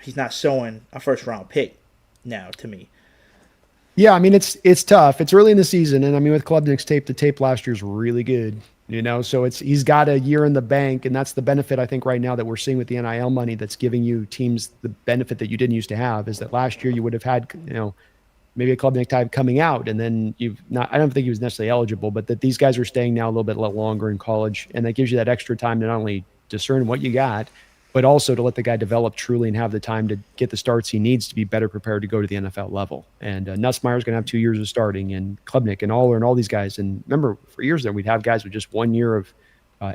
C: he's not showing a first round pick now to me.
B: Yeah, I mean, it's tough. It's early in the season, and I mean, with Klubnik's tape, the tape last year is really good, so he's got a year in the bank, and that's the benefit, I think, right now that we're seeing with the NIL money that's giving you teams the benefit that you didn't used to have, is that last year you would have had, maybe a Klubnik type coming out, and then I don't think he was necessarily eligible, but that these guys are staying now a little bit longer in college, and that gives you that extra time to not only discern what you got, but also to let the guy develop truly and have the time to get the starts he needs to be better prepared to go to the NFL level. And Nussmeier's going to have 2 years of starting, and Klubnik and Aller and all these guys. And remember, for years there, we'd have guys with just 1 year of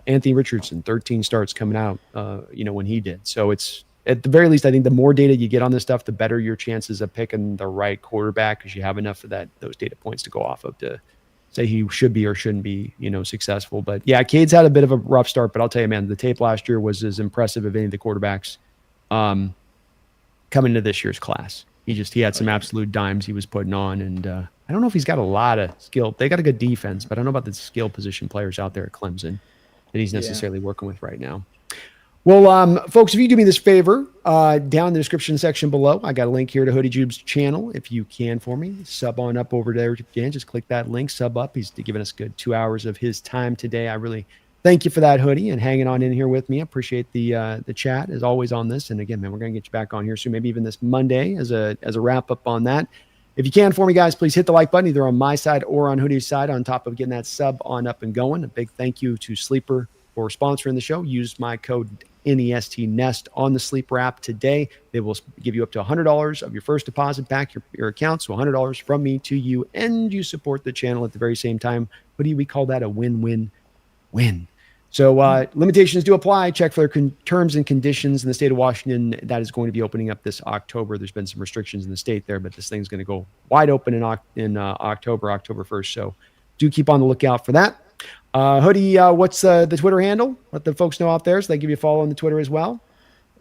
B: Anthony Richardson, 13 starts coming out, when he did. So it's, at the very least, I think the more data you get on this stuff, the better your chances of picking the right quarterback, because you have enough of those data points to go off of to say he should be or shouldn't be, successful. But yeah, Cade's had a bit of a rough start, but I'll tell you, man, the tape last year was as impressive of any of the quarterbacks coming into this year's class. He had some absolute dimes he was putting on, and I don't know if he's got a lot of skill. They got a good defense, but I don't know about the skill position players out there at Clemson that he's necessarily working with right now. Well, folks, if you do me this favor, down in the description section below, I got a link here to Hoodie Jube's channel. If you can for me, sub on up over there again. Just click that link, sub up. He's giving us good 2 hours of his time today. I really thank you for that, Hoodie, and hanging on in here with me. I appreciate the chat as always on this. And again, man, we're going to get you back on here soon, maybe even this Monday as a wrap up on that. If you can for me, guys, please hit the like button either on my side or on Hoodie's side, on top of getting that sub on up and going. A big thank you to Sleeper for sponsoring the show. Use my code NEST on the Sleeper app today. They will give you up to $100 of your first deposit back your account. So $100 from me to you, and you support the channel at the very same time. What do we call that? A win-win-win. So limitations do apply. Check for their terms and conditions in the state of Washington. That is going to be opening up this October. There's been some restrictions in the state there, but this thing's going to go wide open in October 1st. So do keep on the lookout for that. Hoodie, what's the Twitter handle? Let the folks know out there so they give you a follow on the Twitter as well.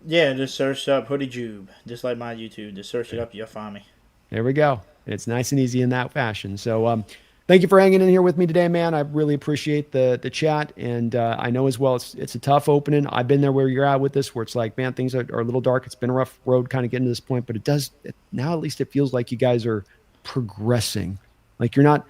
C: Yeah, just search up Hoodie Jube, just like my YouTube. Just search it up, you'll find me.
B: There we go. It's nice and easy in that fashion. So thank you for hanging in here with me today, man. I really appreciate the chat, and I know as well it's a tough opening. I've been there where you're at with this, where it's like, man, things are a little dark. It's been a rough road kind of getting to this point, but now at least it feels like you guys are progressing. Like you're not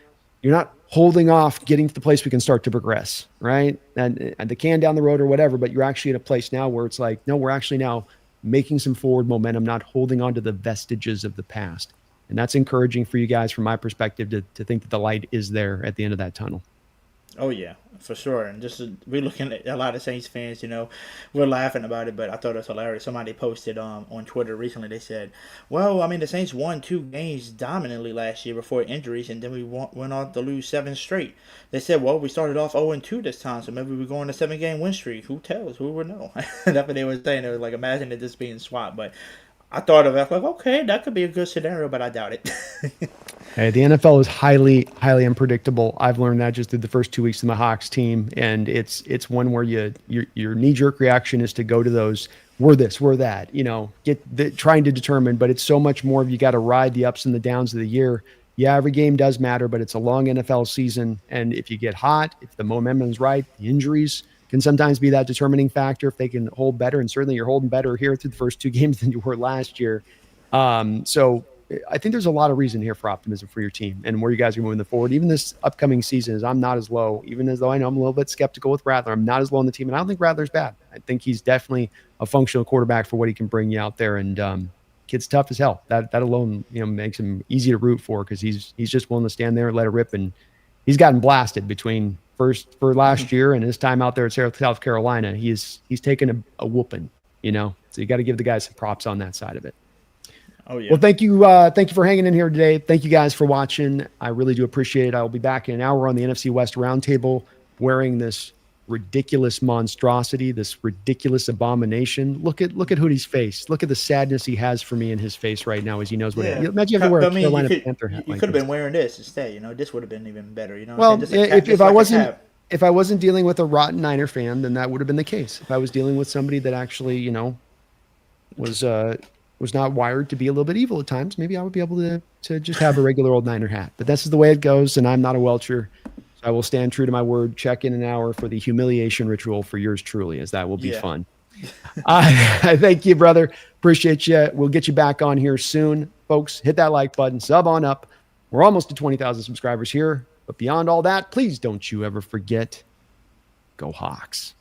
B: holding off getting to the place we can start to progress, right? And the can down the road or whatever, but you're actually in a place now where it's like, no, we're actually now making some forward momentum, not holding on to the vestiges of the past. And that's encouraging for you guys from my perspective to think that the light is there at the end of that tunnel.
C: Oh, yeah, for sure. And just we're looking at a lot of Saints fans, we're laughing about it, but I thought it was hilarious. Somebody posted on Twitter recently, they said, well, I mean, the Saints won 2 games dominantly last year before injuries, and then we went on to lose 7 straight. They said, well, we started off 0-2 this time, so maybe we're going to 7-game win streak. Who tells? Who would know? That's what they were saying. It was like, imagine it just being swapped, but I thought of it, like, okay, that could be a good scenario, but I doubt it.
B: Hey, the NFL is highly, highly unpredictable. I've learned that just through the first 2 weeks of the Hawks team, and it's one where your knee-jerk reaction is to go to those, we're this, we're that, trying to determine, but it's so much more of you got to ride the ups and the downs of the year. Yeah, every game does matter, but it's a long NFL season, and if you get hot, if the momentum's right, the injuries, can sometimes be that determining factor if they can hold better. And certainly you're holding better here through the first 2 games than you were last year. So I think there's a lot of reason here for optimism for your team and where you guys are moving forward. Even this upcoming season, is I'm not as low, even as though I know I'm a little bit skeptical with Rattler. I'm not as low on the team, and I don't think Rattler's bad. I think he's definitely a functional quarterback for what he can bring you out there. And kid's tough as hell. That alone, makes him easy to root for because he's just willing to stand there and let it rip. And he's gotten blasted between for last year and his time out there at South Carolina. He's taken a whooping, So you got to give the guys some props on that side of it.
C: Oh, yeah.
B: Well, thank you for hanging in here today. Thank you guys for watching. I really do appreciate it. I will be back in an hour on the NFC West Roundtable wearing this ridiculous monstrosity, this ridiculous abomination. Look at Hoodie's face. Look at the sadness he has for me in his face right now as he knows what it is. Imagine you have to wear a Carolina Panther hat.
C: You could have been wearing this instead. This would have been even better.
B: Well, if I wasn't dealing with a rotten Niner fan, then that would have been the case. If I was dealing with somebody that actually, was not wired to be a little bit evil at times, maybe I would be able to just have a regular old Niner hat. But this is the way it goes, and I'm not a welcher. So I will stand true to my word. Check in an hour for the humiliation ritual for yours truly, as that will be fun. I thank you, brother. Appreciate you. We'll get you back on here soon. Folks, hit that like button, sub on up. We're almost to 20,000 subscribers here. But beyond all that, please don't you ever forget, go Hawks.